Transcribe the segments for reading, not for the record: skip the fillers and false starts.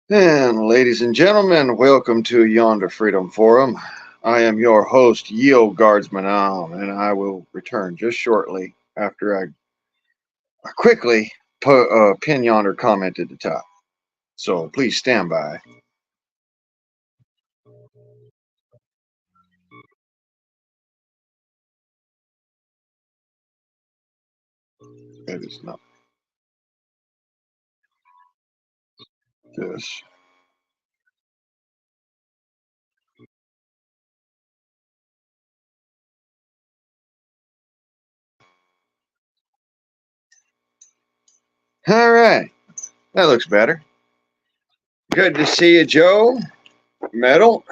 And ladies and gentlemen, welcome to Yonder Freedom Forum. I am your host, Yeo Guardsman and I will return just shortly after I quickly pin yonder comment at the top. So please stand by. It is not this. All right, that looks better. Good to see you, Joe, Metal,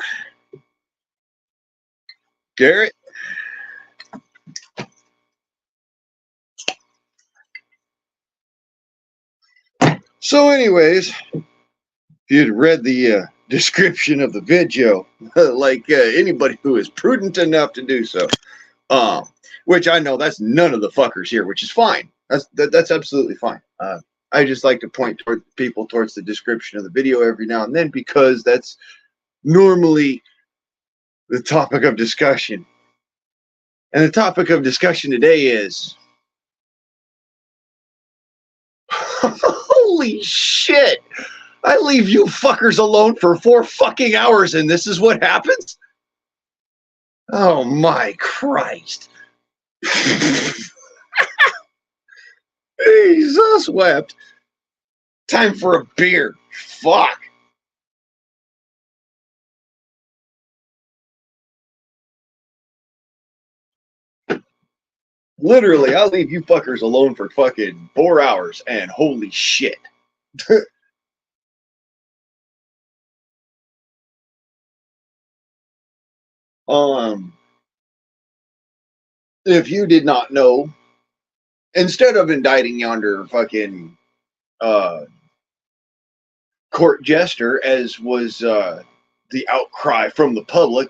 Garrett. So, anyways, if you'd read the description of the video, like anybody who is prudent enough to do so, um, which I know that's none of the fuckers here, which is fine. That's absolutely fine. I just like to point toward people towards the description of the video every now and then because that's normally the topic of discussion. And the topic of discussion today is holy shit! I leave you fuckers alone for 4 fucking hours and this is what happens? Oh my Christ. Jesus wept. Time for a beer. Fuck. Literally, I'll leave you fuckers alone for fucking 4 hours and holy shit. um, if you did not know, instead of indicting yonder fucking uh, court jester, as was the outcry from the public,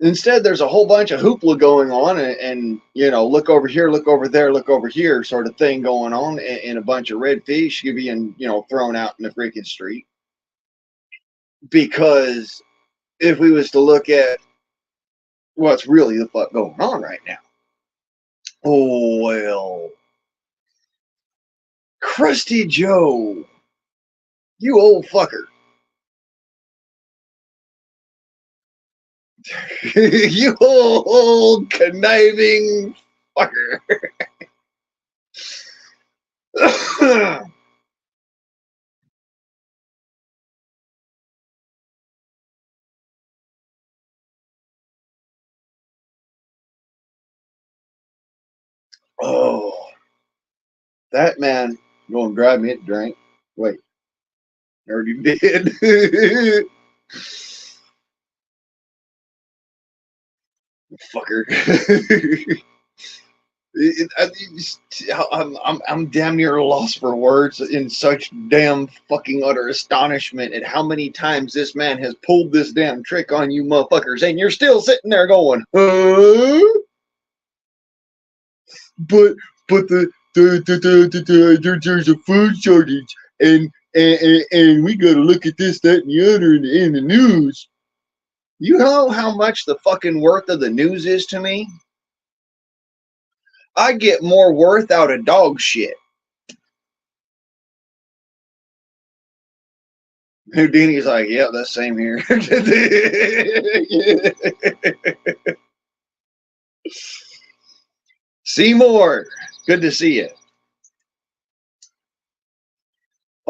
instead there's a whole bunch of hoopla going on and you know, look over here, look over there, look over here sort of thing going on, and a bunch of red fish being, you know, thrown out in the freaking street. Because if we was to look at what's really the fuck going on right now, oh well, Krusty Joe, you old fucker. You old conniving fucker. Oh, that man gonna drive me a drink. Wait, I already did. Fucker. I'm damn near lost for words in such damn fucking utter astonishment at how many times this man has pulled this damn trick on you motherfuckers, and you're still sitting there going, huh? But but there's a food shortage, and we got to look at this, that, and the other in the news. You know how much the fucking worth of the news is to me? I get more worth out of dog shit. Houdini's like, yeah, that's same here. Seymour, good to see you.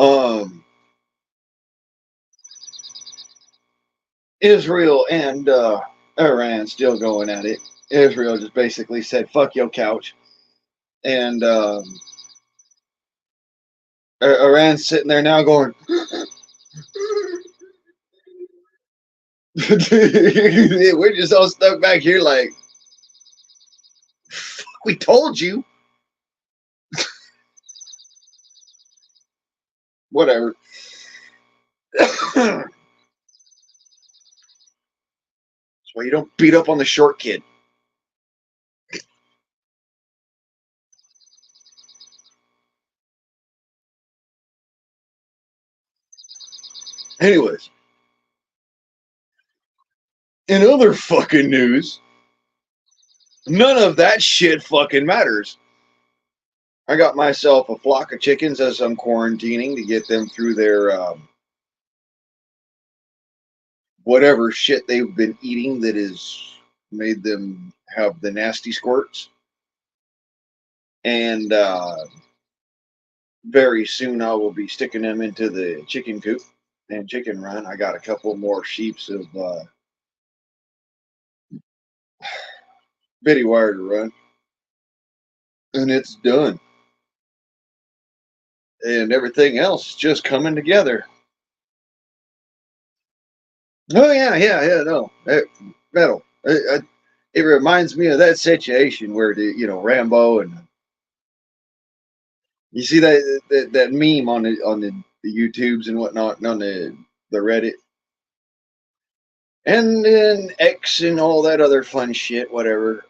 Um, Israel and Iran still going at it. Israel just basically said, fuck your couch. And Iran's sitting there now going, we're just all stuck back here like, we told you. Whatever. That's why you don't beat up on the short kid. Anyways, in other fucking news, none of that shit fucking matters. I got myself a flock of chickens as I'm quarantining to get them through their whatever shit they've been eating that has made them have the nasty squirts. And very soon I will be sticking them into the chicken coop and chicken run. I got a couple more sheeps of bitty wire to run. And it's done. And everything else is just coming together. Oh yeah, no, metal. It reminds me of that situation where Rambo and you see that meme on the YouTubes and whatnot and on the Reddit and then X and all that other fun shit, whatever.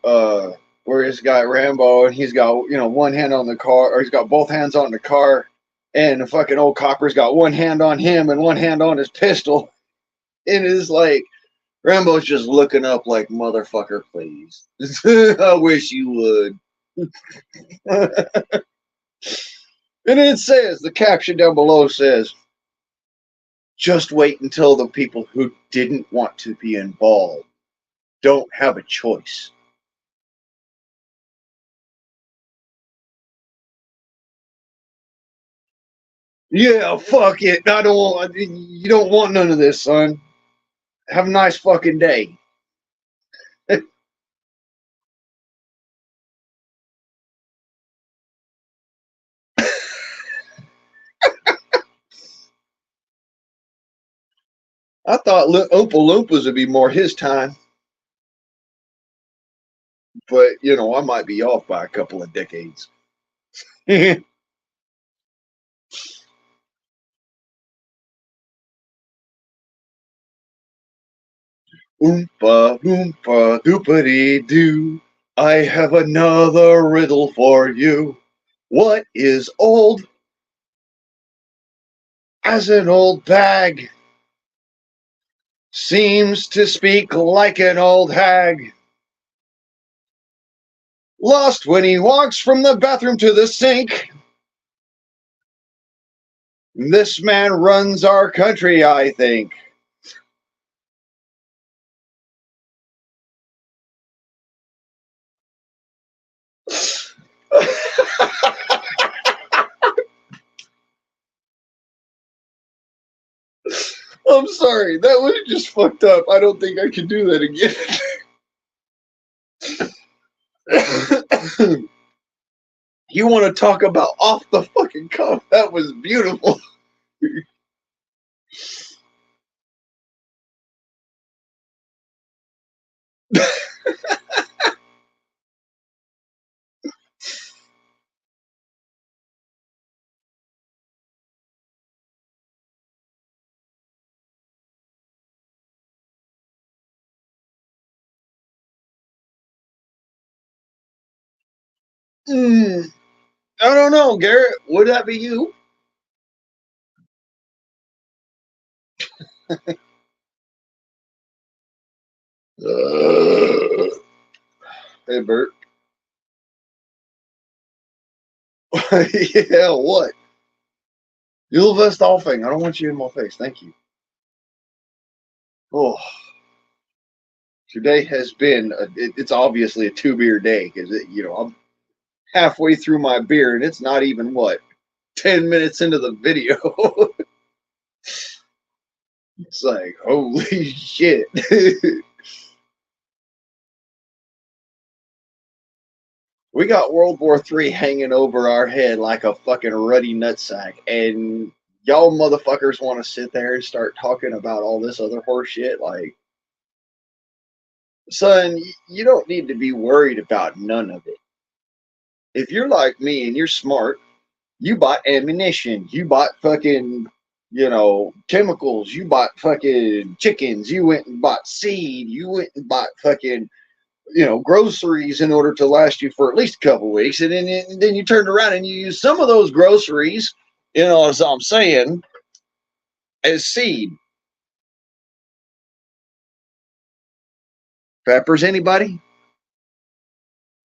Where he's got Rambo and he's got one hand on the car, or he's got both hands on the car, and the fucking old copper's got one hand on him and one hand on his pistol, and it's like Rambo's just looking up like, motherfucker, please. I wish you would. And it says, the caption down below says, just wait until the people who didn't want to be involved don't have a choice. Yeah, fuck it. You don't want none of this, son. Have a nice fucking day. I thought Oompa Loompas would be more his time. But, I might be off by a couple of decades. Oompa Oompa Doopity Doo. I have another riddle for you. What is old as an old bag? Seems to speak like an old hag. Lost when he walks from the bathroom to the sink. This man runs our country, I think. I'm sorry, that was just fucked up. I don't think I can do that again. You want to talk about off the fucking cuff? That was beautiful. I don't know, Garrett. Would that be you? Hey, Bert. Yeah, what? You'll vest all thing. I don't want you in my face. Thank you. Oh, today has been, it's obviously a 2-beer day because, I'm halfway through my beer and it's not even, 10 minutes into the video. It's like, holy shit. We got World War III hanging over our head like a fucking ruddy nutsack, and y'all motherfuckers want to sit there and start talking about all this other horse shit. Like, son, you don't need to be worried about none of it. If you're like me and you're smart, you bought ammunition, you bought fucking, chemicals, you bought fucking chickens, you went and bought seed, you went and bought fucking, groceries in order to last you for at least a couple of weeks. And then you turned around and you used some of those groceries, as I'm saying, as seed. Peppers, anybody?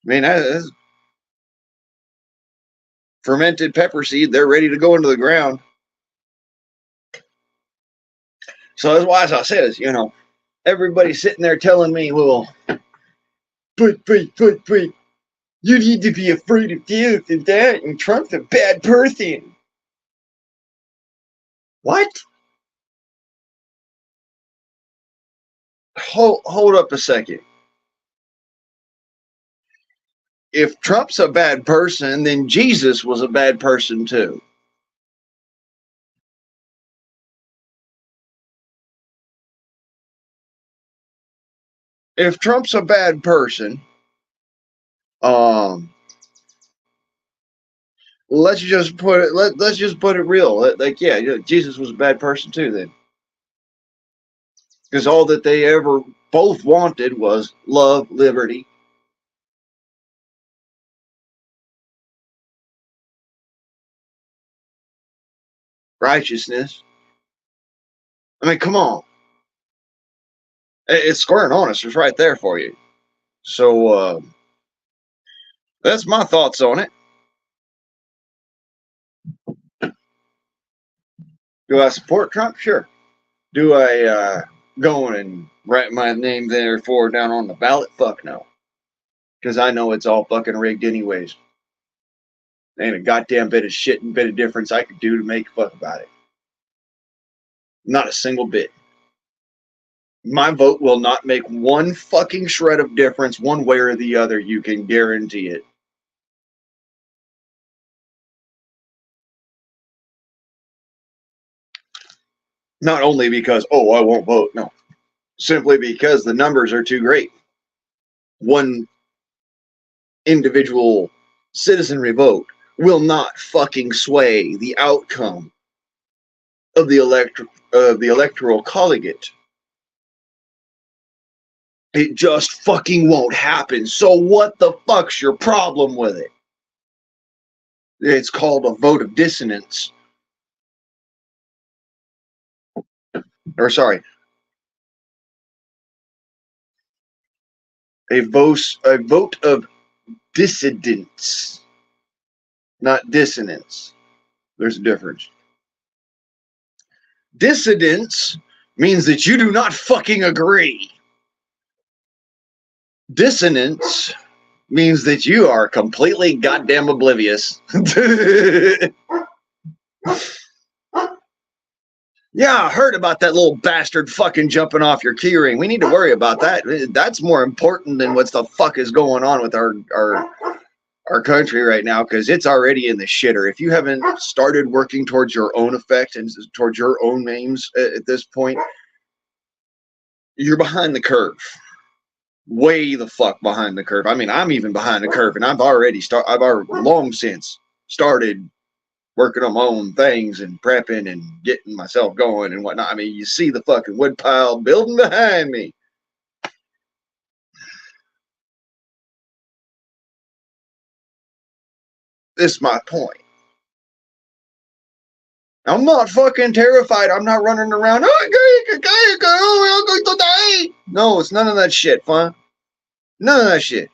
I mean, that's fermented pepper seed. They're ready to go into the ground. So that's why, as I says, everybody's sitting there telling me, well, but, you need to be afraid of this and that, and Trump's a bad person. What? Hold up a second. If Trump's a bad person, then Jesus was a bad person too. If Trump's a bad person, let's just put it. Let's just put it real. Like, yeah, Jesus was a bad person too. Then, because all that they ever both wanted was love, liberty, righteousness. I mean, come on. It's square and honest. It's right there for you. So that's my thoughts on it. Do I support Trump? Sure. Do I go and write my name there for down on the ballot? Fuck no. Because I know it's all fucking rigged anyways. Ain't a goddamn bit of shit and bit of difference I could do to make a fuck about it. Not a single bit. My vote will not make one fucking shred of difference one way or the other. You can guarantee it. Not only because, oh, I won't vote. No. Simply because the numbers are too great. One individual citizenry vote will not fucking sway the outcome of the electoral collegiate. It just fucking won't happen. So what the fuck's your problem with it? It's called a vote of dissonance. Or sorry, a vote of dissidence, not dissonance. There's a difference. Dissidence means that you do not fucking agree. Dissonance means that you are completely goddamn oblivious. Yeah, I heard about that little bastard fucking jumping off your keyring. We need to worry about that. That's more important than what the fuck is going on with our country right now, because it's already in the shitter. If you haven't started working towards your own effect and towards your own aims at this point, you're behind the curve. Way the fuck behind the curve. I mean, I'm even behind the curve, and I've already long since started working on my own things and prepping and getting myself going and whatnot. I mean, you see the fucking wood pile building behind me. This is my point. I'm not fucking terrified. I'm not running around. No, it's none of that shit, fun. None of that shit.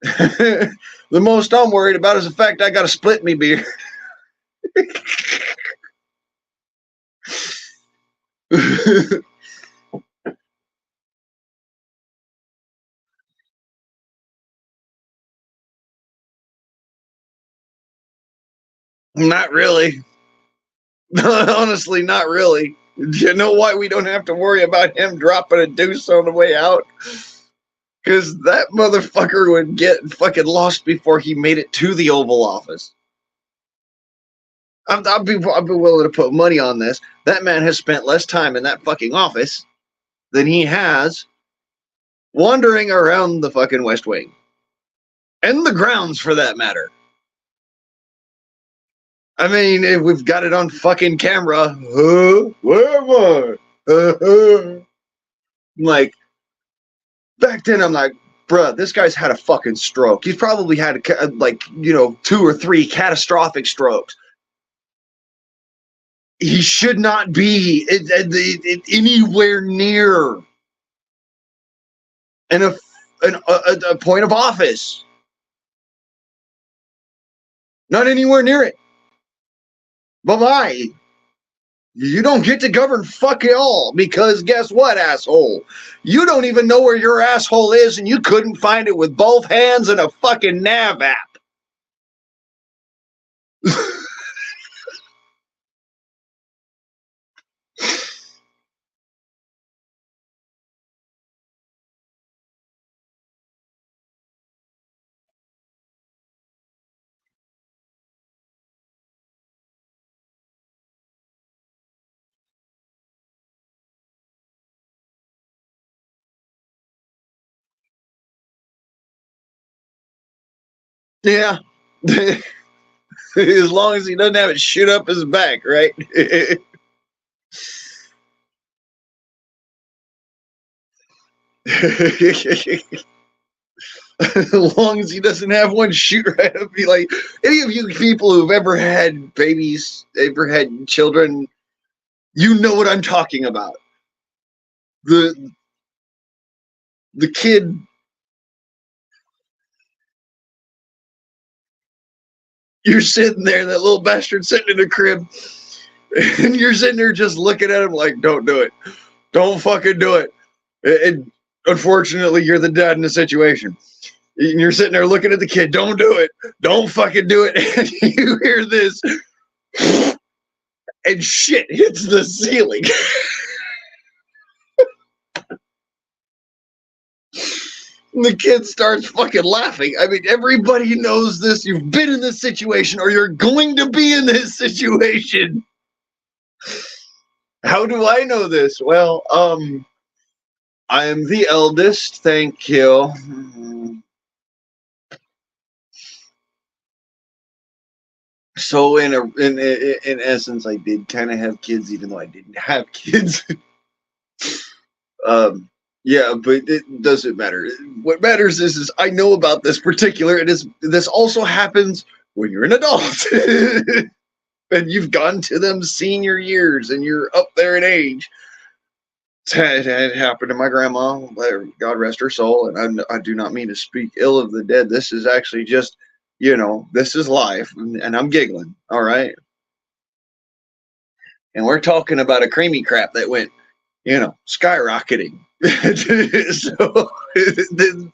The most I'm worried about is the fact I got to split me beer. Not really. Honestly, not really. You know why we don't have to worry about him dropping a deuce on the way out? Because that motherfucker would get fucking lost before he made it to the Oval Office. I'll be willing to put money on this. That man has spent less time in that fucking office than he has wandering around the fucking West Wing. And the grounds, for that matter. I mean, if we've got it on fucking camera, where am I? Like, back then I'm like, bruh, this guy's had a fucking stroke. He's probably had, 2 or 3 catastrophic strokes. he should not be anywhere near a point of office. Not anywhere near it. But why? You don't get to govern fuck it all, because guess what, asshole? You don't even know where your asshole is, and you couldn't find it with both hands and a fucking nav app. Yeah. As long as he doesn't have it shoot up his back, right? As long as he doesn't have one shoot right up, be like, any of you people who've ever had babies, ever had children, you know what I'm talking about. The kid, you're sitting there, that little bastard sitting in the crib, and you're sitting there just looking at him like, don't do it. Don't fucking do it. And unfortunately, you're the dad in the situation. And you're sitting there looking at the kid, don't do it. Don't fucking do it. And you hear this, and shit hits the ceiling. And the kid starts fucking laughing. I mean, everybody knows this. You've been in this situation, or you're going to be in this situation. How do I know this? Well, I am the eldest. Thank you. So in essence, I did kind of have kids, even though I didn't have kids. Yeah, but it doesn't matter. What matters is I know about this particular. This also happens when you're an adult. And you've gone to them senior years and you're up there in age. It happened to my grandma, God rest her soul, and I do not mean to speak ill of the dead. This is actually just, this is life, and I'm giggling, all right? And we're talking about a creamy crap that went, skyrocketing. So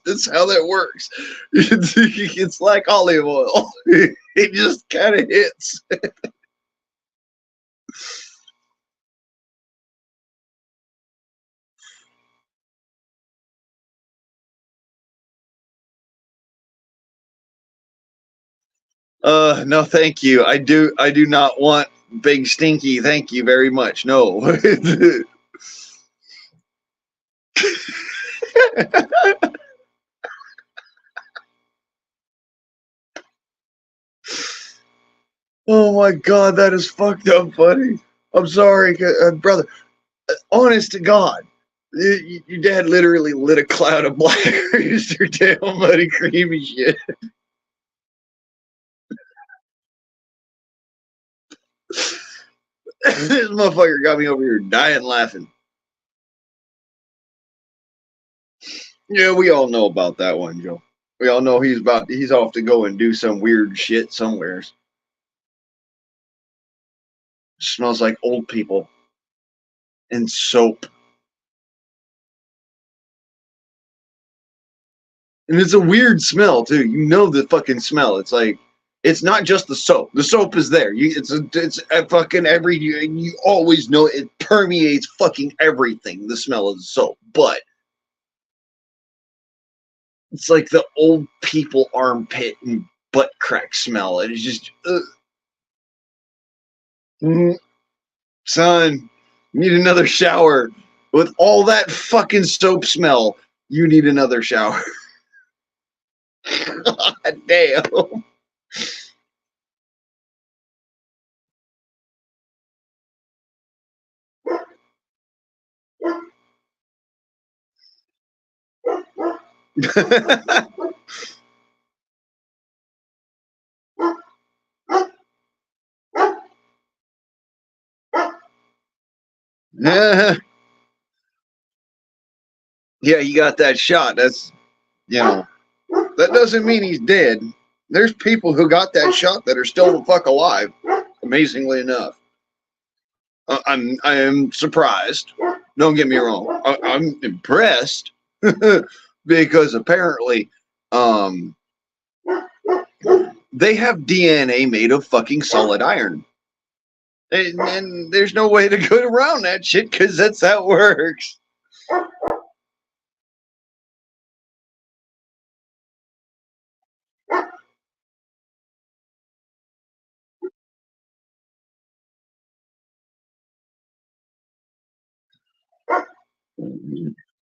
that's how that works. It's like olive oil. It just kind of hits. No, thank you. I do not want big stinky. Thank you very much. No. Oh my God, that is fucked up, buddy. I'm sorry, brother. Honest to God, your dad literally lit a cloud of black rooster tail, muddy, creamy shit. This motherfucker got me over here dying laughing. Yeah, we all know about that one, Joe. We all know he's off to go and do some weird shit somewheres. Smells like old people and soap. And it's a weird smell too. You know the fucking smell. It's like, it's not just the soap. The soap is there. It's a fucking you always know it permeates fucking everything. The smell of the soap, but it's like the old people armpit and butt crack smell. It's just, son, you need another shower. With all that fucking soap smell, you need another shower. God damn. Yeah, yeah, he got that shot. That's, you know, that doesn't mean he's dead. There's people who got that shot that are still the fuck alive, amazingly enough. I am surprised. Don't get me wrong. I'm impressed because apparently, um, they have DNA made of fucking solid iron. And there's no way to go around that shit because that's how it works.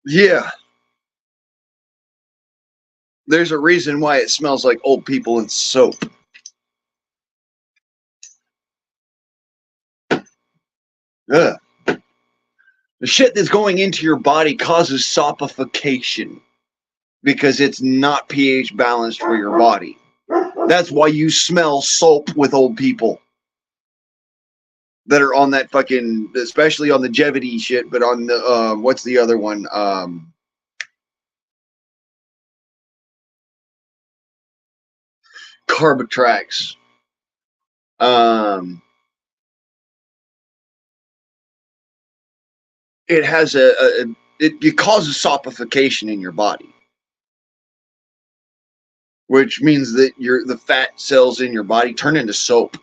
Yeah, there's a reason why it smells like old people and soap. Ugh. The shit that's going into your body causes sopification because it's not pH balanced for your body. That's why you smell soap with old people that are on that fucking, especially on the longevity shit, but on the, what's the other one? Carbotrax. Um, it has it causes sopification in your body, which means that the fat cells in your body turn into soap.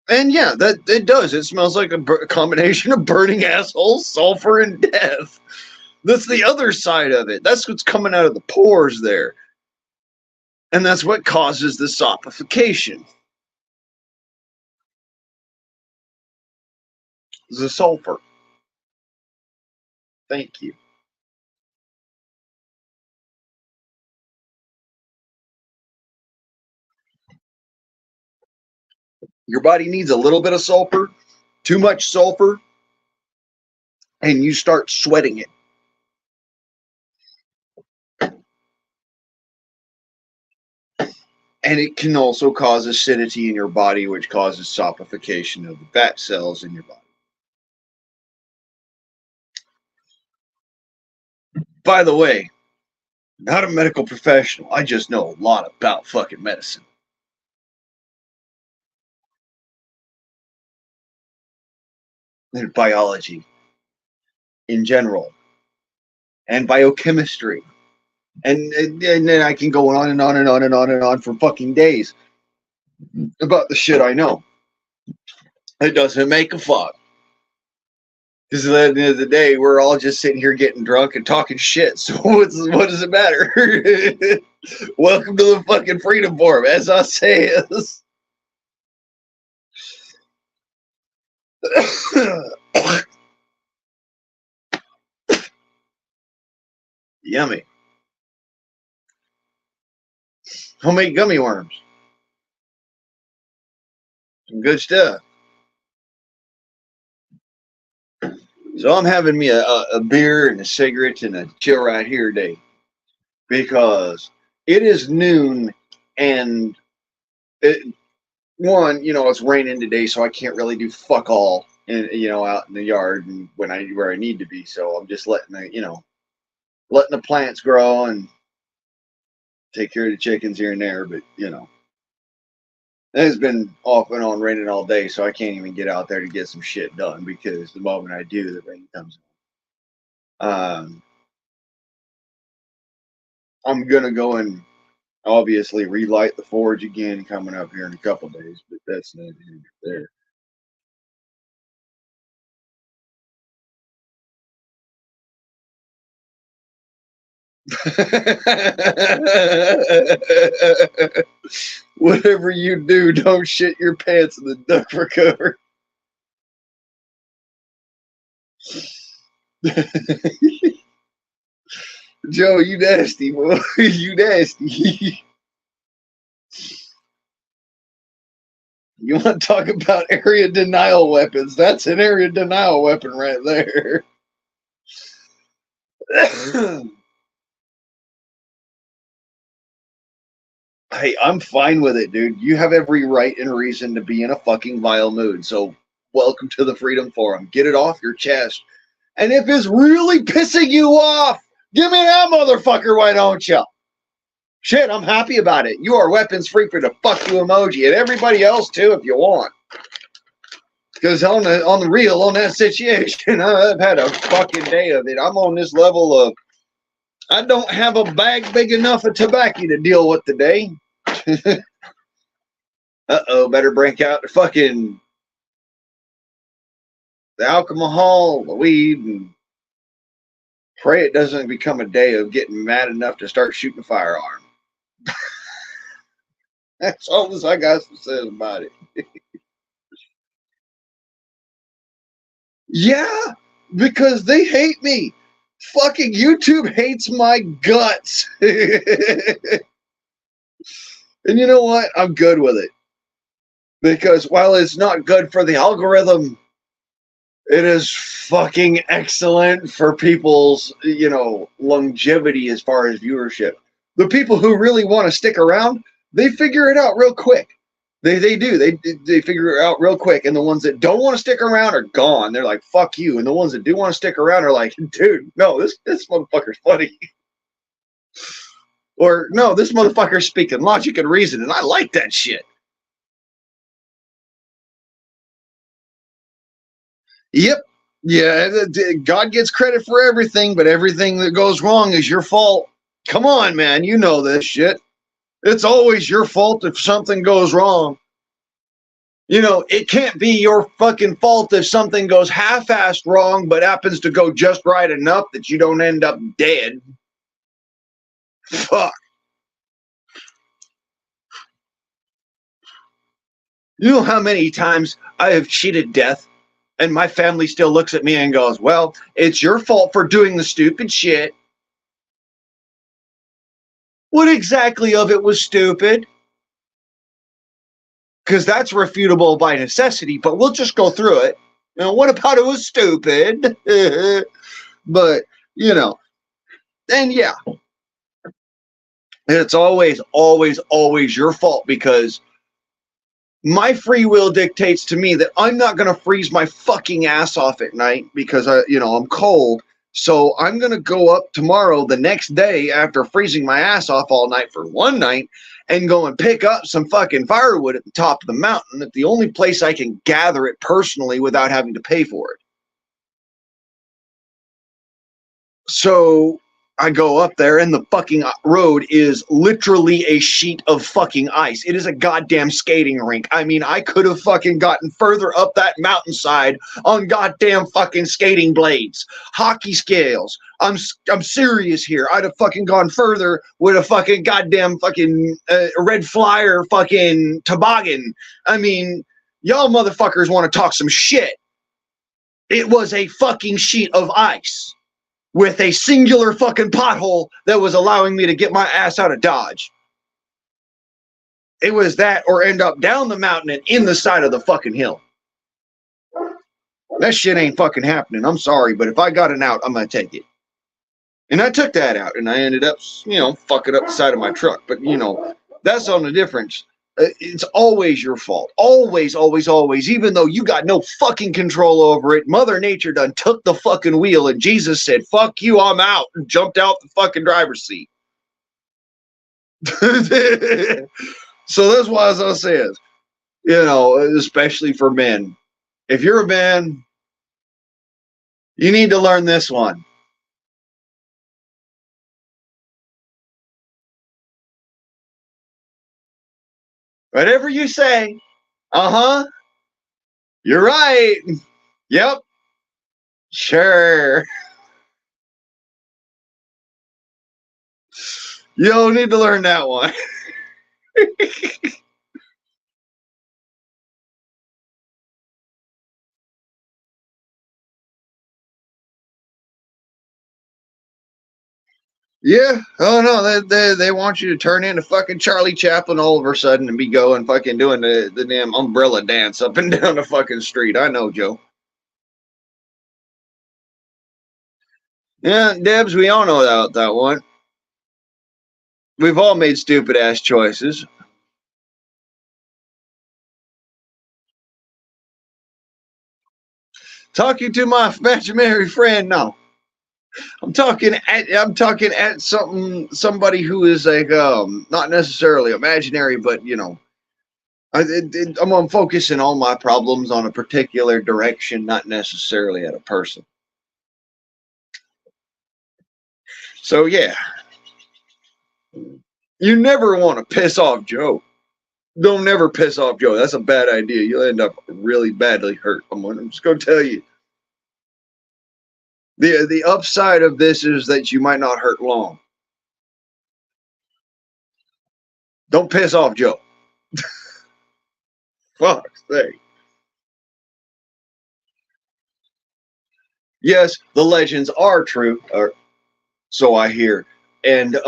And yeah, that it does. It smells like a combination of burning assholes, sulfur, and death. That's the other side of it. That's what's coming out of the pores there. And that's what causes the sopification. The sulfur. Thank you. Your body needs a little bit of sulfur, too much sulfur, and you start sweating it. And it can also cause acidity in your body, which causes sopification of the fat cells in your body. By the way, not a medical professional. I just know a lot about fucking medicine and biology in general and biochemistry. And then I can go on and on and on and on and on for fucking days about the shit I know. It doesn't make a fuck. Because at the end of the day, we're all just sitting here getting drunk and talking shit. So what does it matter? Welcome to the fucking Freedom Forum, as I say. Yummy. Homemade gummy worms. Some good stuff. So I'm having me a beer and a cigarette and a chill right here day because it is noon and one, it's raining today, so I can't really do fuck all, out in the yard and where I need to be. So I'm just letting the plants grow and take care of the chickens here and there. But it's been off and on raining all day, so I can't even get out there to get some shit done because the moment I do, the rain comes. I'm gonna go and obviously relight the forge again coming up here in a couple days, but that's not there. Whatever you do, don't shit your pants in the duck recover. Joe, you nasty, boy. You nasty. You want to talk about area denial weapons? That's an area denial weapon right there. Hey, I'm fine with it, dude. You have every right and reason to be in a fucking vile mood. So, welcome to the Freedom Forum. Get it off your chest. And if it's really pissing you off, give me that motherfucker, why don't you? Shit, I'm happy about it. You are weapons free for the fuck you emoji, and everybody else too, if you want. Because on the real, on that situation, I've had a fucking day of it. I'm on this level of I don't have a bag big enough of tobacco to deal with today. Uh-oh, better break out the alcohol, the weed, and pray it doesn't become a day of getting mad enough to start shooting a firearm. That's all I got to say about it. Yeah, because they hate me. Fucking YouTube hates my guts. And you know what? I'm good with it. Because while it's not good for the algorithm, it is fucking excellent for people's, longevity as far as viewership. The people who really want to stick around, they figure it out real quick. They do. They figure it out real quick. And the ones that don't want to stick around are gone. They're like, fuck you. And the ones that do want to stick around are like, dude, no, this motherfucker's funny. Or no, this motherfucker's speaking logic and reason, and I like that shit. Yep. Yeah, God gets credit for everything, but everything that goes wrong is your fault. Come on, man. You know this shit. It's always your fault if something goes wrong. It can't be your fucking fault if something goes half-assed wrong, but happens to go just right enough that you don't end up dead. Fuck. You know how many times I have cheated death, and my family still looks at me and goes, well, it's your fault for doing the stupid shit. What exactly of it was stupid? Because that's refutable by necessity, but we'll just go through it. What about it was stupid? But, and yeah, it's always, always, always your fault because my free will dictates to me that I'm not going to freeze my fucking ass off at night because I'm cold. So I'm going to go up tomorrow, the next day, after freezing my ass off all night for one night, and go and pick up some fucking firewood at the top of the mountain at the only place I can gather it personally without having to pay for it. So I go up there and the fucking road is literally a sheet of fucking ice. It is a goddamn skating rink. I mean, I could have fucking gotten further up that mountainside on goddamn fucking skating blades, hockey scales. I'm serious here. I'd have fucking gone further with a fucking goddamn fucking red flyer fucking toboggan. I mean, y'all motherfuckers want to talk some shit. It was a fucking sheet of ice with a singular fucking pothole that was allowing me to get my ass out of Dodge. It was that or end up down the mountain and in the side of the fucking hill. That shit ain't fucking happening. I'm sorry, but if I got an out, I'm going to take it. And I took that out, and I ended up, fucking up the side of my truck. But, that's on the difference. It's always your fault. Always, always, always. Even though you got no fucking control over it, Mother Nature done took the fucking wheel, and Jesus said, fuck you, I'm out, and jumped out the fucking driver's seat. So that's why, as I said, especially for men, if you're a man, you need to learn this one. Whatever you say, you're right. Yep. Sure. You don't need to learn that one. Yeah. Oh no, they want you to turn into fucking Charlie Chaplin all of a sudden and be going fucking doing the damn umbrella dance up and down the fucking street. I know, Joe. Yeah, Debs, we all know that one. We've all made stupid ass choices. Talking to my imaginary friend, no. I'm talking at somebody who is like not necessarily imaginary, but I'm focusing all my problems on a particular direction, not necessarily at a person. So yeah, you never want to piss off Joe. Don't never piss off Joe. That's a bad idea. You'll end up really badly hurt. I'm just gonna tell you. The upside of this is that you might not hurt long. Don't piss off Joe. Fuck's sake. Yes, the legends are true, or so I hear. And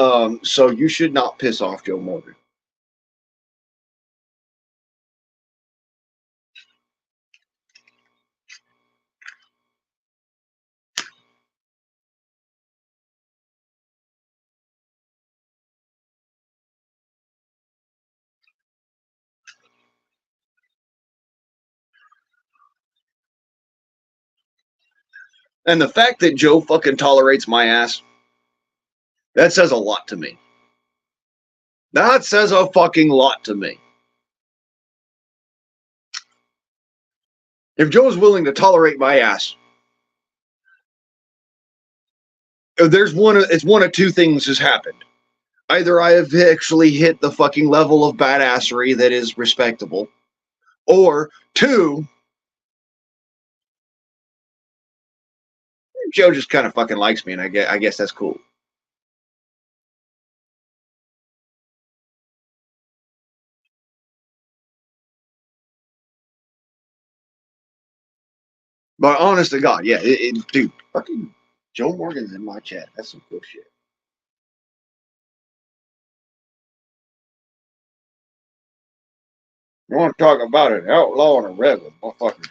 so you should not piss off Joe Morgan. And the fact that Joe fucking tolerates my ass, that says a lot to me. That says a fucking lot to me. If Joe's willing to tolerate my ass, it's one of two things has happened. Either I have actually hit the fucking level of badassery that is respectable, or two, Joe just kind of fucking likes me, and I guess that's cool. But honest to God, yeah, dude, fucking Joe Morgan's in my chat. That's some cool shit. You want to talk about an outlaw and a rebel, motherfuckers?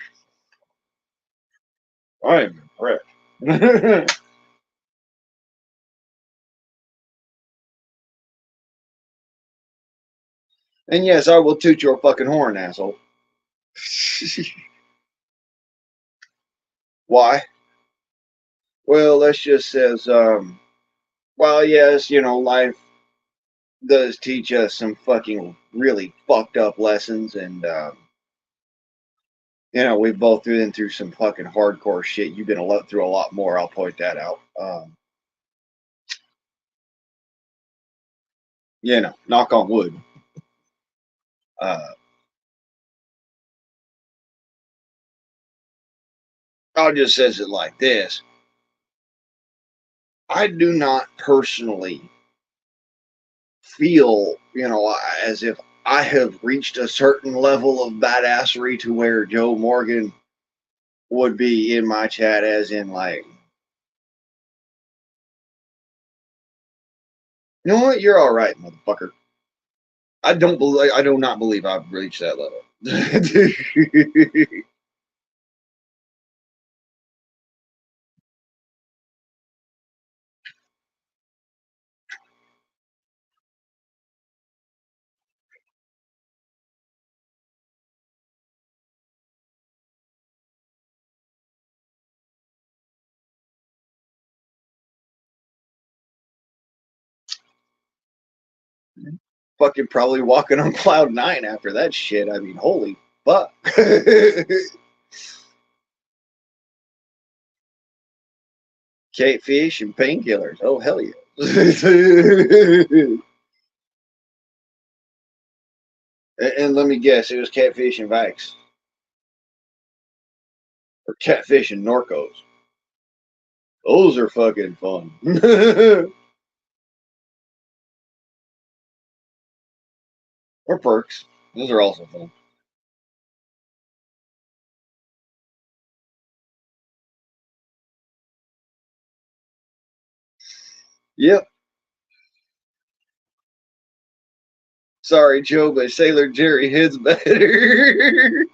I am impressed. And yes, I will toot your fucking horn, asshole. Why? Well, let's just says, well, yes, life does teach us some fucking really fucked up lessons, and we've both been through some fucking hardcore shit. You've been through a lot more. I'll point that out. Knock on wood. Uh, I'll just says it like this. I do not personally feel, as if I have reached a certain level of badassery to where Joe Morgan would be in my chat, as in like, you know what, you're all right, motherfucker. I do not believe I've reached that level. Fucking probably walking on cloud nine after that shit. I mean, holy fuck. Catfish and painkillers. Oh, hell yeah. And let me guess, it was catfish and Vax. Or catfish and Norcos. Those are fucking fun. Or perks. Those are also fun. Yep. Sorry, Joe, but Sailor Jerry hits better.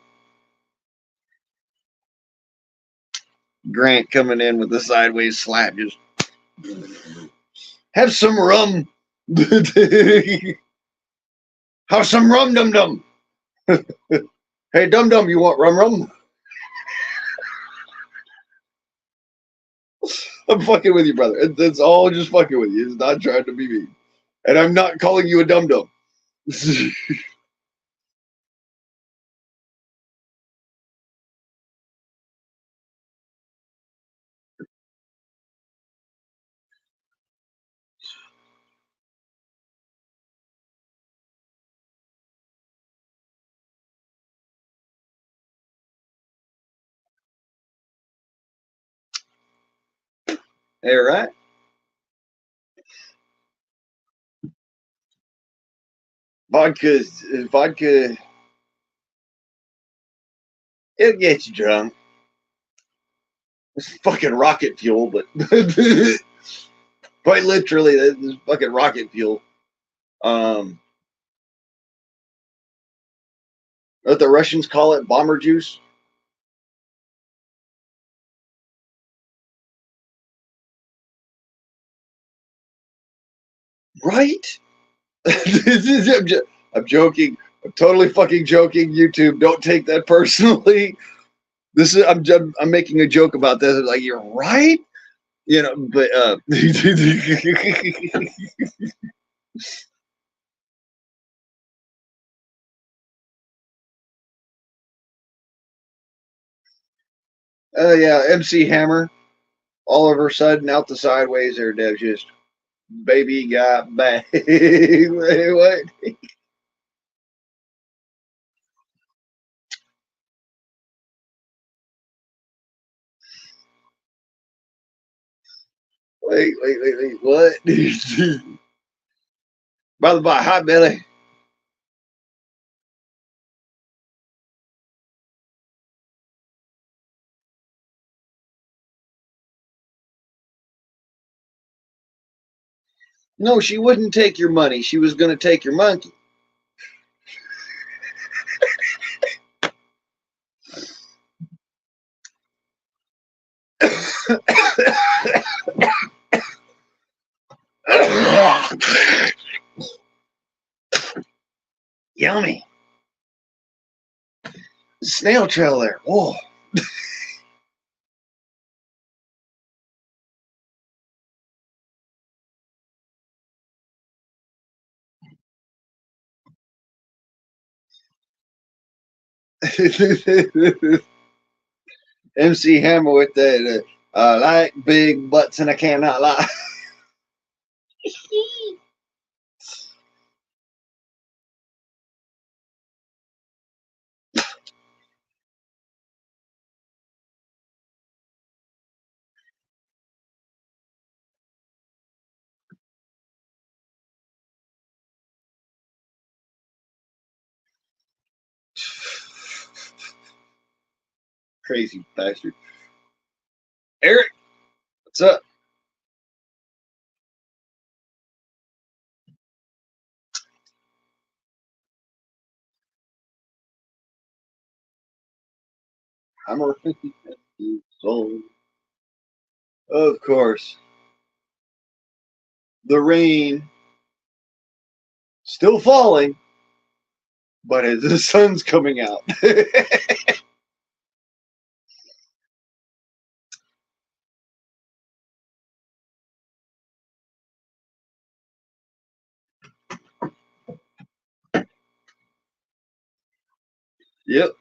Grant coming in with the sideways slap. Just have some rum. Have some rum, dum dum. Hey, dum dum, you want rum rum? I'm fucking with you, brother. It's all just fucking with you. It's not trying to be mean. And I'm not calling you a dum dum. All right. Vodka, it'll get you drunk. It's fucking rocket fuel, but quite literally, it's fucking rocket fuel. Um, what the Russians call it, bomber juice, right? I'm joking. I'm totally fucking joking. YouTube, don't take that personally. This is I'm making a joke about this. Like you're right, you know. But yeah, MC Hammer. All of a sudden, out the sideways, there, just baby got back. Wait, what? Wait, what? By the by, hi Billy. No, she wouldn't take your money. She was going to take your monkey. Yummy. Snail trail there. Whoa. MC Hammer with that. I like big butts and I cannot lie. Crazy bastard. Eric, what's up? I'm a 50 years old. Of course. The rain still falling, but the sun's coming out. Yep.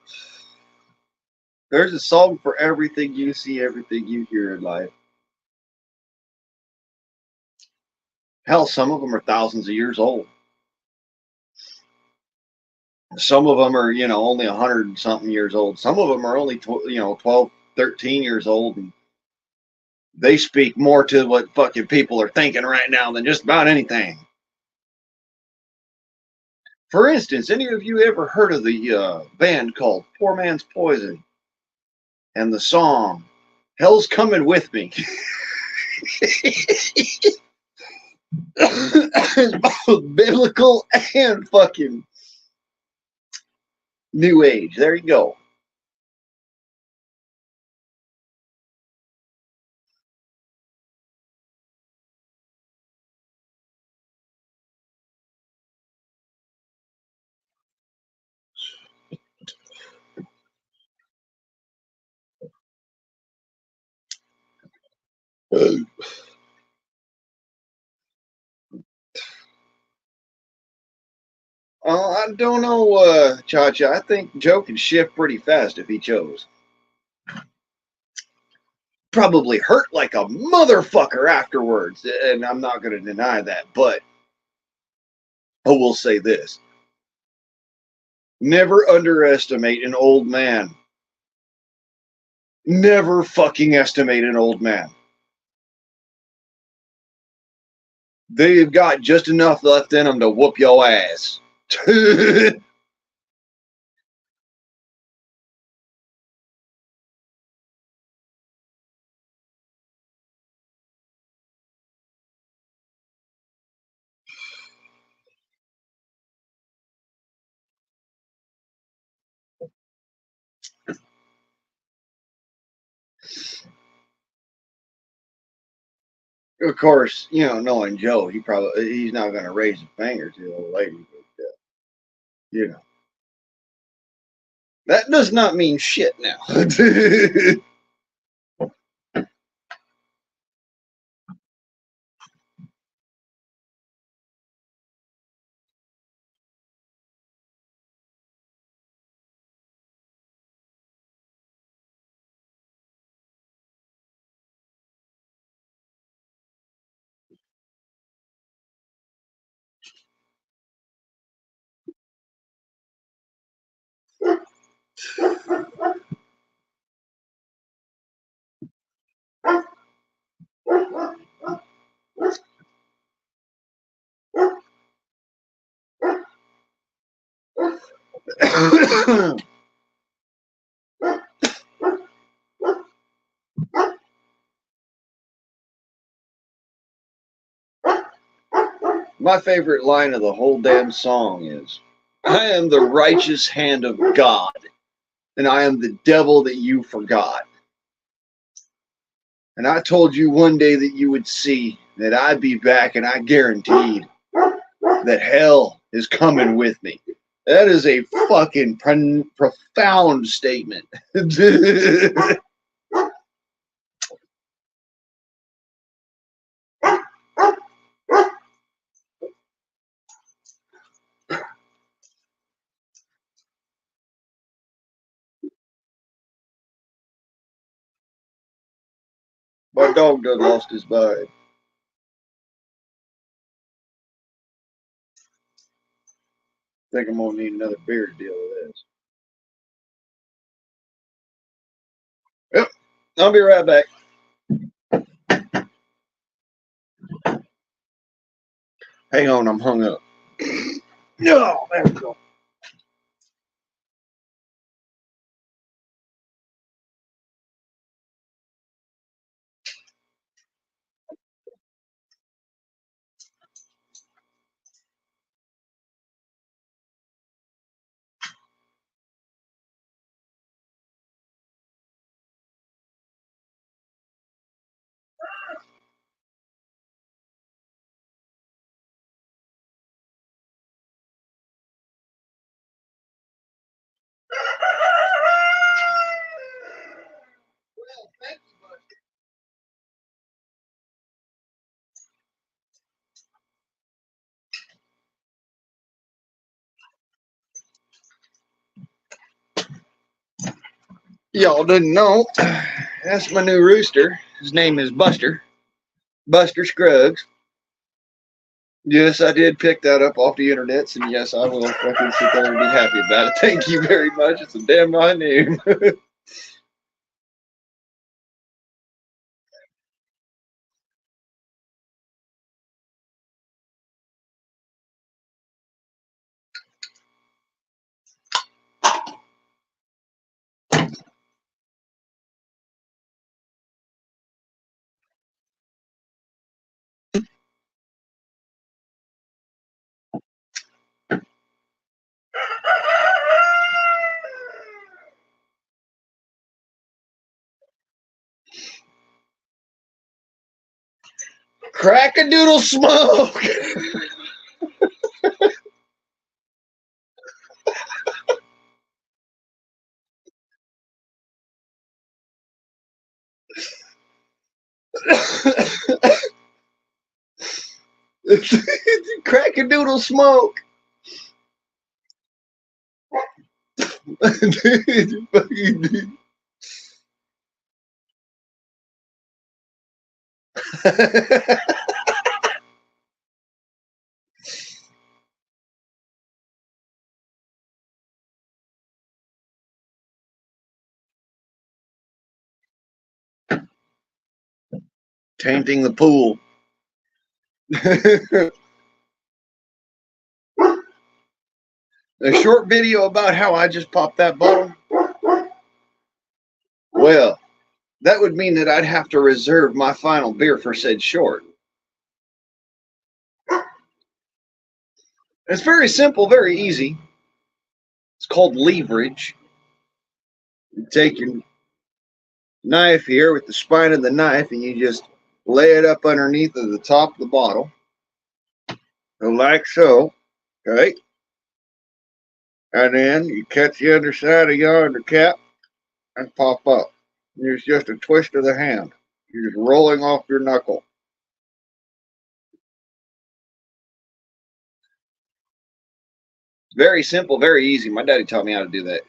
There's a song for everything you see, everything you hear in life. Hell, some of them are thousands of years old. Some of them are, only 100 and something years old. Some of them are only, 12, 13 years old. And they speak more to what fucking people are thinking right now than just about anything. For instance, any of you ever heard of the band called Poor Man's Poison and the song Hell's Coming With Me? It's both biblical and fucking new age. There you go. I don't know, Cha-Cha. I think Joe could shift pretty fast if he chose. Probably hurt like a motherfucker afterwards, and I'm not going to deny that, but I will say this. Never underestimate an old man. Never fucking estimate an old man. They've got just enough left in them to whoop your ass. Of course, you know, knowing Joe, he's not going to raise a finger to the old lady, but you know, that does not mean shit now. My favorite line of the whole damn song is, I am the righteous hand of God, and I am the devil that you forgot. And I told you one day that you would see that I'd be back, and I guaranteed that hell is coming with me. That is a fucking profound statement. My dog done lost his mind. Think I'm gonna need another beer to deal with this. Yep, I'll be right back. Hang on, I'm hung up. No, there we go. Y'all didn't know. That's my new rooster. His name is Buster. Buster Scruggs. Yes, I did pick that up off the internet, and yes, I will fucking sit there and be happy about it. Thank you very much. It's a damn my name. Crack a doodle smoke. Crack-a-doodle smoke. Tainting the pool. A short video about how I just popped that bottle. Well, that would mean that I'd have to reserve my final beer for said short. It's very simple, very easy. It's called leverage. You take your knife here with the spine of the knife and you just lay it up underneath of the top of the bottle. Like so. Okay. And then you catch the underside of your undercap and pop up. It's just a twist of the hand. You're just rolling off your knuckle. Very simple, very easy. My daddy taught me how to do that.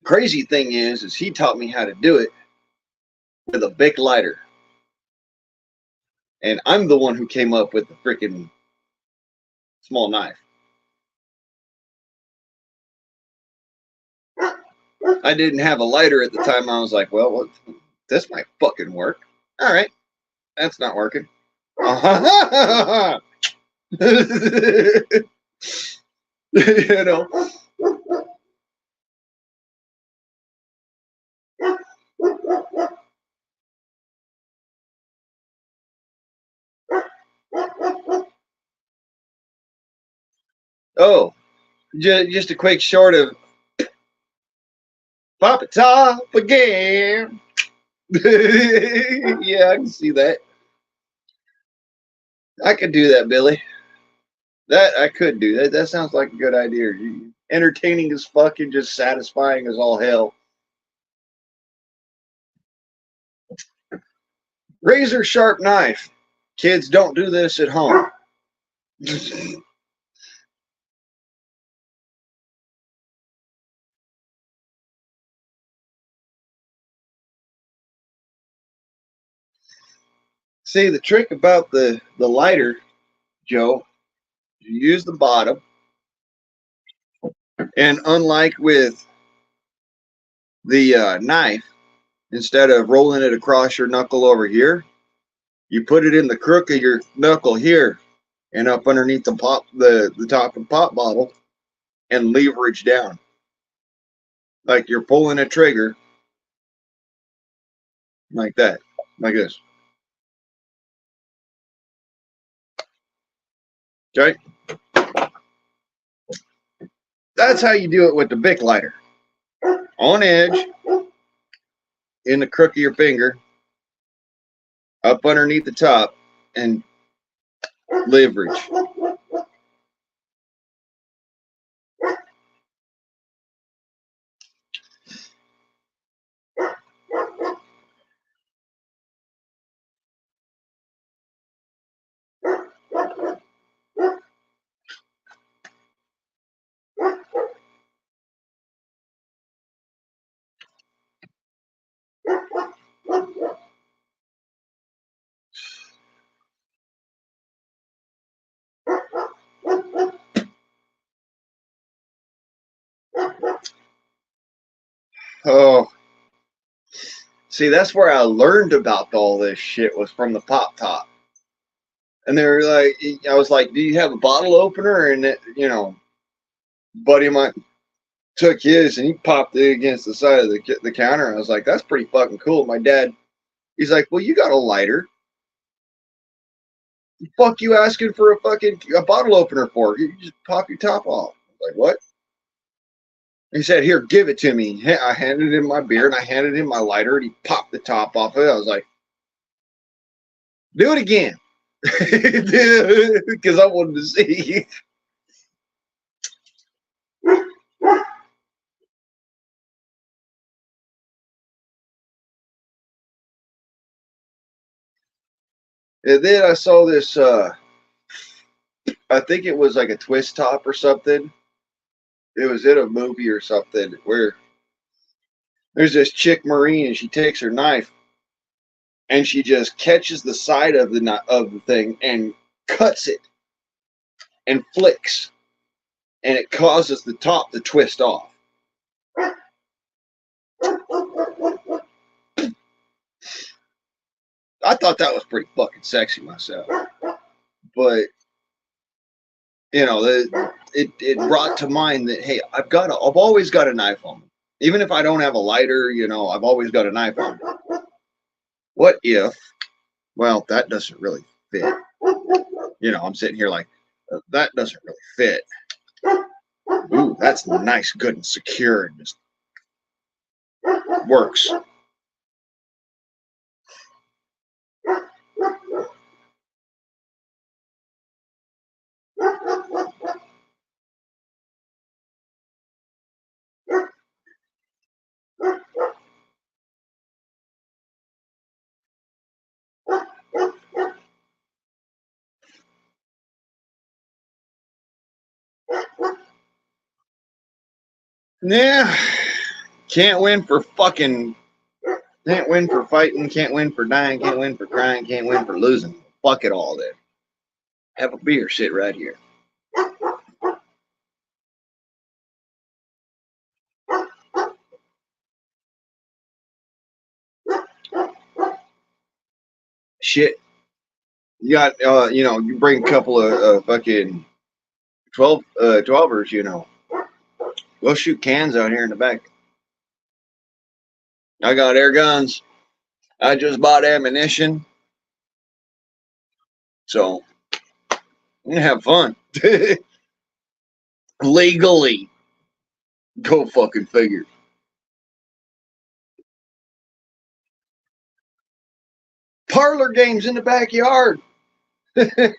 Crazy thing is he taught me how to do it with a Bic lighter. And I'm the one who came up with the freaking small knife. I didn't have a lighter at the time. I was like, well, this might fucking work. All right. That's not working. You know. Oh, just a quick short of pop it top again. Yeah, I can see that. I could do that, Billy. That I could do that. That sounds like a good idea. Entertaining as fuck and just satisfying as all hell. Razor sharp knife. Kids, don't do this at home. See, the trick about the lighter, Joe, you use the bottom. And unlike with the knife, instead of rolling it across your knuckle over here, you put it in the crook of your knuckle here and up underneath the top of the pop bottle and leverage down. Like you're pulling a trigger like that, like this. Okay? That's how you do it with the Bic lighter. On edge, in the crook of your finger, up underneath the top, and leverage. Oh, see, that's where I learned about all this shit was from the pop top. And they were like, I was like, do you have a bottle opener? And, buddy of mine took his and he popped it against the side of the counter. I was like, that's pretty fucking cool. My dad, he's like, well, you got a lighter. The fuck you asking for a bottle opener for? You just pop your top off. I was like, what? He said, here, give it to me. I handed him my beer and I handed him my lighter and he popped the top off of it. I was like, do it again. Because I wanted to see. And then I saw this, I think it was like a twist top or something. It was in a movie or something where there's this chick Marine and she takes her knife and she just catches the side of the thing and cuts it and flicks, and it causes the top to twist off. I thought that was pretty fucking sexy myself, but you know, it brought to mind that hey, I've always got a knife on me, even if I don't have a lighter. You know, I've always got a knife on me. What if? Well, that doesn't really fit. You know, I'm sitting here like that doesn't really fit. Ooh, that's nice, good, and secure, and just works. Yeah, can't win for fucking. Can't win for fighting. Can't win for dying. Can't win for crying. Can't win for losing. Fuck it all, then. Have a beer. Sit right here. Shit. You got, you know, you bring a couple of fucking 12ers, you know. We'll shoot cans out here in the back. I got air guns. I just bought ammunition. So, I'm going to have fun. Legally. Go fucking figure. Parlor games in the backyard. And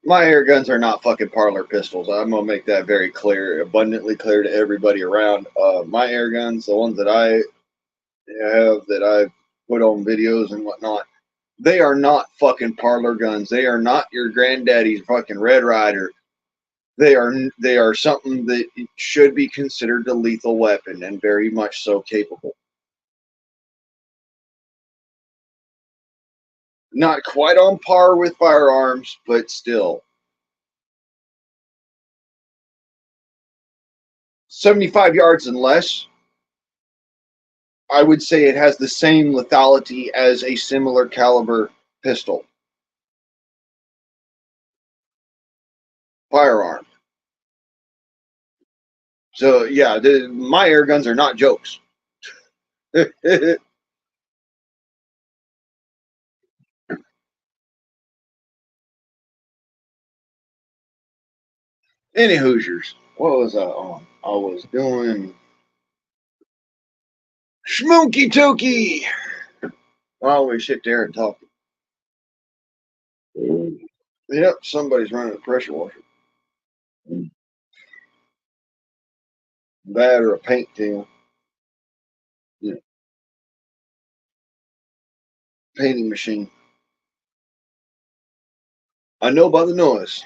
my air guns are not fucking parlor pistols. I'm gonna make that very clear, abundantly clear to everybody around. My air guns, the ones that I have that I've put on videos and whatnot, they are not fucking parlor guns. They are not your granddaddy's fucking Red Ryder. They are something that should be considered a lethal weapon and very much so capable. Not quite on par with firearms, but still. 75 yards and less, I would say it has the same lethality as a similar caliber pistol firearm. So yeah, my air guns are not jokes. Any Hoosiers. What was I on? I was doing Schmooky Tookie. While we sit there and talk. Yep, somebody's running a pressure washer. That or a paint can. Yeah, painting machine. I know by the noise.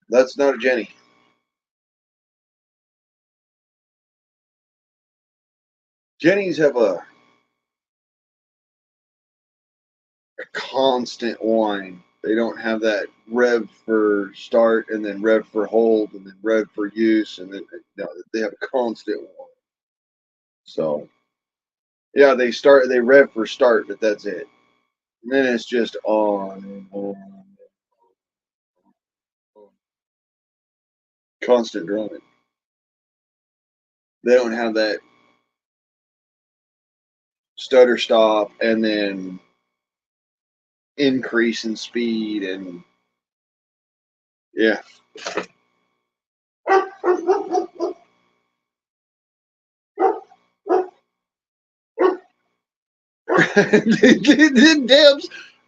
That's not a Jenny. Jennies have a constant whine. They don't have that rev for start and then rev for hold and then rev for use, and then no, they have a constant whine. So yeah, they rev for start, but that's it. And then it's just on and on and on. Constant drumming. They don't have that stutter stop and then increase in speed and yeah.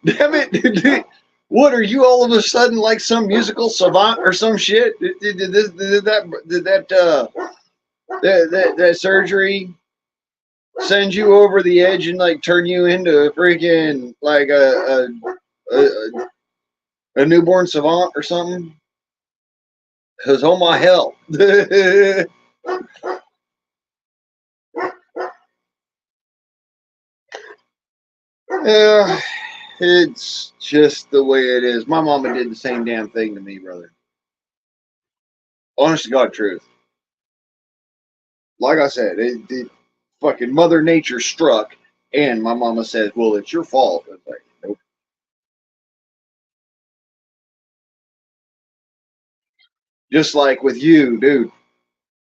Damn it. What are you all of a sudden like some musical savant or some shit? Did that surgery send you over the edge and like turn you into a freaking like a newborn savant or something? Because oh my hell. Yeah, it's just the way it is. My mama did the same damn thing to me, brother. Honest to God, truth. Like I said, it fucking Mother Nature struck, and my mama said, "Well, it's your fault." I was like, nope. Just like with you, dude.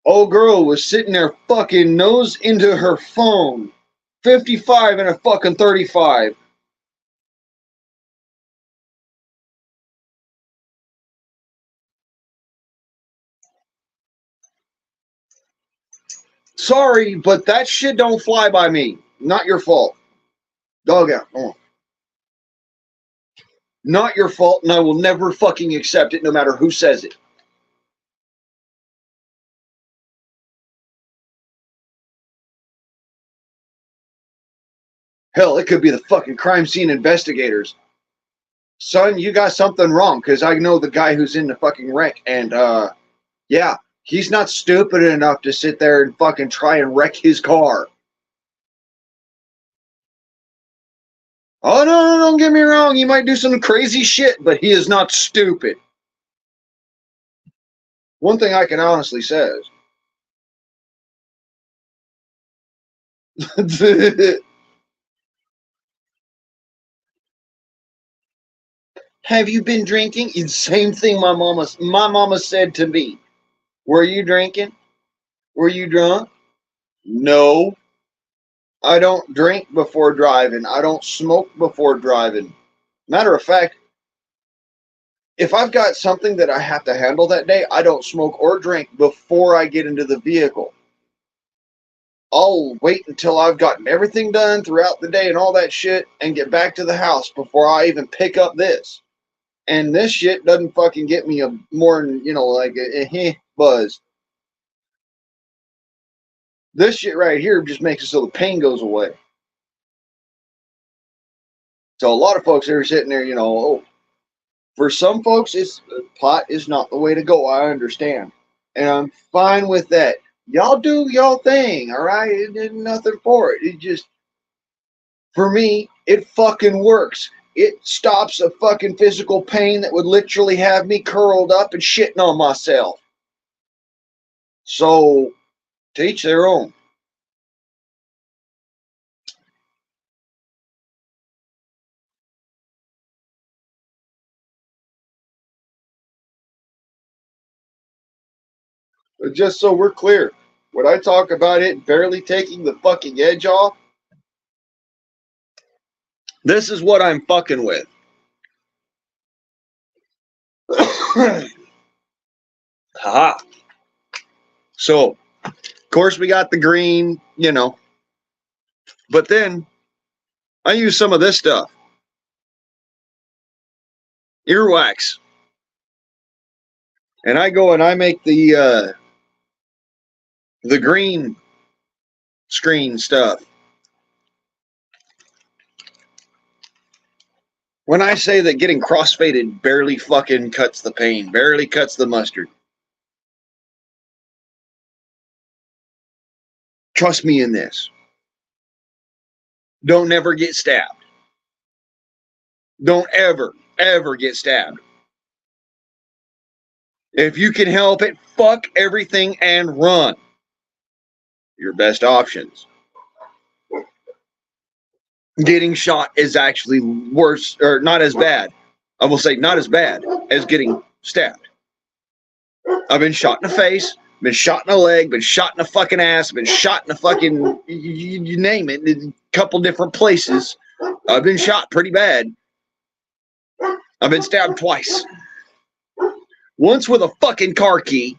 Old girl was sitting there fucking nose into her phone. 55 and a fucking 35. Sorry, but that shit don't fly by me. Not your fault. Dog out. Come on. Not your fault, and I will never fucking accept it no matter who says it. Hell, it could be the fucking crime scene investigators. Son, you got something wrong, because I know the guy who's in the fucking wreck, and yeah, he's not stupid enough to sit there and fucking try and wreck his car. Oh, no, don't get me wrong. He might do some crazy shit, but he is not stupid. One thing I can honestly say is, have you been drinking? It's the same thing my mama said to me. Were you drinking? Were you drunk? No. I don't drink before driving. I don't smoke before driving. Matter of fact, if I've got something that I have to handle that day, I don't smoke or drink before I get into the vehicle. I'll wait until I've gotten everything done throughout the day and all that shit and get back to the house before I even pick up this. And this shit doesn't fucking get me a more than, like a buzz. This shit right here just makes it so the pain goes away. So a lot of folks are sitting there, for some folks, pot is not the way to go. I understand. And I'm fine with that. Y'all do y'all thing, all right? It did nothing for it. It just, for me, it fucking works. It stops a fucking physical pain that would literally have me curled up and shitting on myself. So, to each their own. But just so we're clear, when I talk about it barely taking the fucking edge off, this is what I'm fucking with. Haha. So, of course, we got the green, but then I use some of this stuff. Earwax. And I go and I make the green screen stuff. When I say that getting crossfaded barely fucking cuts the pain, barely cuts the mustard. Trust me in this. Don't never get stabbed. Don't ever get stabbed. If you can help it, fuck everything and run. Your best options. Getting shot is actually worse, or not as bad. I will say not as bad as getting stabbed. I've been shot in the face, been shot in the leg, been shot in the fucking ass, been shot in the fucking, you name it, in a couple different places. I've been shot pretty bad. I've been stabbed twice. Once with a fucking car key,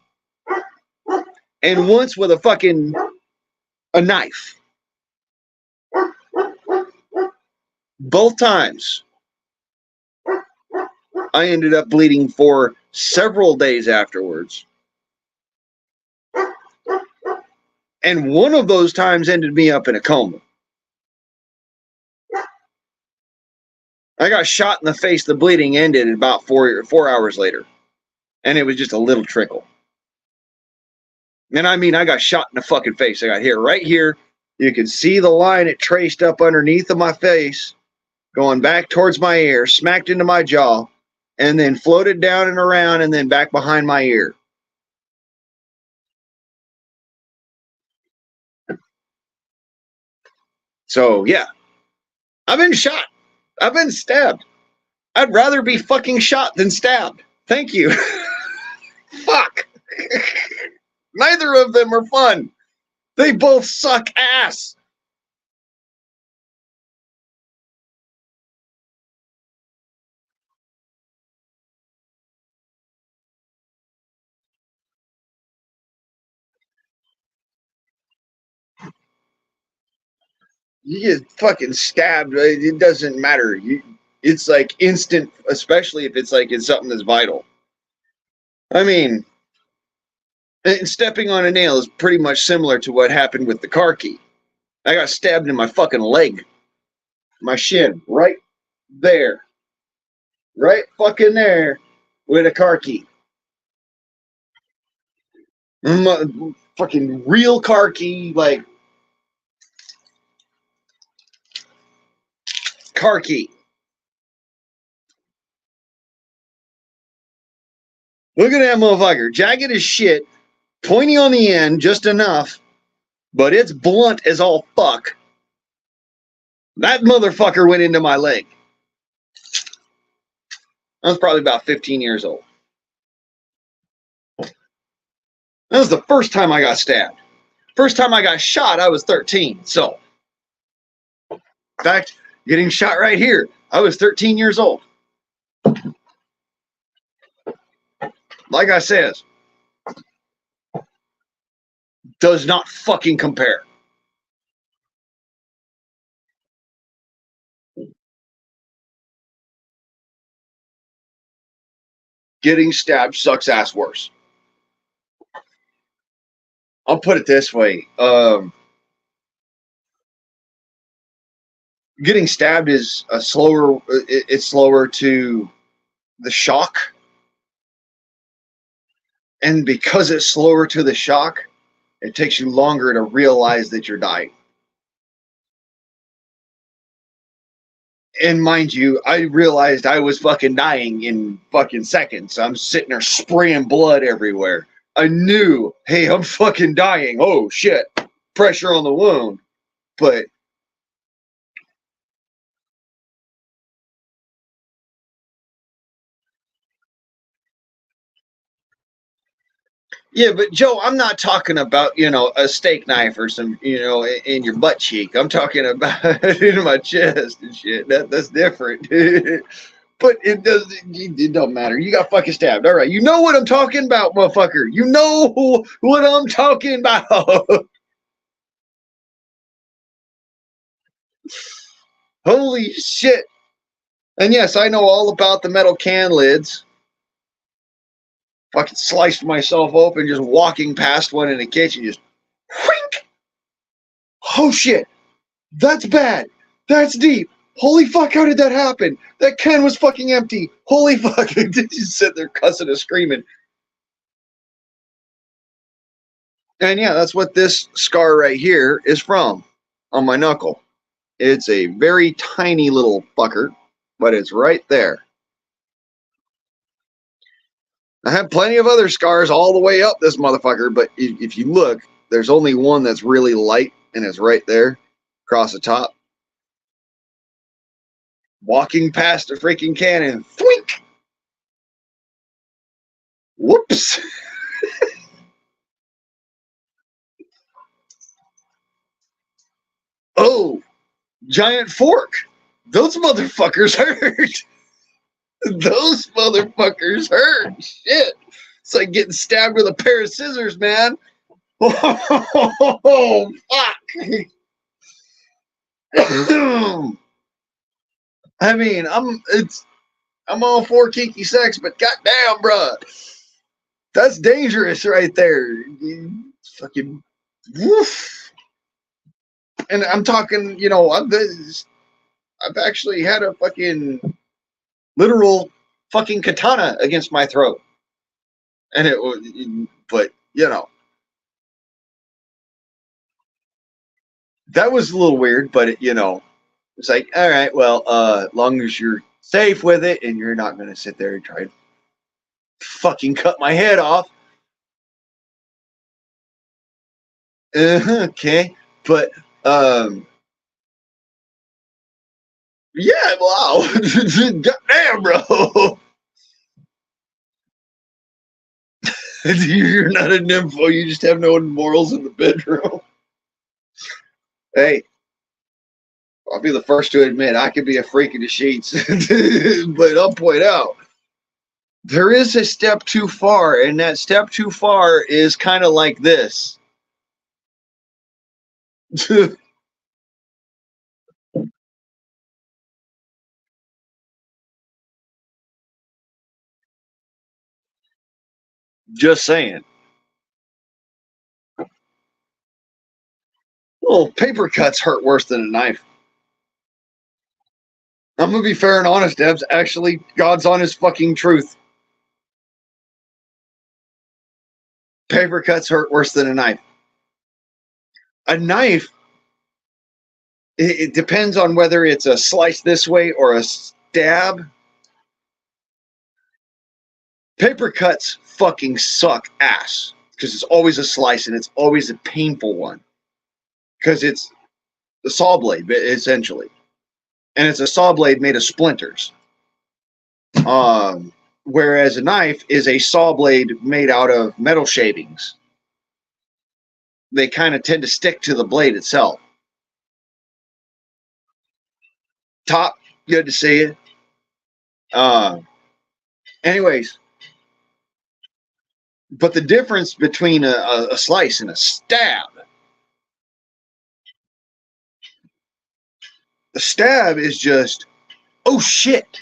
and once with a knife. Both times, I ended up bleeding for several days afterwards. And one of those times ended me up in a coma. I got shot in the face. The bleeding ended about 4 hours later. And it was just a little trickle. And I mean, I got shot in the fucking face. I got hit right here. You can see the line it traced up underneath of my face, going back towards my ear, smacked into my jaw, and then floated down and around and then back behind my ear. So, yeah. I've been shot. I've been stabbed. I'd rather be fucking shot than stabbed. Thank you. Fuck. Neither of them are fun. They both suck ass. You get fucking stabbed. It doesn't matter. It's like instant, especially if it's like it's something that's vital. I mean, stepping on a nail is pretty much similar to what happened with the car key. I got stabbed in my fucking leg. My shin. Right there. Right fucking there. With a car key. Fucking real car key. Like. Car key. Look at that motherfucker. Jagged as shit. Pointy on the end. Just enough. But it's blunt as all fuck. That motherfucker went into my leg. I was probably about 15 years old. That was the first time I got stabbed. First time I got shot, I was 13. So, in fact, getting shot right here, I was 13 years old. Like I said, does not fucking compare. Getting stabbed sucks ass worse. I'll put it this way. Getting stabbed is it's slower to the shock. And because it's slower to the shock, it takes you longer to realize that you're dying. And mind you, I realized I was fucking dying in fucking seconds. I'm sitting there spraying blood everywhere. I knew, hey, I'm fucking dying. Oh, shit. Pressure on the wound. But yeah, but Joe, I'm not talking about, a steak knife or some, in your butt cheek. I'm talking about in my chest and shit. That's different. But it don't matter. You got fucking stabbed. All right. You know what I'm talking about, motherfucker. You know what I'm talking about. Holy shit. And yes, I know all about the metal can lids. Fucking sliced myself open just walking past one in the kitchen. Just whink. Oh shit. That's bad. That's deep. Holy fuck, how did that happen? That can was fucking empty. Holy fuck. Did you sit there cussing and screaming? And yeah, that's what this scar right here is from on my knuckle. It's a very tiny little fucker, but it's right there. I have plenty of other scars all the way up this motherfucker, but if you look, there's only one that's really light, and it's right there across the top. Walking past a freaking cannon. Thwink! Whoops! Oh, giant fork. Those motherfuckers hurt. Those motherfuckers hurt. Shit. It's like getting stabbed with a pair of scissors, man. Oh, fuck. I mean, I'm all for kinky sex, but goddamn, bruh, that's dangerous right there. You fucking Woof. And I'm talking, I've actually had a fucking literal fucking katana against my throat. And it was, but, that was a little weird, but, it's like, all right, well, as long as you're safe with it and you're not going to sit there and try to fucking cut my head off. Okay. But, yeah, wow. Goddamn, bro. You're not a nympho. You just have no morals in the bedroom. Hey, I'll be the first to admit I could be a freak in the sheets. But I'll point out, there is a step too far, and that step too far is kind of like this. Just saying. Well, paper cuts hurt worse than a knife. I'm gonna be fair and honest, Debs. Actually, God's honest fucking truth. Paper cuts hurt worse than a knife. A knife, it depends on whether it's a slice this way or a stab. Paper cuts fucking suck ass because it's always a slice and it's always a painful one because it's a saw blade, essentially. And it's a saw blade made of splinters. Whereas a knife is a saw blade made out of metal shavings. They kind of tend to stick to the blade itself. Top, good to see you. Anyways, but the difference between a slice and a stab, the stab is just, oh shit.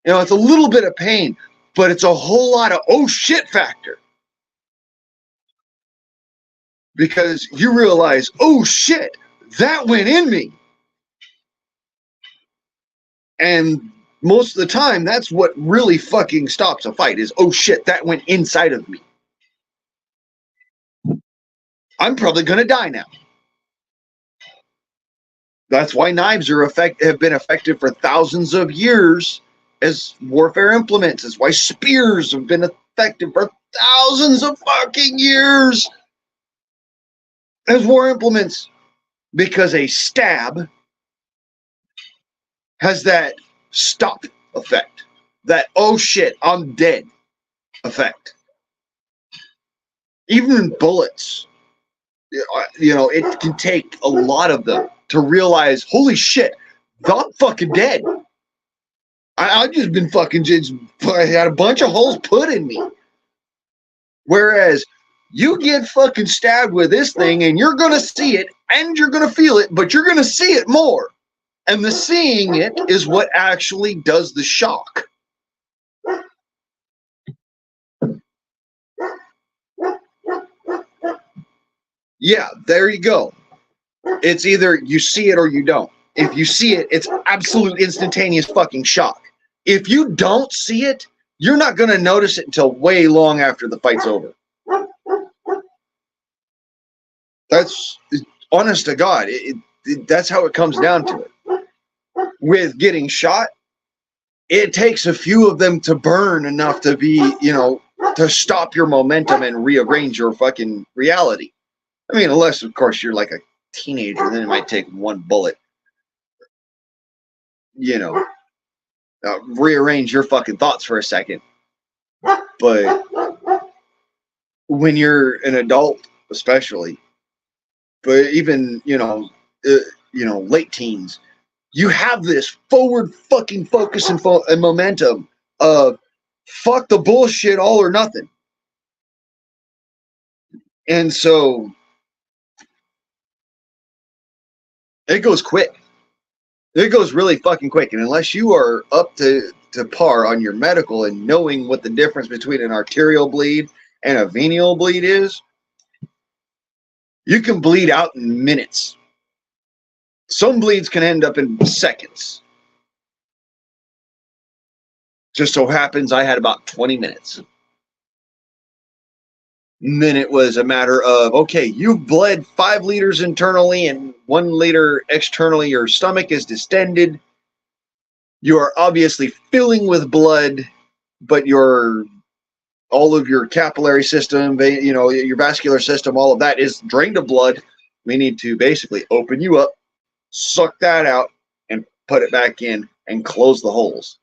It's a little bit of pain, but it's a whole lot of oh shit factor. Because you realize, oh shit, that went in me. And most of the time, that's what really fucking stops a fight is, oh shit, that went inside of me. I'm probably going to die now. That's why knives have been effective for thousands of years as warfare implements. That's why spears have been effective for thousands of fucking years as war implements. Because a stab has that stop effect. That, oh shit, I'm dead effect. Even bullets, it can take a lot of them to realize, holy shit, I'm fucking dead. I've just been I had a bunch of holes put in me. Whereas you get fucking stabbed with this thing and you're going to see it and you're going to feel it, but you're going to see it more. And the seeing it is what actually does the shock. Yeah, there you go. It's either you see it or you don't. If you see it, it's absolute instantaneous fucking shock. If you don't see it, you're not going to notice it until way long after the fight's over. That's honest to God. That's how it comes down to it. With getting shot, it takes a few of them to burn enough to be, to stop your momentum and rearrange your fucking reality. I mean, unless, of course, you're like a teenager, then it might take one bullet. Rearrange your fucking thoughts for a second. But when you're an adult, especially, but even, late teens, you have this forward fucking focus and momentum of fuck the bullshit, all or nothing. And so it goes quick. It goes really fucking quick. And unless you are up to par on your medical and knowing what the difference between an arterial bleed and a venial bleed is, You can bleed out in minutes. Some bleeds can end up in seconds. Just so happens I had about 20 minutes. And then it was a matter of, okay, you've bled 5 liters internally and 1 liter externally. Your stomach is distended. You are obviously filling with blood, but all of your capillary system, your vascular system, all of that is drained of blood. We need to basically open you up, suck that out, and put it back in and close the holes.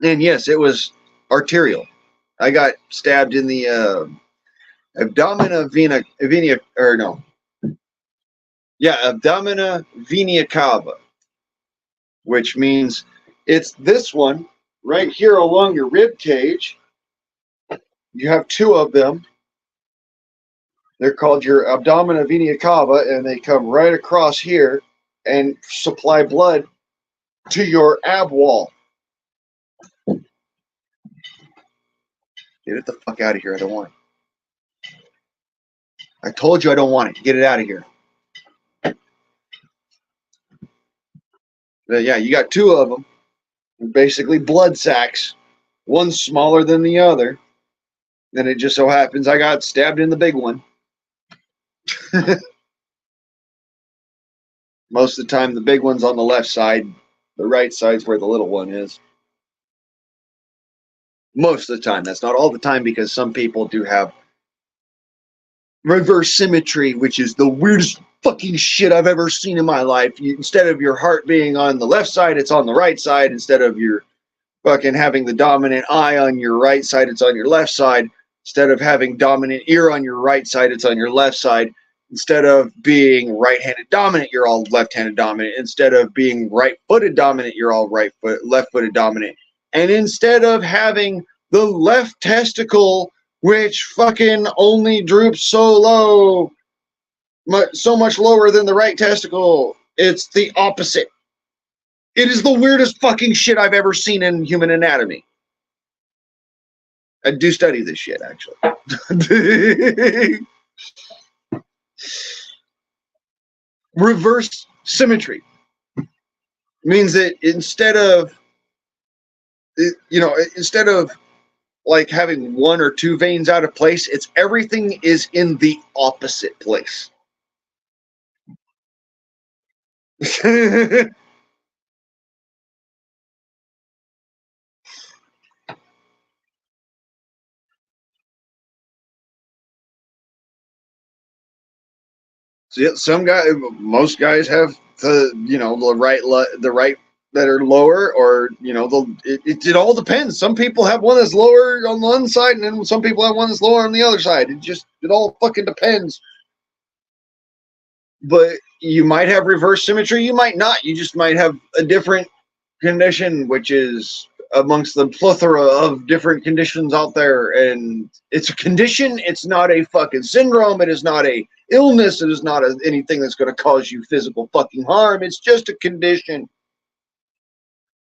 And yes, it was arterial. I got stabbed in the abdomina vena cava, which means it's this one right here along your rib cage. You have 2 of them. They're called your abdomina vena cava, and they come right across here and supply blood to your ab wall. Get it the fuck out of here. I don't want it. I told you I don't want it. Get it out of here. But yeah, you got 2 of them. Basically blood sacks. One's smaller than the other. And it just so happens I got stabbed in the big one. Most of the time, the big one's on the left side. The right side's where the little one is. Most of the time. That's not all the time, because some people do have reverse symmetry, which is the weirdest fucking shit I've ever seen in my life. Instead of your heart being on the left side, it's on the right side. Instead of your fucking having the dominant eye on your right side, it's on your left side. Instead of having dominant ear on your right side, it's on your left side. Instead of being right-handed dominant, you're all left-handed dominant. Instead of being right-footed dominant, you're all left-footed dominant. And instead of having the left testicle, which fucking only droops so low, so much lower than the right testicle, it's the opposite. It is the weirdest fucking shit I've ever seen in human anatomy. I do study this shit, actually. Reverse symmetry means that instead of like having 1 or 2 veins out of place, it's everything is in the opposite place. Most guys have the right that are lower, or it all depends. Some people have one that's lower on one side, and then some people have one that's lower on the other side. It all fucking depends. But you might have reverse symmetry, you might not. You just might have a different condition, which is amongst the plethora of different conditions out there. And it's a condition. It's not a fucking syndrome. It is not a illness. It is not anything that's going to cause you physical fucking harm. It's just a condition.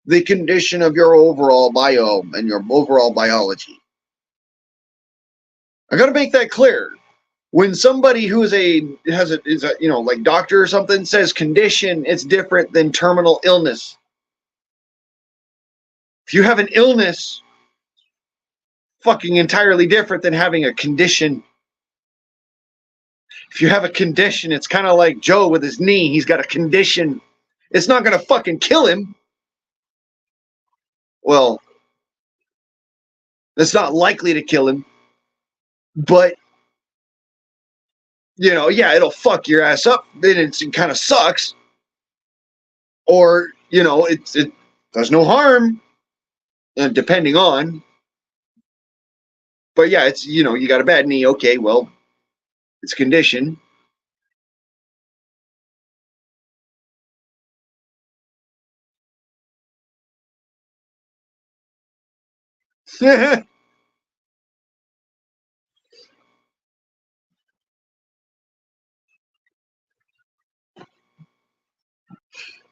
The condition of your overall biome and your overall biology. I got to make that clear. When somebody who is a like doctor or something says condition, it's different than terminal illness. If you have an illness, fucking entirely different than having a condition. If you have a condition, it's kind of like Joe with his knee. He's got a condition. It's not going to fucking kill him. Well, it's not likely to kill him. But, it'll fuck your ass up. Then it kind of sucks. Or, it does no harm. Depending on. But yeah, it's, you got a bad knee. Okay, well, it's condition.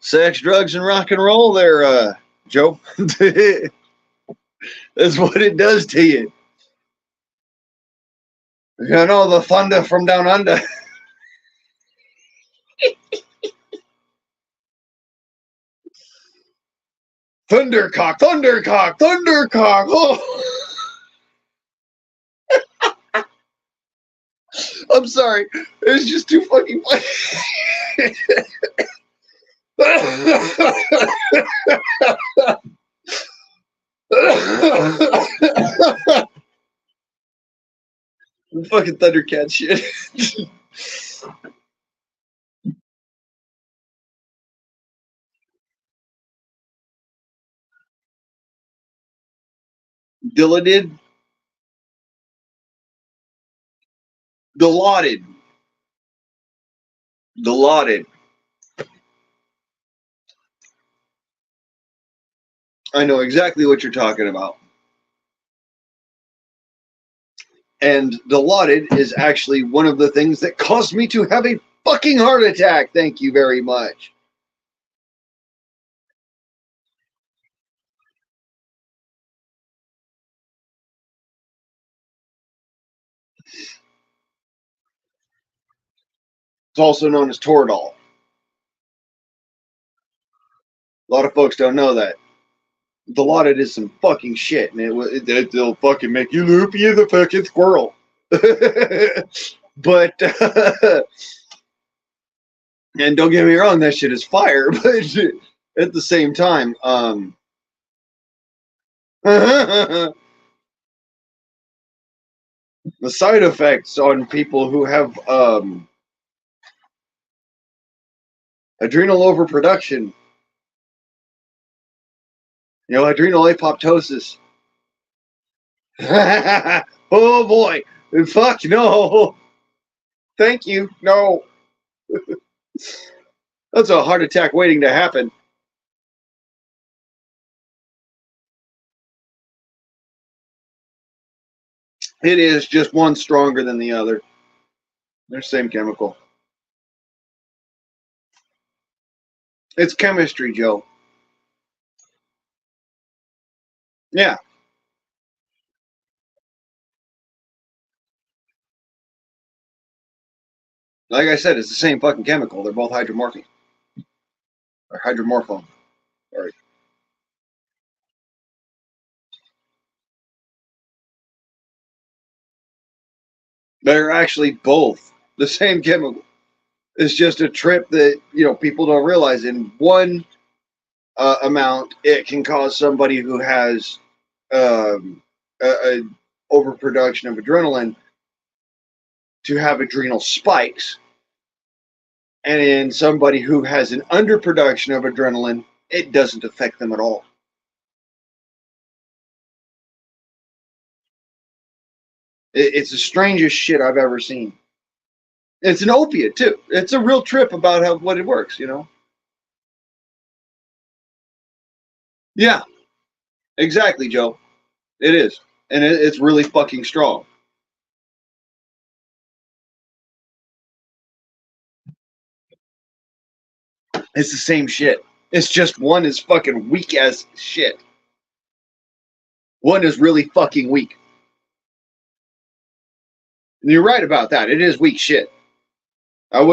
Sex, drugs, and rock and roll there, Joe. That's what it does to you. You know the thunder from down under. Thundercock, Thundercock, Thundercock. Oh, I'm sorry. It's just too fucking funny. Fucking Thundercat shit. Dilated, Dilaudid, Dilaudid. I know exactly what you're talking about. And Dilaudid is actually one of the things that caused me to have a fucking heart attack. Thank you very much. It's also known as Toradol. A lot of folks don't know that. Dilaudid is some fucking shit, and it'll fucking make you loopy as a fucking squirrel. But and don't get me wrong, that shit is fire. But at the same time, the side effects on people who have adrenal overproduction, adrenal apoptosis. Oh boy, fuck no. Thank you, no. That's a heart attack waiting to happen. It is just one stronger than the other. They're the same chemical. It's chemistry, Joe. Yeah. Like I said, it's the same fucking chemical. They're both hydromorphine. Or hydromorphone. Sorry. They're actually both the same chemical. It's just a trip that, people don't realize. In one amount, it can cause somebody who has a overproduction of adrenaline to have adrenal spikes. And in somebody who has an underproduction of adrenaline, it doesn't affect them at all. It's the strangest shit I've ever seen. It's an opiate too. It's a real trip about what it works, Yeah, exactly, Joe. It is, and it's really fucking strong. It's the same shit. It's just one is fucking weak as shit. One is really fucking weak. And you're right about that. It is weak shit. It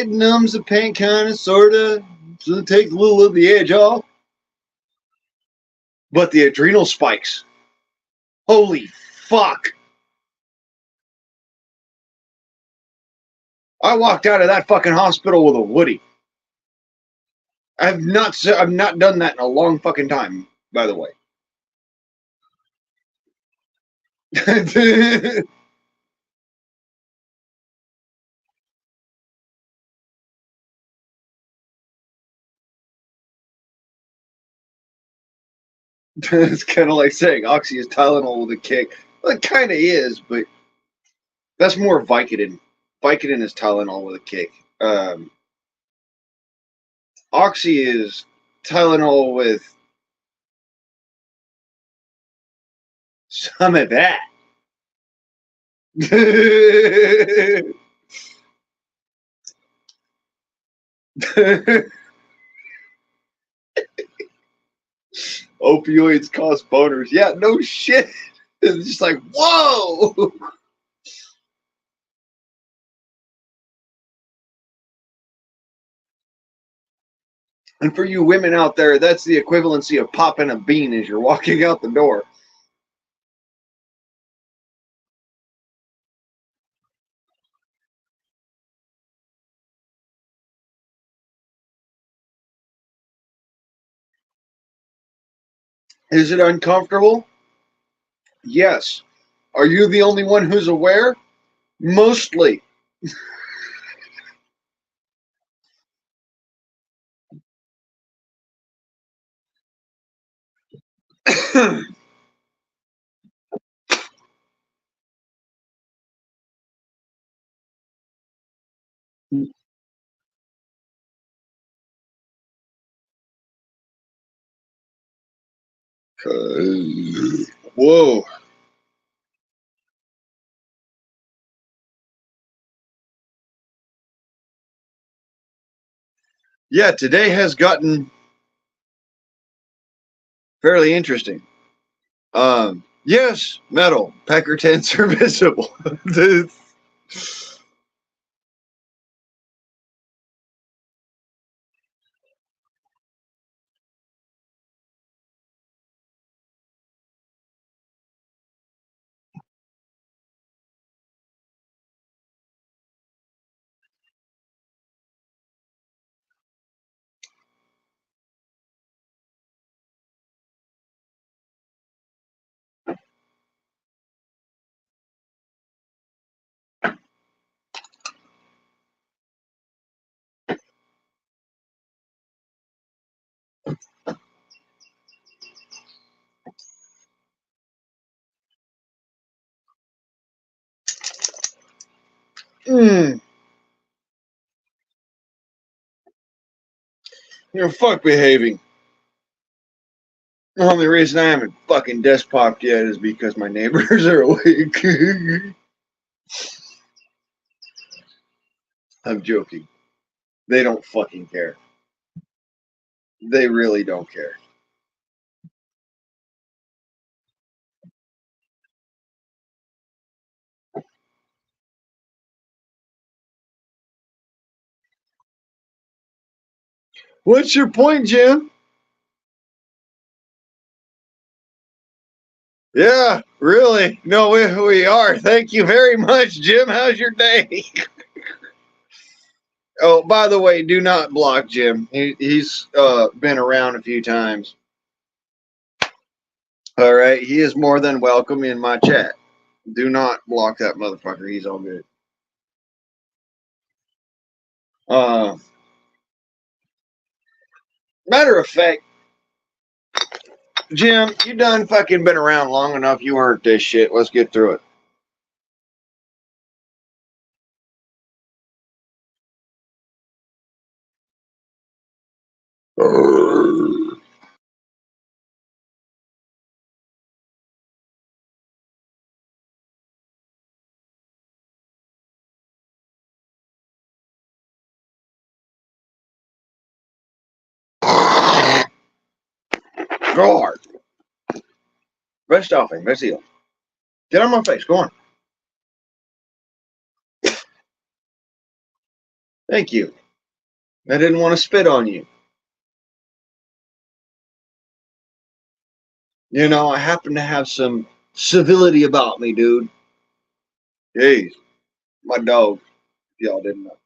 numbs the pain kind of, sort of, so it takes a little of the edge off. But the adrenal spikes, holy fuck! I walked out of that fucking hospital with a Woody. I've not done that in a long fucking time, by the way. It's kind of like saying Oxy is Tylenol with a kick. Well, it kind of is, but that's more Vicodin. Vicodin is Tylenol with a kick. Oxy is Tylenol with some of that. Opioids cause boners. Yeah, no shit. It's just like, whoa! And for you women out there, that's the equivalency of popping a bean as you're walking out the door. Is it uncomfortable? Yes. Are you the only one who's aware? Mostly. Whoa. Yeah, today has gotten fairly interesting. Yes, metal. Pecker tents are visible. Mm, you're fuck behaving. The only reason I haven't fucking desk popped yet is because my neighbors are awake. I'm joking. They don't fucking care. They really don't care. What's your point, Jim? Yeah, really? No, we are. Thank you very much, Jim. How's your day? Oh, by the way, do not block Jim. He's been around a few times. All right, he is more than welcome in my chat. Do not block that motherfucker. He's all good. Uh, Matter of fact, Jim, you done fucking been around long enough. You earned this shit. Let's get through it. Go hard. Best offing. Best deal. Get on my face. Go on. Thank you. I didn't want to spit on you. You know, I happen to have some civility about me, dude. Hey, my dog. If y'all didn't know.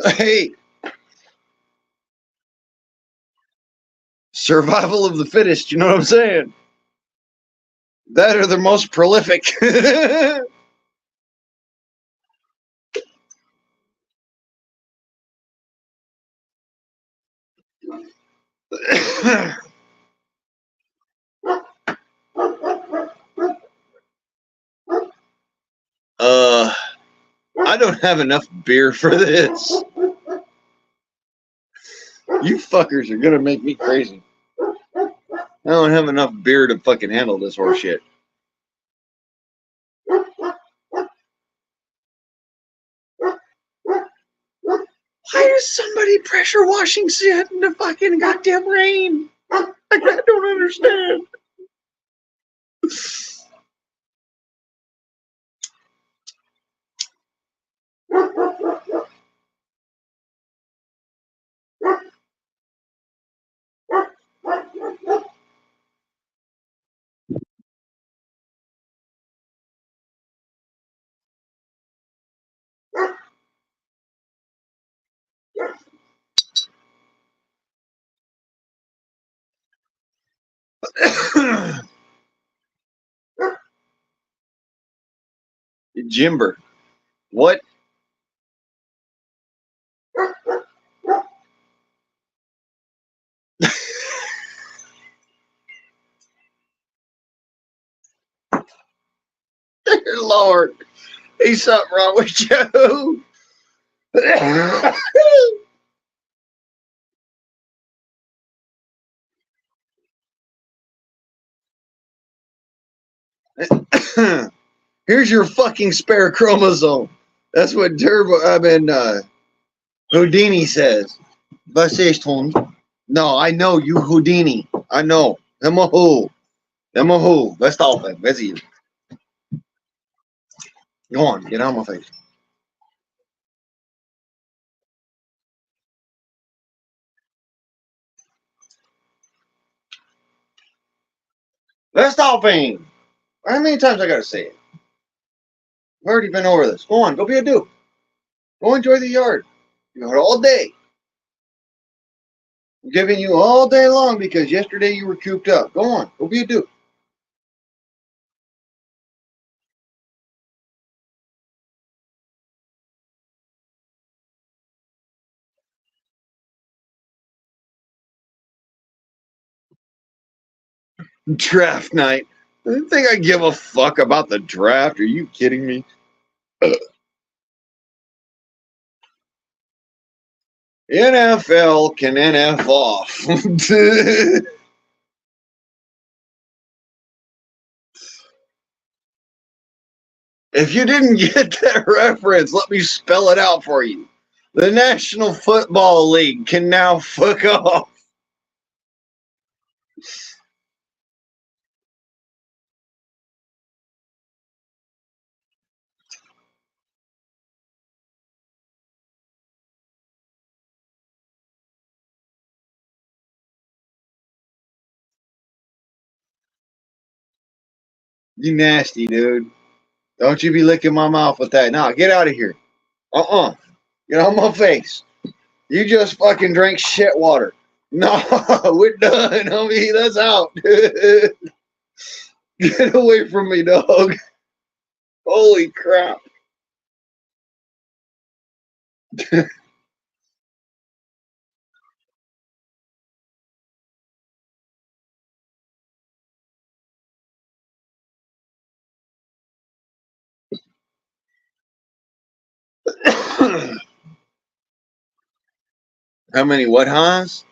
Hey, survival of the fittest. You know what I'm saying? That are the most prolific. uh, I don't have enough beer for this. You fuckers are gonna make me crazy. I don't have enough beer to fucking handle this horse shit. Why is somebody pressure washing shit in the fucking goddamn rain? I don't understand. Jimber. What? Lord. Ain't something wrong with you. Here's your fucking spare chromosome. That's what Houdini says. Was ist hun? No, I know you Houdini. I know. I'm a who. Let's talk then. Where's he? Go on, get on my face. Let's talk pain. How many times I gotta say it? I've already been over this. Go on, go be a dude. Go enjoy the yard. You know, all day. I'm giving you all day long because yesterday you were cooped up. Go on, go be a dude. Draft night. I didn't think I give a fuck about the draft. Are you kidding me? NFL can NF off. If you didn't get that reference, let me spell it out for you. The National Football League can now fuck off. You nasty, dude. Don't you be licking my mouth with that. Nah, get out of here. Get on my face. You just fucking drank shit water. No, we're done, homie. That's out. Get away from me, dog. Holy crap. How many what, Hans?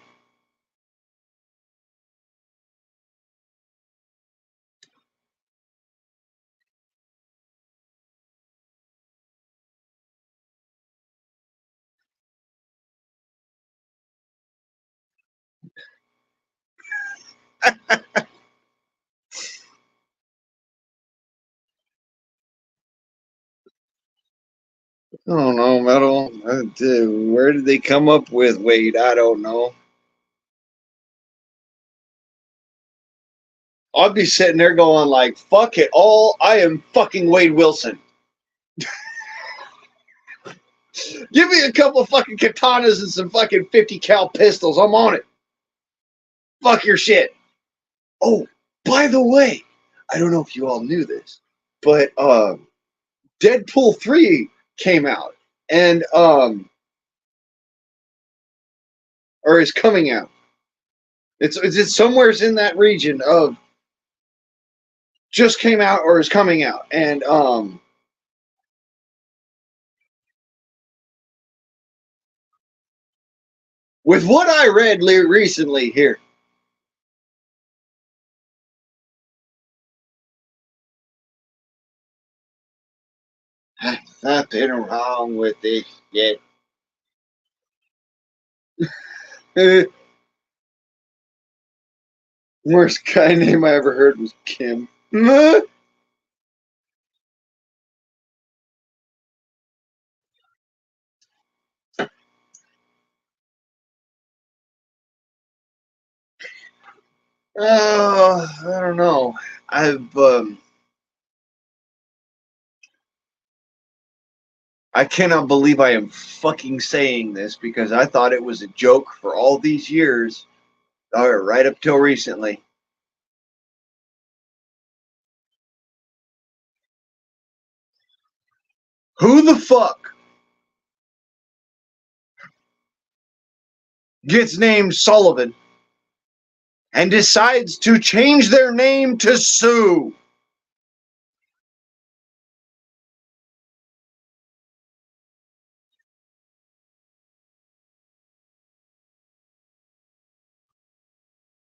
I don't know, metal. Where did they come up with Wade? I don't know. I'd be sitting there going like, fuck it all. I am fucking Wade Wilson. Give me a couple fucking katanas and some fucking 50 cal pistols. I'm on it. Fuck your shit. Oh, by the way, I don't know if you all knew this, but Deadpool 3 came out and or is coming out. It's somewhere in that region of just came out or is coming out. And with what I read recently here. Nothing wrong with this yet. Worst guy name I ever heard was Kim. I don't know. I cannot believe I am fucking saying this because I thought it was a joke for all these years, or right up till recently. Who the fuck gets named Sullivan and decides to change their name to Sue?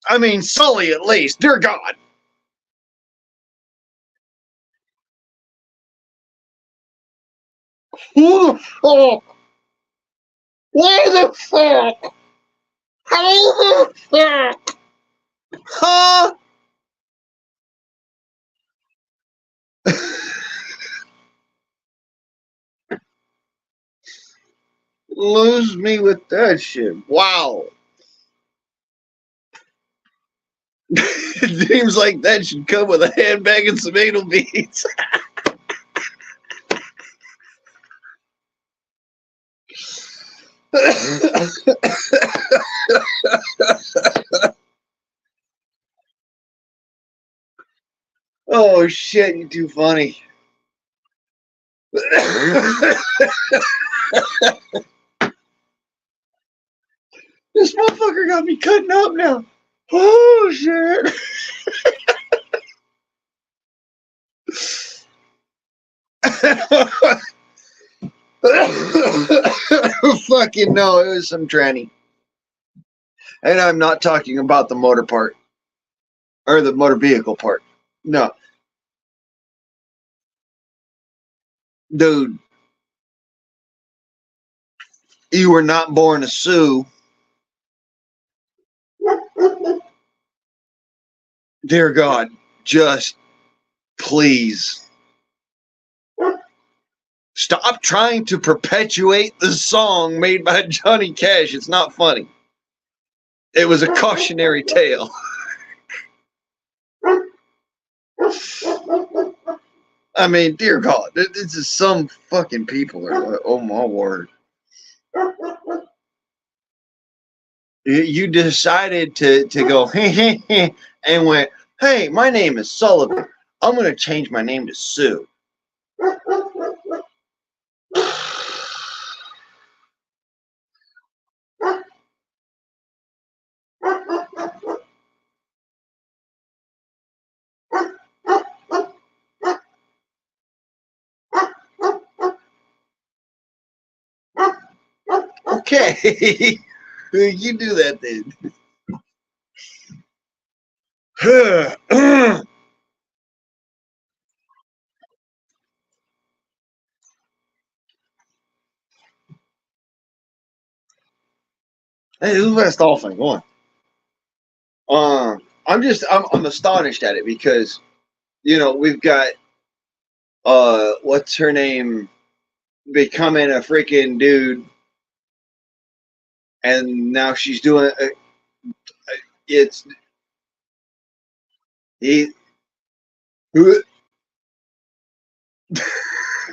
I mean, Sully at least. Dear God. Who the fuck? Why the fuck? How the fuck? Huh? Lose me with that shit. Wow. Names like that should come with a handbag and some anal beads. Oh shit, you're too funny. This motherfucker got me cutting up now. Oh shit. Fucking no, it was some tranny. And I'm not talking about the motor part. Or the motor vehicle part. No. Dude. You were not born a Sue. Dear God, just please stop trying to perpetuate the song made by Johnny Cash. It's not funny. It was a cautionary tale. I mean, dear God, this is some fucking people are. Oh my word! You decided to go and went, hey, my name is Sullivan. I'm going to change my name to Sue. Okay. You do that then. Hey, who's best dolphin? Go on. I'm astonished at it because, we've got what's her name becoming a freaking dude, and now she's doing it's he.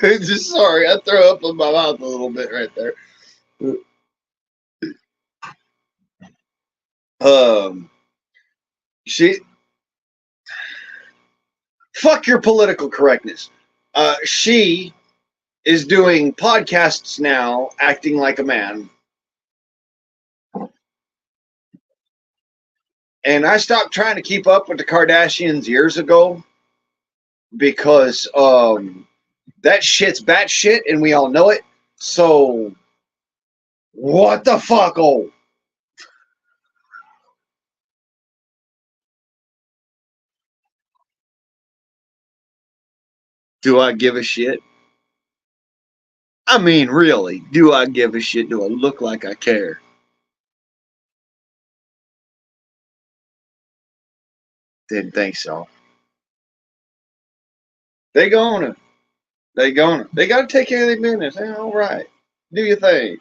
Just sorry, I throw up in my mouth a little bit right there. She fuck your political correctness. She is doing podcasts now, acting like a man. And I stopped trying to keep up with the Kardashians years ago because that shit's batshit and we all know it. So what the fuck, oh? Do I give a shit? I mean, really, do I give a shit? Do I look like I care? Didn't think so. They gonna. They gonna. They gotta take care of their business. Hey, all right. Do your thing.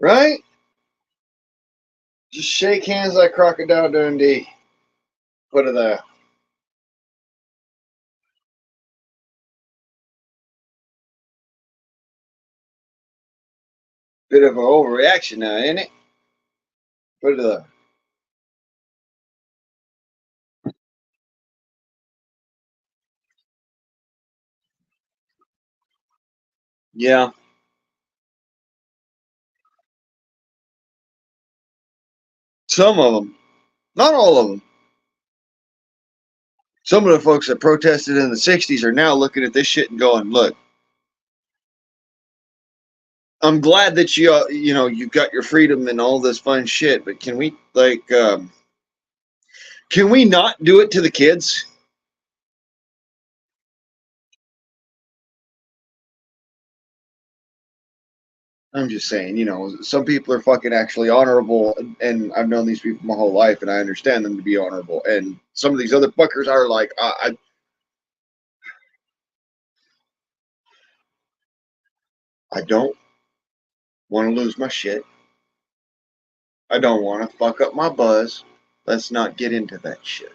Right? Just shake hands like Crocodile Dundee. Put it there. Bit of an overreaction now, ain't it? Put it there. Yeah. Some of them. Not all of them. Some of the folks that protested in the 60s are now looking at this shit and going, look, I'm glad that you got your freedom and all this fun shit, but can we not do it to the kids? I'm just saying, some people are fucking actually honorable, and I've known these people my whole life, and I understand them to be honorable. And some of these other fuckers are like, I don't want to lose my shit. I don't want to fuck up my buzz. Let's not get into that shit.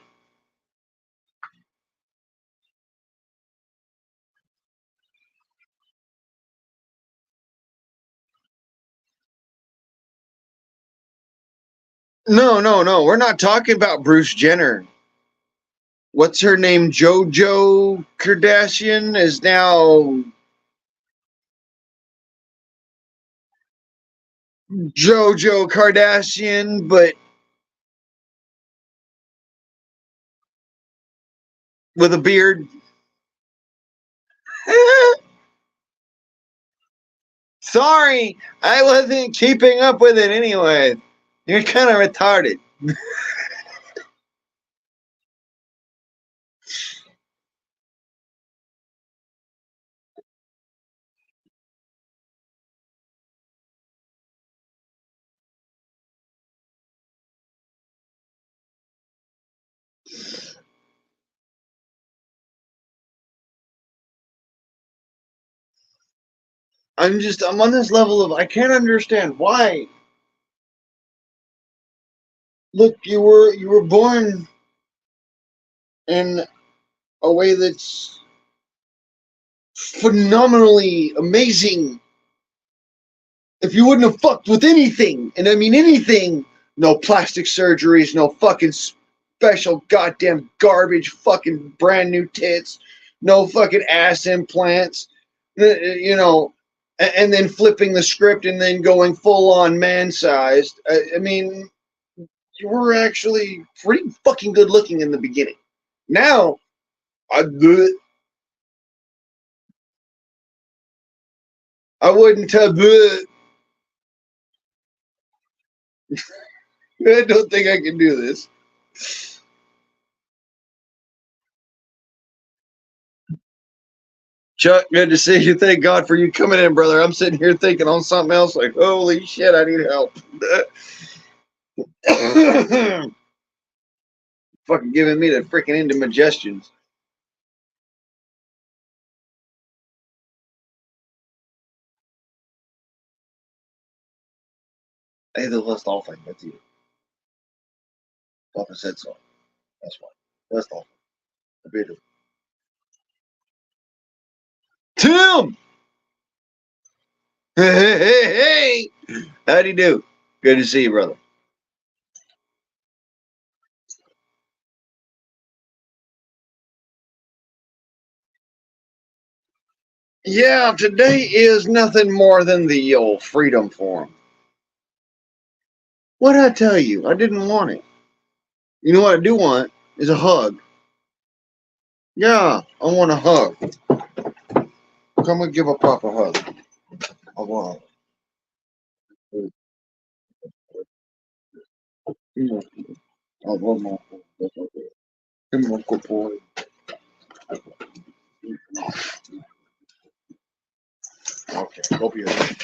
No, no, no. We're not talking about Bruce Jenner. What's her name? JoJo Kardashian is now JoJo Kardashian, but with a beard. Sorry, I wasn't keeping up with it anyway. You're kind of retarded. I'm on this level of I can't understand why. Look, you were born in a way that's phenomenally amazing. If you wouldn't have fucked with anything, and I mean anything, no plastic surgeries, no fucking special goddamn garbage, fucking brand new tits, no fucking ass implants, and then flipping the script and then going full on man sized. I mean, you were actually pretty fucking good looking in the beginning. Now, I I wouldn't have. I don't think I can do this. Chuck, good to see you. Thank God for you coming in, brother. I'm sitting here thinking on something else like, holy shit, I need help. Fucking giving me the freaking indigestions. Hey, the list dolphin. That's you. Dolphin said so. That's why. List dolphin. The bearded. Tim! Hey, hey, hey! How'd you do? Good to see you, brother. Yeah, today is nothing more than the old freedom forum. What'd I tell you? I didn't want it. You know what I do want is a hug. Yeah, I want a hug. Come and give a proper hug. I want. I love my. Come on, good boy. Okay, go be a.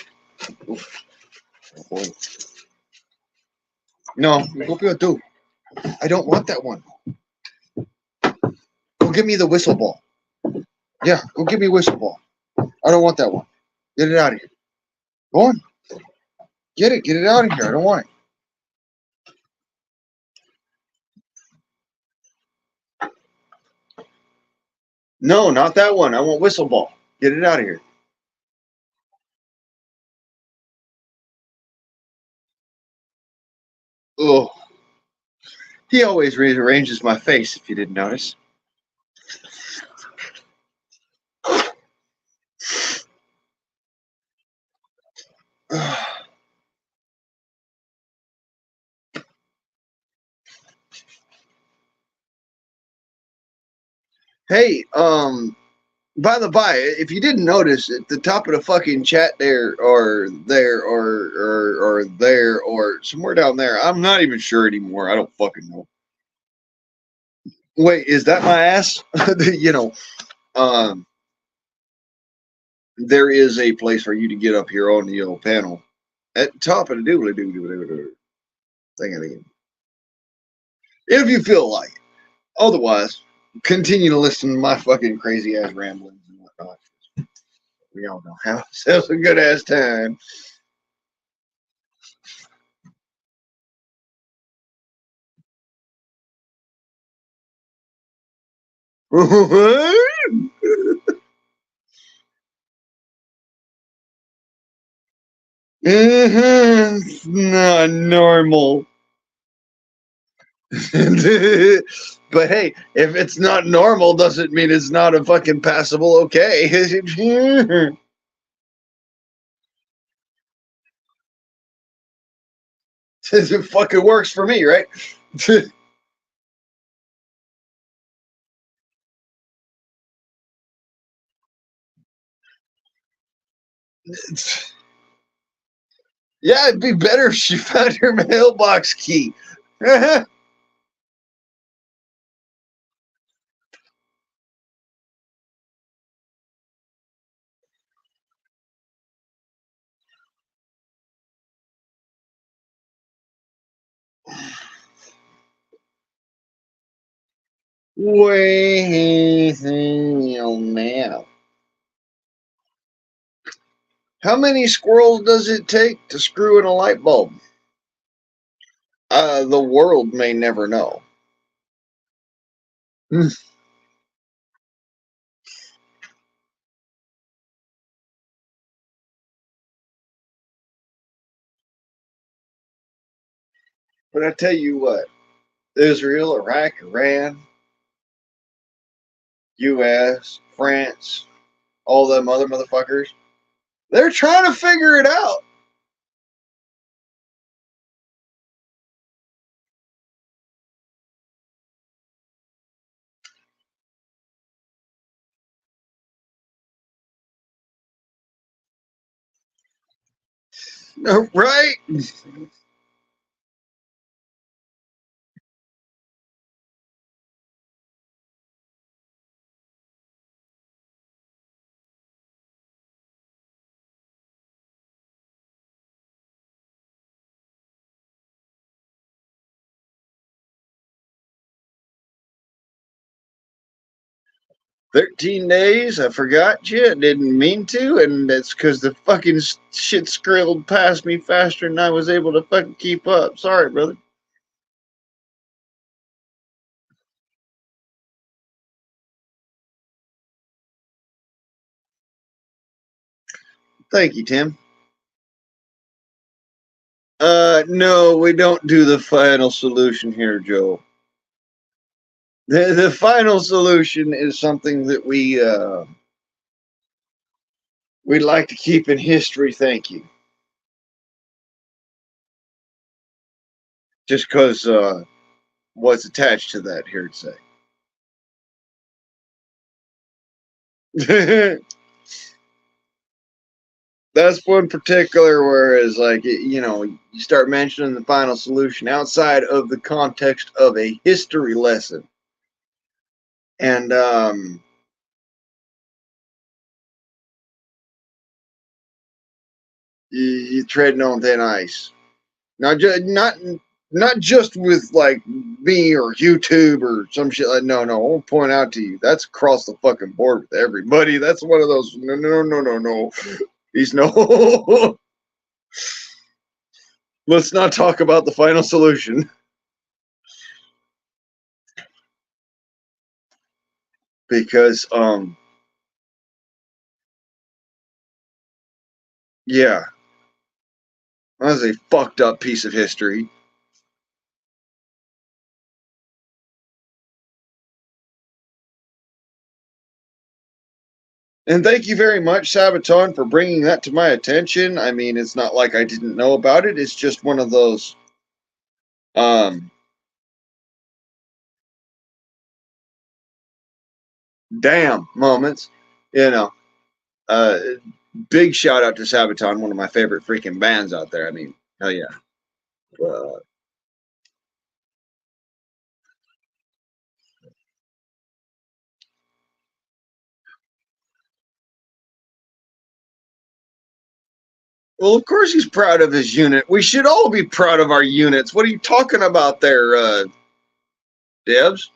No, go be a dude. I don't want that one. Go give me the whistle ball. Yeah, go give me a whistle ball. I don't want that one. Get it out of here. Go on. Get it. Get it out of here. I don't want it. No, not that one. I want whistle ball. Get it out of here. Oh, he always rearranges my face. If you didn't notice. Hey, by the by, if you didn't notice, at the top of the fucking chat there, or somewhere down there, I'm not even sure anymore. I don't fucking know. Wait, is that my ass? You know, um, there is a place for you to get up here on the yellow panel at the top of the doobly doo thing. If you feel like it. Otherwise, continue to listen to my fucking crazy ass ramblings and whatnot. We all know how ourselves a good ass time. Not normal. But hey, if it's not normal, doesn't mean it's not a fucking passable okay. It fucking works for me, right? Yeah, it'd be better if she found her mailbox key. Wait, man. How many squirrels does it take to screw in a light bulb? The world may never know. But I tell you what, Israel, Iraq, Iran, U.S., France, all them other motherfuckers, they're trying to figure it out. Right? 13 days? I forgot you. I didn't mean to, and that's because the fucking shit skrilled past me faster than I was able to fucking keep up. Sorry, brother. Thank you, Tim. No, we don't do the final solution here, Joe. The final solution is something that we'd like to keep in history. Thank you. Just because what's attached to that here to say. That's one particular where it's like, you start mentioning the final solution outside of the context of a history lesson. And you're treading on thin ice. Not just with like me or YouTube or some shit. Like, no, I won't point out to you. That's across the fucking board with everybody. That's one of those. No. He's no. Let's not talk about the final solution because yeah, that was a fucked up piece of history. And thank you very much, Sabaton, for bringing that to my attention. I mean, it's not like I didn't know about it. It's just one of those um damn moments, you know. Uh, big shout out to Sabaton, one of my favorite freaking bands out there. I mean, hell yeah. Uh, well, of course he's proud of his unit. We should all be proud of our units. What are you talking about there, Debs?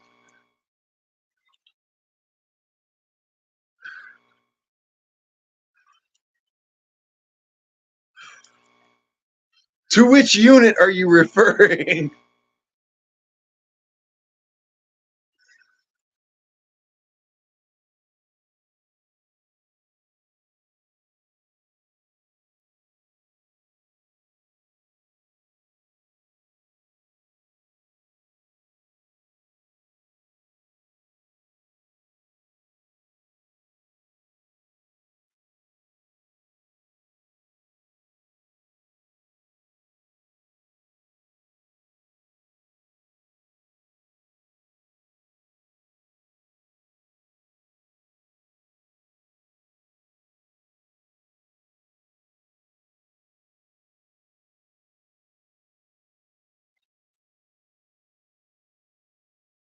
To which unit are you referring?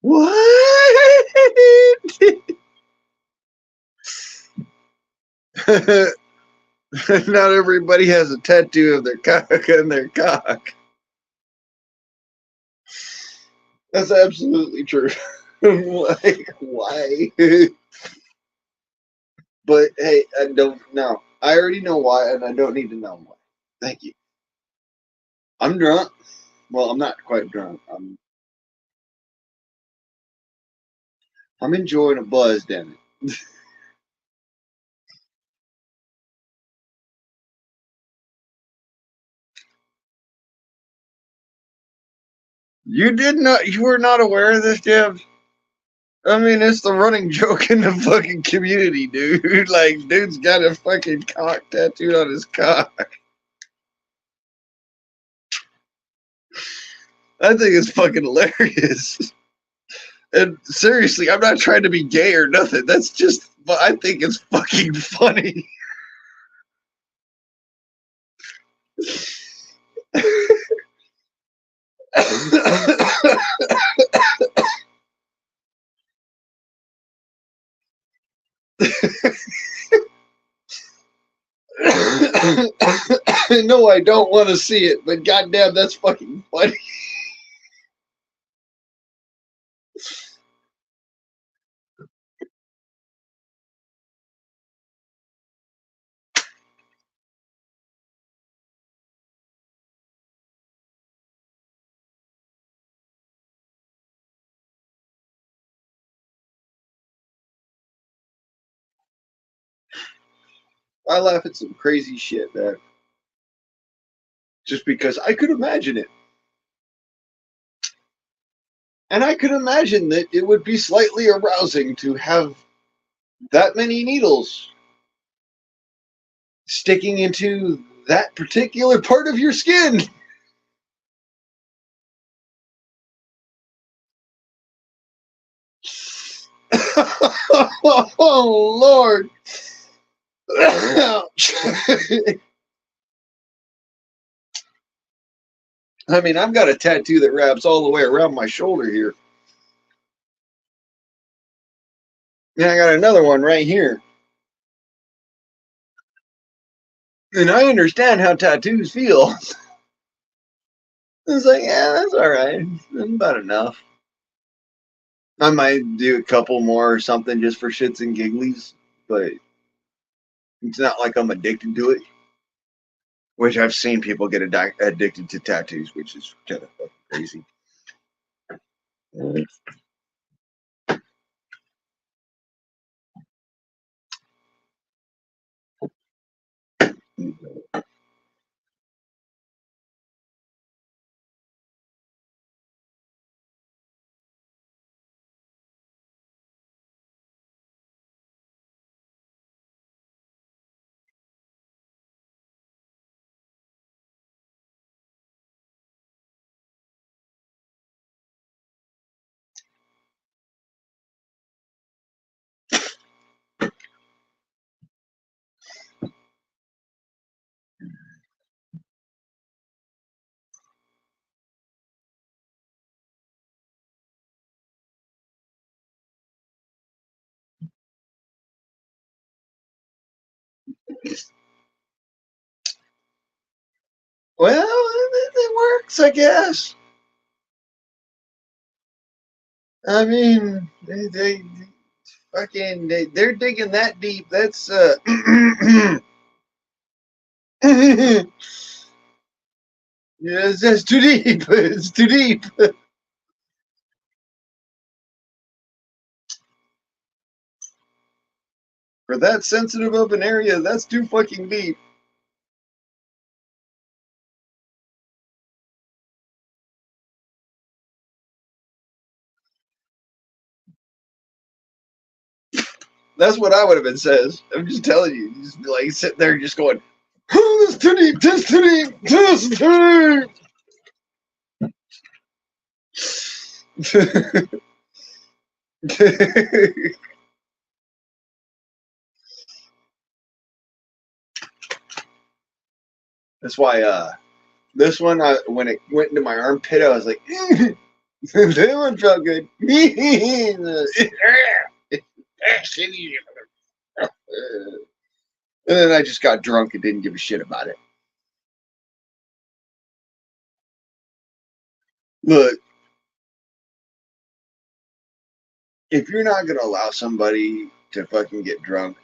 What? Not everybody has a tattoo of their cock on their cock. That's absolutely true. Like, why? But hey, I don't know. I already know why, and I don't need to know why. Thank you. I'm drunk. Well, I'm not quite drunk. I'm enjoying a buzz, damn it. You did not. You were not aware of this, Jeff. I mean, it's the running joke in the fucking community, dude. Like, dude's got a fucking cock tattooed on his cock. I think it's fucking hilarious. And seriously, I'm not trying to be gay or nothing. That's just, I think it's fucking funny. No, I don't want to see it, but goddamn, that's fucking funny. I laugh at some crazy shit, man. Just because I could imagine it. And I could imagine that it would be slightly arousing to have that many needles sticking into that particular part of your skin. Oh, Lord. I mean, I've got a tattoo that wraps all the way around my shoulder here. And I got another one right here. And I understand how tattoos feel. It's like, yeah, that's all right. That's about enough. I might do a couple more or something just for shits and gigglies, but it's not like I'm addicted to it. Which I've seen people get addicted to tattoos, which is kind of fucking crazy. Well, it works, I guess. I mean, they fucking they're digging that deep. That's yes, that's too deep. It's too deep for that sensitive of an area. That's too fucking deep. That's what I would have been says. I'm just telling you, just like sitting there, just going, oh, "This too deep. This too deep. This too deep." That's why this one, when it went into my armpit, I was like, that one felt good. And then I just got drunk and didn't give a shit about it. Look, if you're not gonna allow somebody to fucking get drunk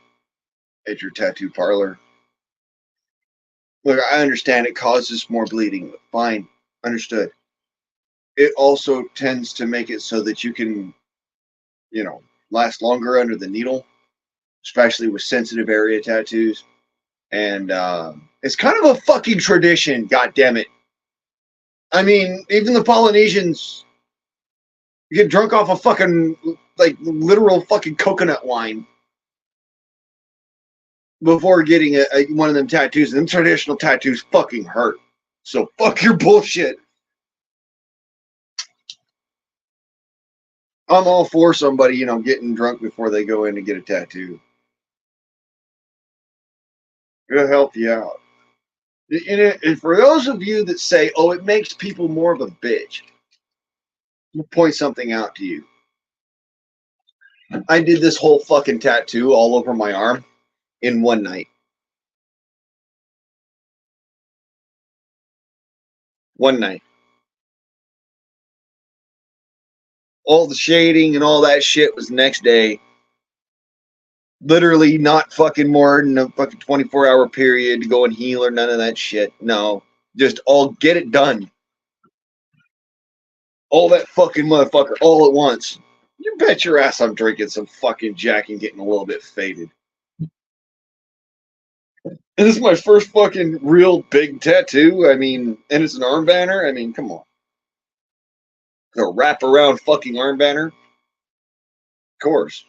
at your tattoo parlor, look, I understand it causes more bleeding. Fine, understood. It also tends to make it so that you can, last longer under the needle, especially with sensitive area tattoos. And it's kind of a fucking tradition. God damn it! I mean, even the Polynesians get drunk off of fucking like literal fucking coconut wine before getting one of them tattoos. And them traditional tattoos fucking hurt. So fuck your bullshit. I'm all for somebody, getting drunk before they go in to get a tattoo. It'll help you out. And for those of you that say, "Oh, it makes people more of a bitch," I'll point something out to you. I did this whole fucking tattoo all over my arm in one night. One night. All the shading and all that shit was next day. Literally not fucking more than a fucking 24-hour period to go and heal or none of that shit. No. Just all get it done. All that fucking motherfucker all at once. You bet your ass I'm drinking some fucking Jack and getting a little bit faded. And this is my first fucking real big tattoo. I mean, and it's an arm banner. I mean, come on. A wrap around fucking arm banner? Of course.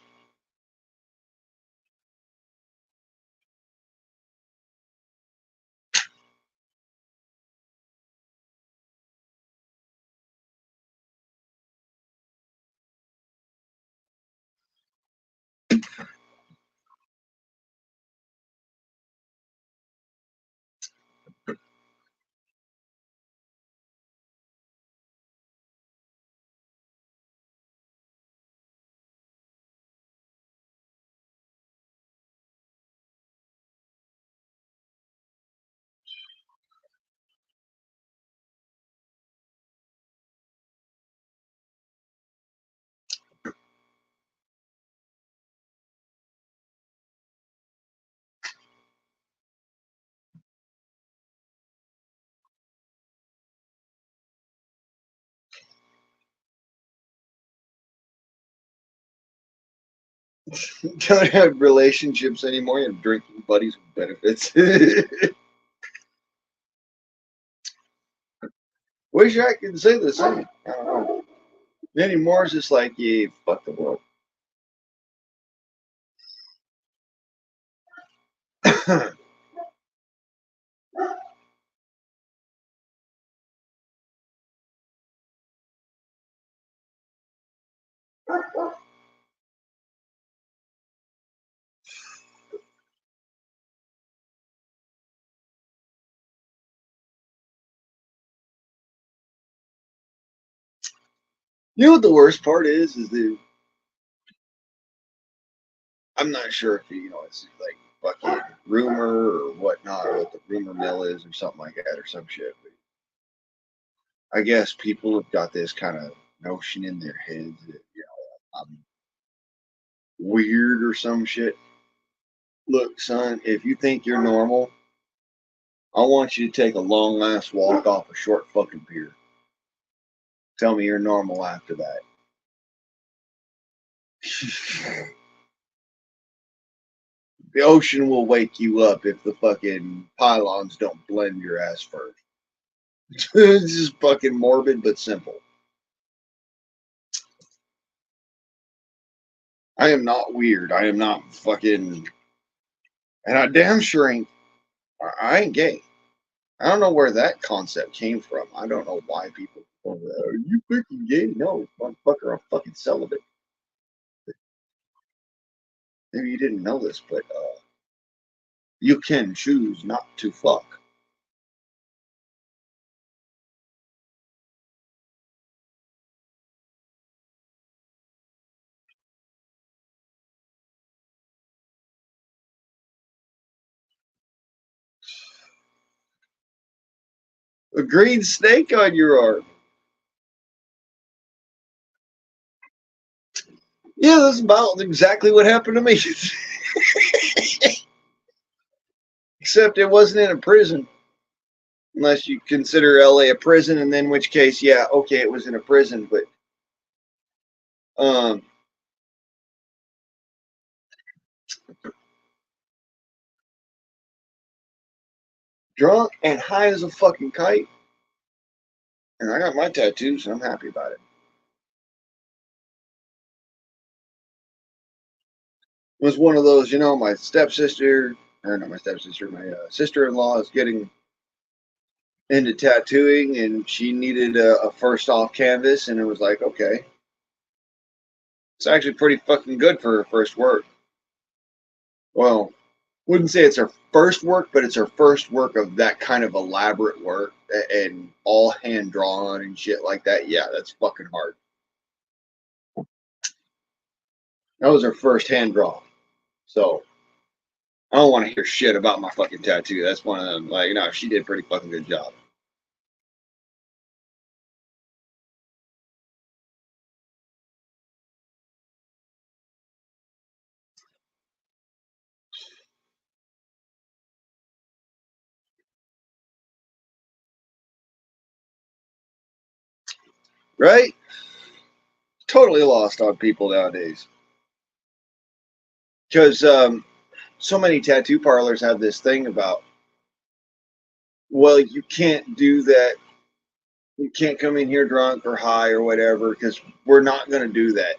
Don't have relationships anymore. You have drinking buddies with benefits. Wish I could say the same. I don't know. Anymore, it's just like, yeah, fuck the world. You know what the worst part is the I'm not sure if it's like fucking rumor or whatnot, or what the rumor mill is, or something like that, or some shit. But I guess people have got this kind of notion in their heads that I'm weird or some shit. Look, son, if you think you're normal, I want you to take a long ass walk off a short fucking pier. Tell me you're normal after that. The ocean will wake you up if the fucking pylons don't blend your ass first. It's just fucking morbid but simple. I am not weird. I am not fucking, and I damn sure ain't. I ain't gay. I don't know where that concept came from. I don't know why people. Are you fucking gay? No, motherfucker, I'm fucking celibate. Maybe you didn't know this, but you can choose not to fuck. A green snake on your arm. Yeah, that's about exactly what happened to me. Except it wasn't in a prison. Unless you consider LA a prison, and then in which case, yeah, okay, it was in a prison, but um, drunk and high as a fucking kite. And I got my tattoos, and I'm happy about it. It was one of those, my stepsister, or not my stepsister, my sister-in-law is getting into tattooing, and she needed a first off canvas, and it was like, okay, it's actually pretty fucking good for her first work. Well, wouldn't say it's her first work, but it's her first work of that kind of elaborate work and all hand drawn and shit like that. Yeah, that's fucking hard. That was her first hand draw. So I don't want to hear shit about my fucking tattoo. That's one of them. Like, no, she did a pretty fucking good job. Right? Totally lost on people nowadays. Because so many tattoo parlors have this thing about, well, you can't do that. You can't come in here drunk or high or whatever because we're not going to do that.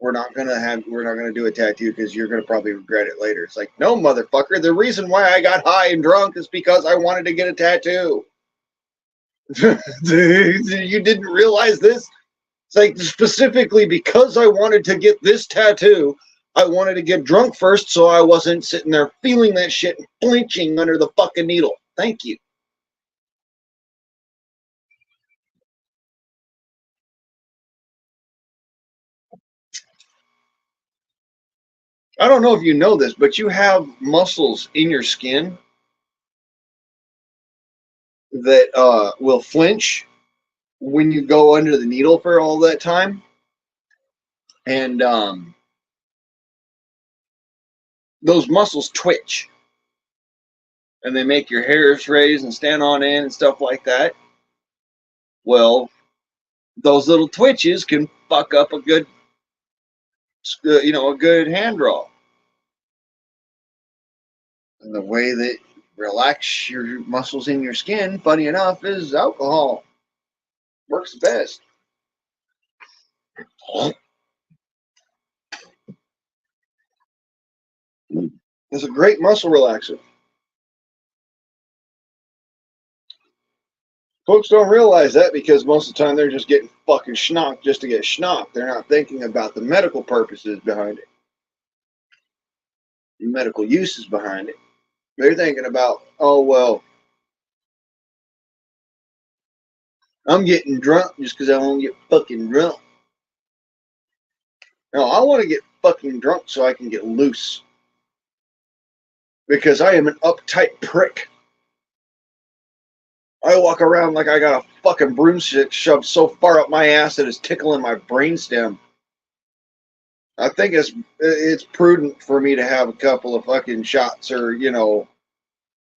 We're not gonna do a tattoo because you're gonna probably regret it later. It's like, no, motherfucker. The reason why I got high and drunk is because I wanted to get a tattoo. You didn't realize this? It's like specifically because I wanted to get this tattoo, I wanted to get drunk first so I wasn't sitting there feeling that shit and flinching under the fucking needle. Thank you. I don't know if you know this, but you have muscles in your skin that will flinch when you go under the needle for all that time. And those muscles twitch and they make your hairs raise and stand on end and stuff like that. Well, those little twitches can fuck up a good a good hand draw. And the way that relax your muscles in your skin, funny enough, is alcohol. Works best. It's a great muscle relaxer. Folks don't realize that because most of the time they're just getting fucking schnocked just to get schnocked. They're not thinking about the medical purposes behind it, the medical uses behind it. They're thinking about, oh, well, I'm getting drunk just because I want to get fucking drunk. No, I want to get fucking drunk so I can get loose. Because I am an uptight prick. I walk around like I got a fucking broomstick shoved so far up my ass that it's tickling my brainstem. I think it's prudent for me to have a couple of fucking shots or,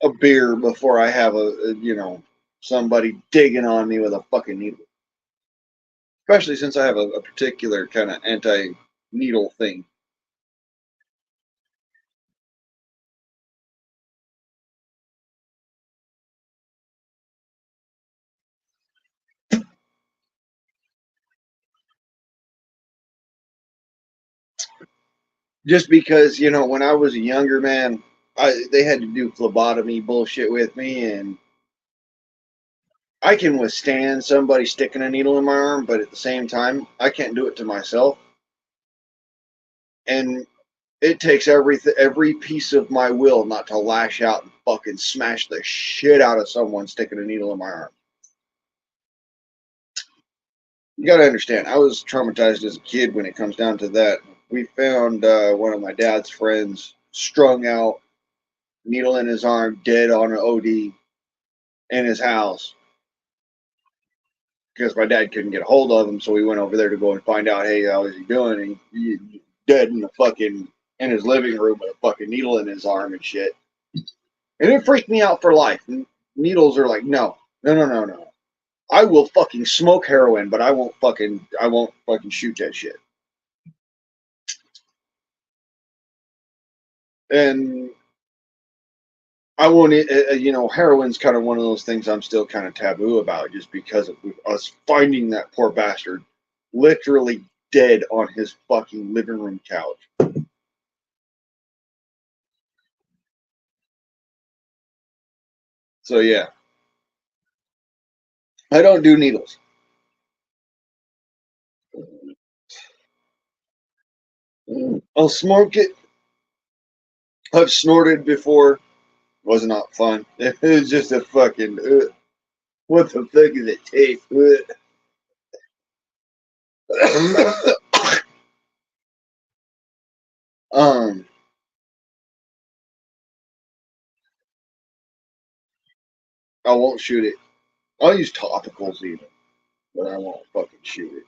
a beer before I have somebody digging on me with a fucking needle. Especially since I have a particular kind of anti-needle thing. Just because, when I was a younger man, they had to do phlebotomy bullshit with me, and I can withstand somebody sticking a needle in my arm, but at the same time, I can't do it to myself. And it takes every piece of my will not to lash out and fucking smash the shit out of someone sticking a needle in my arm. You got to understand, I was traumatized as a kid when it comes down to that. We found one of my dad's friends strung out, needle in his arm, dead on an OD in his house because my dad couldn't get a hold of him. So we went over there to go and find out, hey, how is he doing? And he dead in his living room with a fucking needle in his arm and shit. And it freaked me out for life. Needles are like, no, no, no, no, no. I will fucking smoke heroin, but I won't fucking shoot that shit. And I won't, heroin's kind of one of those things I'm still kind of taboo about just because of us finding that poor bastard literally dead on his fucking living room couch. So yeah, I don't do needles. I'll smoke it. I've snorted before. Was not fun. It was just a fucking. What the fuck is it taste? um, I won't shoot it. I'll use topicals even, but I won't fucking shoot it.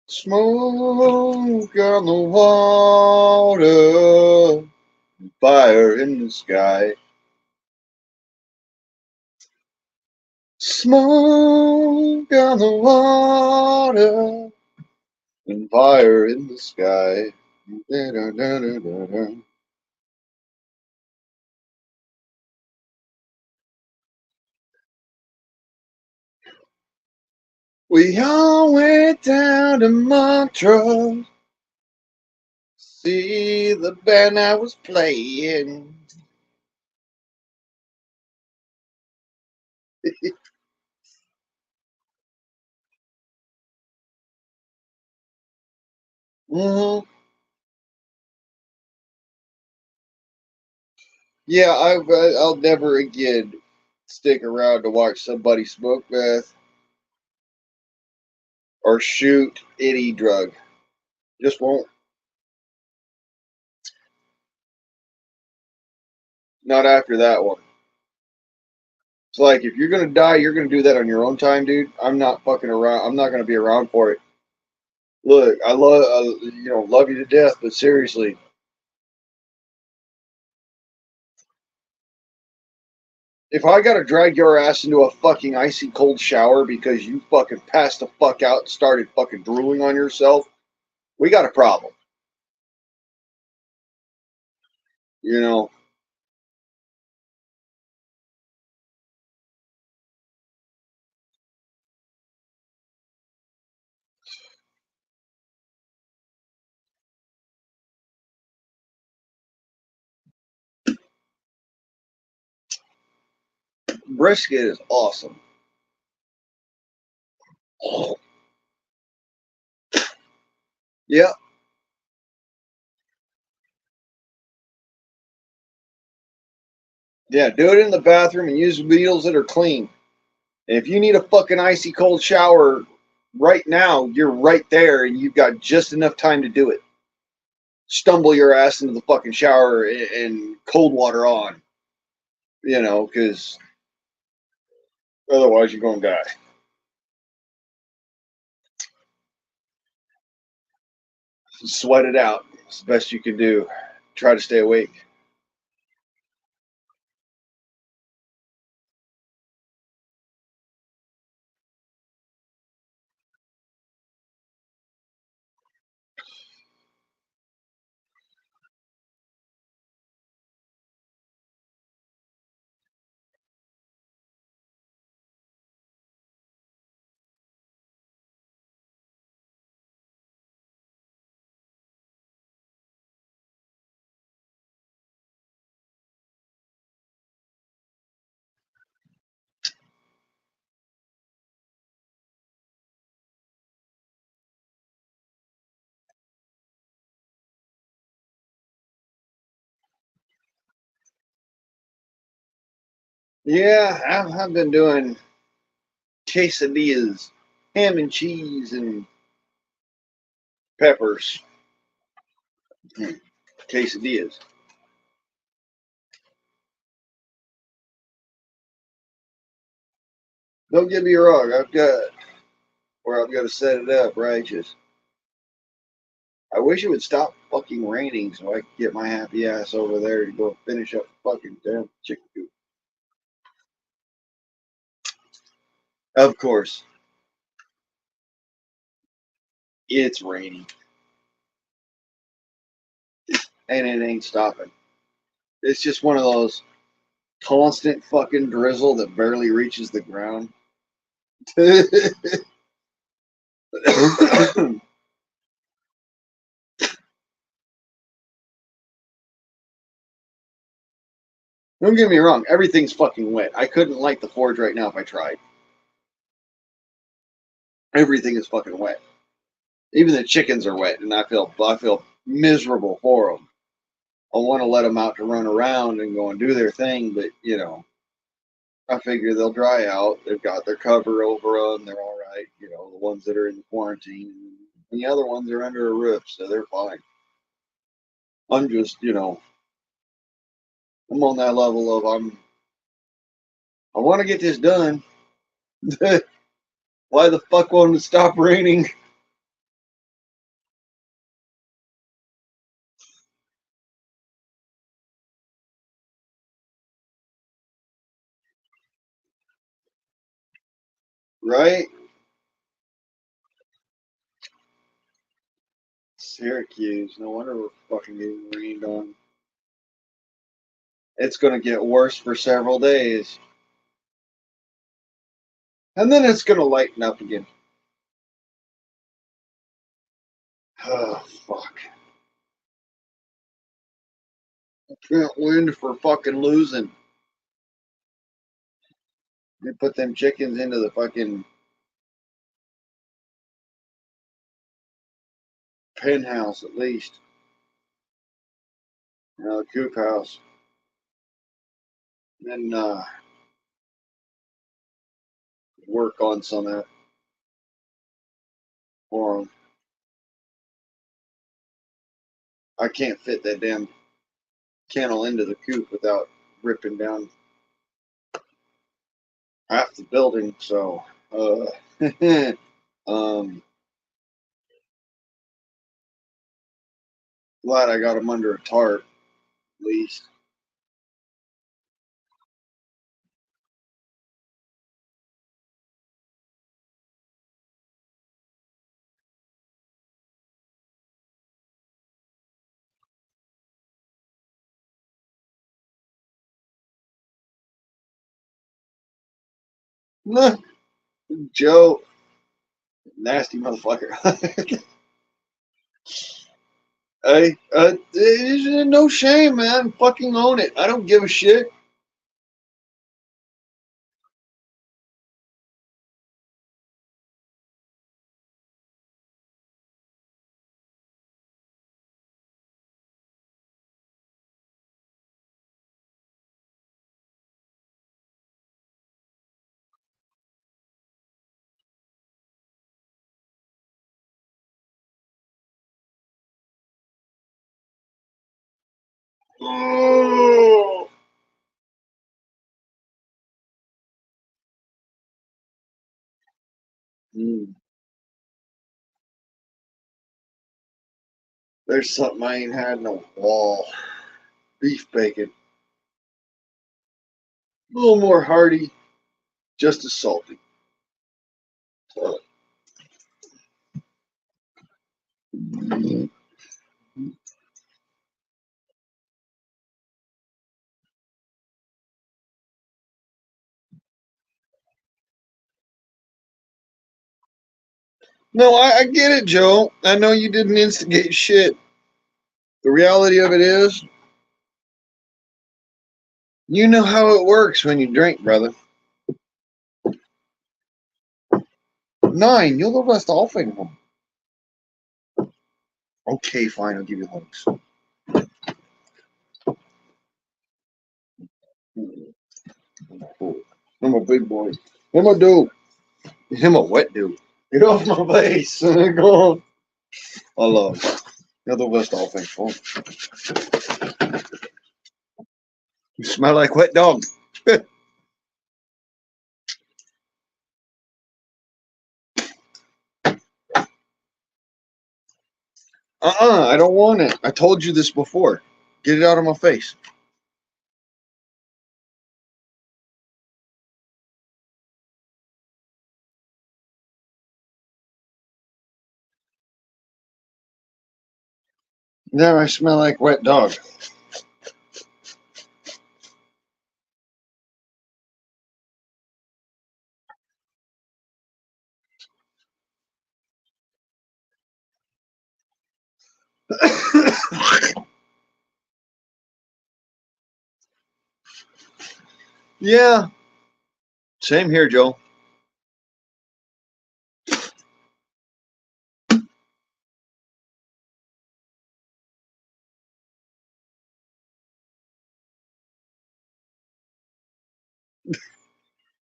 Smoke on the water, fire in the sky. Smoke on the water, and fire in the sky. Da-da-da-da-da-da. We all went down to Montreux, see the band I was playing. Mhm. Yeah, I'll never again stick around to watch somebody smoke meth or shoot any drug. Just won't. Not after that one. It's like if you're gonna die, you're gonna do that on your own time, dude. I'm not fucking around. I'm not gonna be around for it. Look, I love love you to death, but seriously, if I gotta drag your ass into a fucking icy cold shower because you fucking passed the fuck out and started fucking drooling on yourself, we got a problem. You know, brisket is awesome. Yeah, yeah. Do it in the bathroom and use needles that are clean. And if you need a fucking icy cold shower right now, you're right there, and you've got just enough time to do it. Stumble your ass into the fucking shower and cold water on, because otherwise you're gonna die. Sweat it out. It's the best you can do. Try to stay awake. Yeah, I've been doing quesadillas, ham and cheese and peppers. Quesadillas. Don't get me wrong. I've got to set it up righteous. I wish it would stop fucking raining so I could get my happy ass over there to go finish up the fucking damn chicken coop. Of course, it's raining and it ain't stopping. It's just one of those constant fucking drizzle that barely reaches the ground. Don't get me wrong, everything's fucking wet. I couldn't light the forge right now if I tried. Everything is fucking wet. Even the chickens are wet, and I feel miserable for them. I want to let them out to run around and go and do their thing, but I figure they'll dry out. They've got their cover over them. They're all right. The ones that are in quarantine, and the other ones are under a roof, so they're fine. I'm just, I'm on that level of I want to get this done. Why the fuck won't it stop raining? Right? Syracuse. No wonder we're fucking getting rained on. It's going to get worse for several days. And then it's going to lighten up again. Oh, fuck. Can't win for fucking losing. They put them chickens into the fucking pen house at least. The coop house. and work on some of that for them. I can't fit that damn kennel into the coop without ripping down half the building. So, um, glad I got them under a tarp at least. Nah, Joe, nasty motherfucker. Hey, no shame, man. Fucking own it. I don't give a shit. Oh. Mm. There's something I ain't had in a wall. Beef bacon. A little more hearty, just as salty. No, I get it, Joe. I know you didn't instigate shit. The reality of it is, you know how it works when you drink, brother. 9, you'll the rest all thing. Okay, fine, I'll give you hugs. I'm a big boy. I'm a dude. I'm a wet dude. Get off my face. Go on. I love you. You're the best all things. You smell like wet dog. I don't want it. I told you this before. Get it out of my face. Now I smell like wet dog. Yeah, same here, Joe.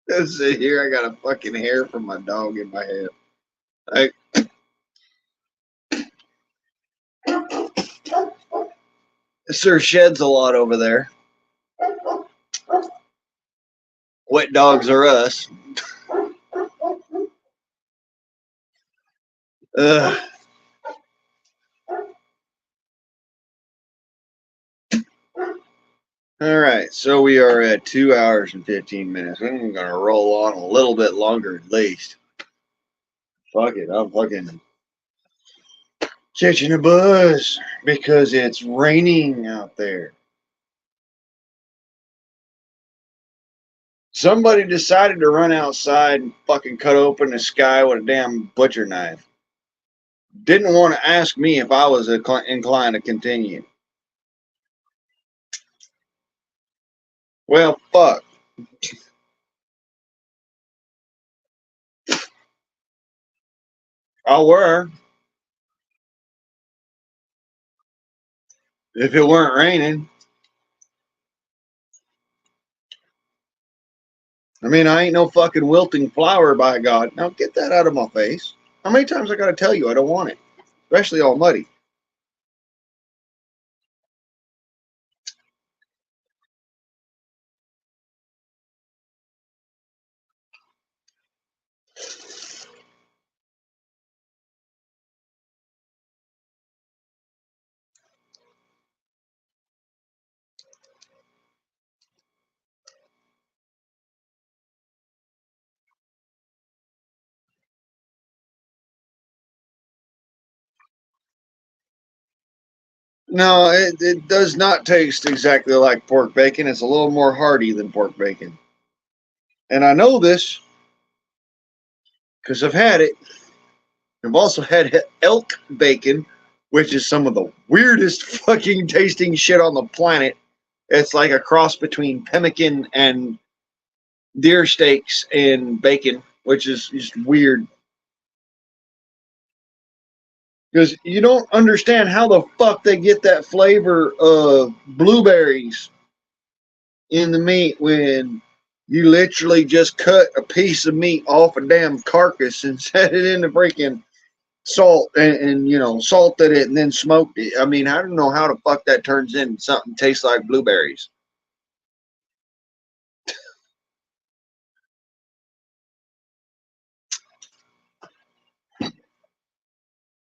Let's see here. I got a fucking hair from my dog in my head. I, Sir sheds a lot over there. Wet dogs are us. Ugh. All right, so we are at 2 hours and 15 minutes. I'm gonna roll on a little bit longer at least. Fuck it, I'm fucking catching a buzz because it's raining out there. Somebody decided to run outside and fucking cut open the sky with a damn butcher knife. Didn't want to ask me if I was inclined to continue. Well, fuck. I were if it weren't raining. I mean, I ain't no fucking wilting flower, by God. Now get that out of my face. How many times I gotta tell you I don't want it? Especially all muddy. No, it does not taste exactly like pork bacon. It's a little more hearty than pork bacon. And I know this because I've had it. I've also had elk bacon, which is some of the weirdest fucking tasting shit on the planet. It's like a cross between pemmican and deer steaks and bacon, which is just weird. Because you don't understand how the fuck they get that flavor of blueberries in the meat when you literally just cut a piece of meat off a damn carcass and set it in the freaking salt and you know salted it and then smoked it. I mean, I don't know how the fuck that turns into something that tastes like blueberries.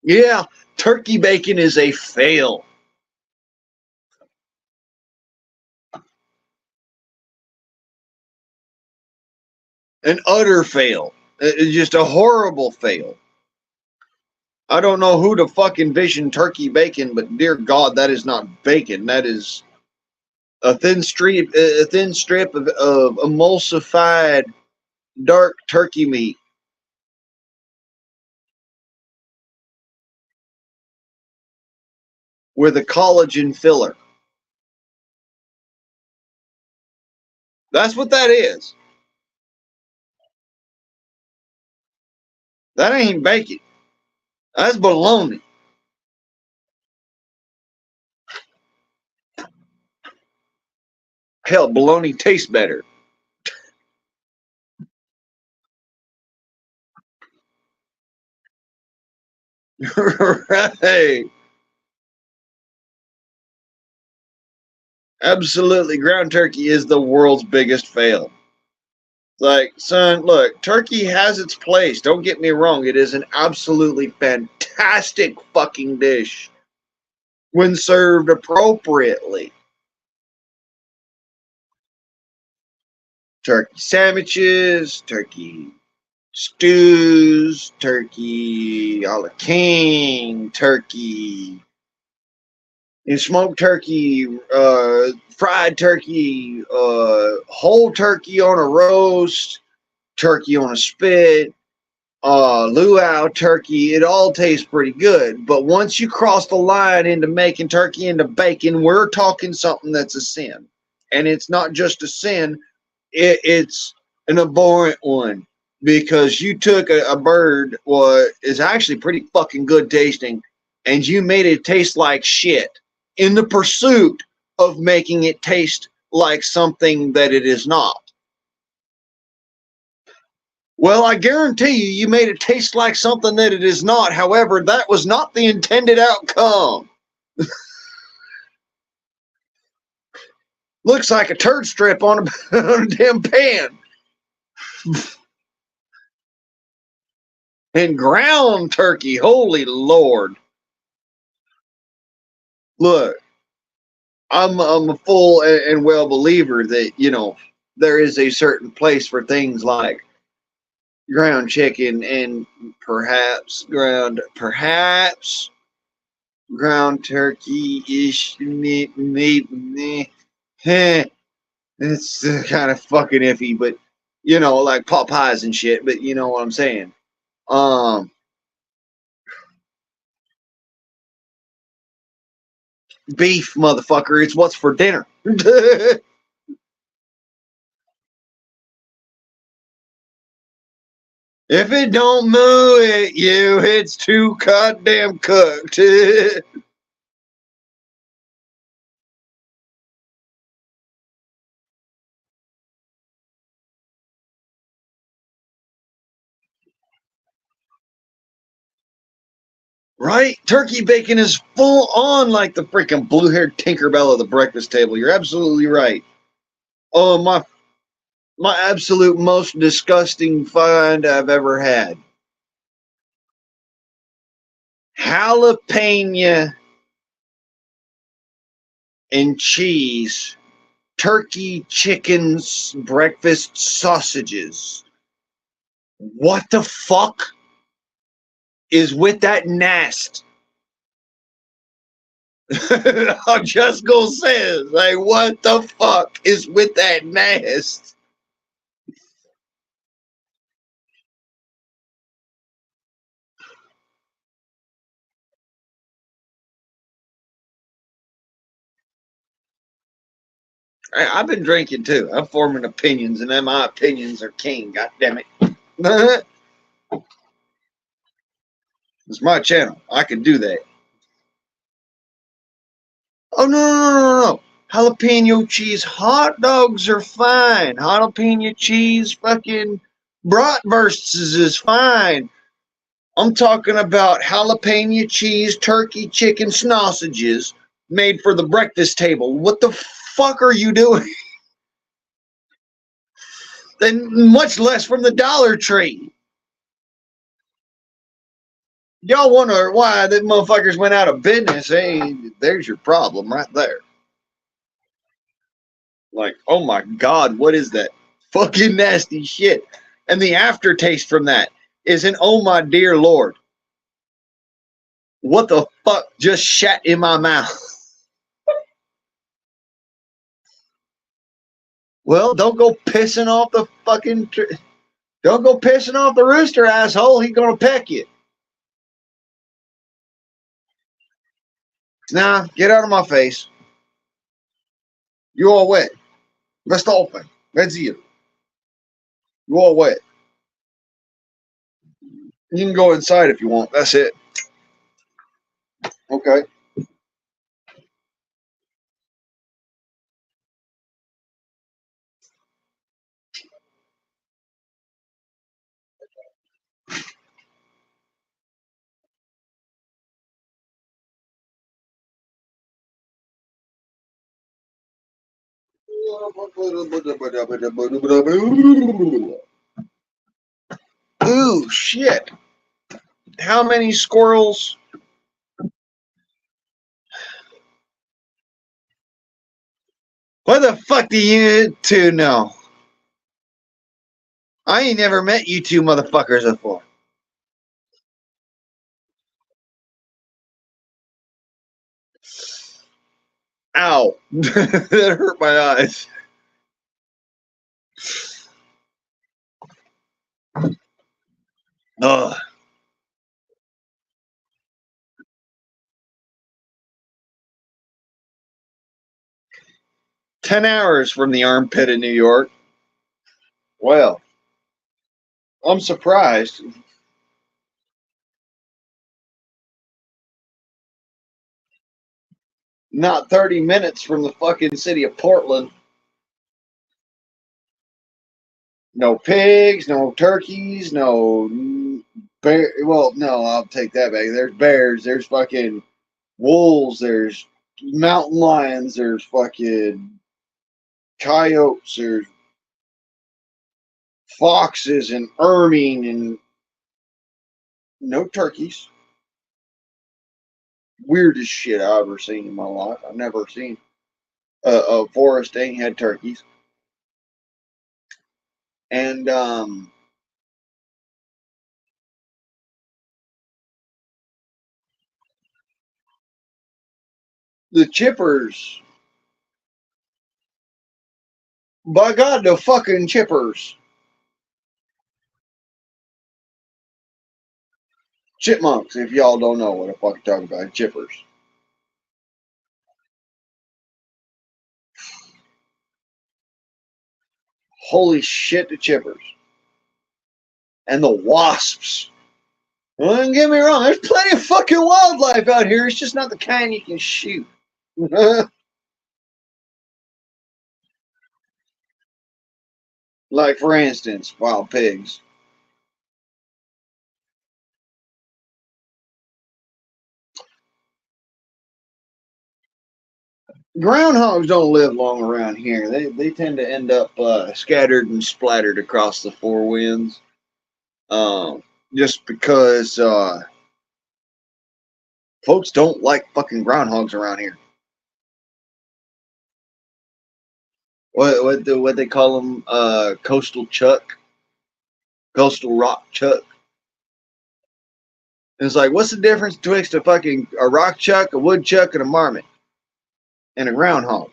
Yeah, turkey bacon is a fail, an utter fail. It's just a horrible fail. I don't know who the fuck envisioned turkey bacon, but dear God, that is not bacon. That is a thin strip of emulsified dark turkey meat with a collagen filler. That's what that is. That ain't bacon. That's bologna. Hell, bologna tastes better. Right. Absolutely. Ground turkey is the world's biggest fail. Like, son, look, turkey has its place. Don't get me wrong. It is an absolutely fantastic fucking dish when served appropriately. Turkey sandwiches, turkey stews, turkey a la king, turkey, smoked turkey, fried turkey, whole turkey on a roast, turkey on a spit, luau turkey. It all tastes pretty good. But once you cross the line into making turkey into bacon, we're talking something that's a sin. And it's not just a sin, it's an abhorrent one because you took a bird what is actually pretty fucking good tasting and you made it taste like shit in the pursuit of making it taste like something that it is not. Well, I guarantee you, you made it taste like something that it is not. However, that was not the intended outcome. Looks like a turd strip on on a damn pan. And ground turkey, holy Lord. Look, I'm a full and well believer that, you know, there is a certain place for things like ground chicken and perhaps ground turkey ish maybe. It's kind of fucking iffy, but you know, like pot pies and shit. But you know what I'm saying. Um, Beef, motherfucker. It's what's for dinner. If it don't moo at you, it's too goddamn cooked. Right? Turkey bacon is full on like the freaking blue-haired Tinkerbell of the breakfast table. You're absolutely right. Oh, my absolute most disgusting find I've ever had. Jalapeno and cheese, turkey chickens, breakfast sausages. What the fuck is with that nast? I'm just gonna say it. Like, what the fuck is with that nast? I've been drinking too. I'm forming opinions, and then my opinions are king. God damn it! It's my channel. I can do that. Oh no, no, no, no, no! Jalapeno cheese hot dogs are fine. Jalapeno cheese fucking bratwursts is fine. I'm talking about jalapeno cheese turkey chicken sausages made for the breakfast table. What the fuck are you doing? And much less from the Dollar Tree. Y'all wonder why the motherfuckers went out of business. Hey, there's your problem right there. Like, oh my God, what is that? Fucking nasty shit. And the aftertaste from that is an oh my dear Lord. What the fuck just shat in my mouth? Well, don't go pissing off the fucking. Don't go pissing off the rooster, asshole. He's gonna peck you. Nah, get out of my face. You all wet. Let's open. Let's see you. You all wet. You can go inside if you want. That's it. Okay. 'Ooh, shit. How many squirrels? What the fuck do you two know? I ain't never met you two motherfuckers before. Ow. That hurt my eyes. Ugh. 10 hours from the armpit of New York. Well, I'm surprised. Not 30 minutes from the fucking city of Portland. No pigs, no turkeys, no bear. Well, no, I'll take that back. There's bears, there's fucking wolves, there's mountain lions, there's fucking coyotes, there's foxes and ermine and no turkeys. Weirdest shit I've ever seen in my life. I've never seen a forest ain't had turkeys. And the chippers, by God, the fucking chippers. Chipmunks, if y'all don't know what the fuck I'm talking about, chippers. Holy shit, the chippers. And the wasps. Well, don't get me wrong, there's plenty of fucking wildlife out here. It's just not the kind you can shoot. Like, for instance, wild pigs. Groundhogs don't live long around here. They tend to end up scattered and splattered across the four winds. Just because folks don't like fucking groundhogs around here. What they call them? Coastal chuck, coastal rock chuck. And it's like, what's the difference betwixt a rock chuck, a woodchuck, and a marmot, and a groundhog?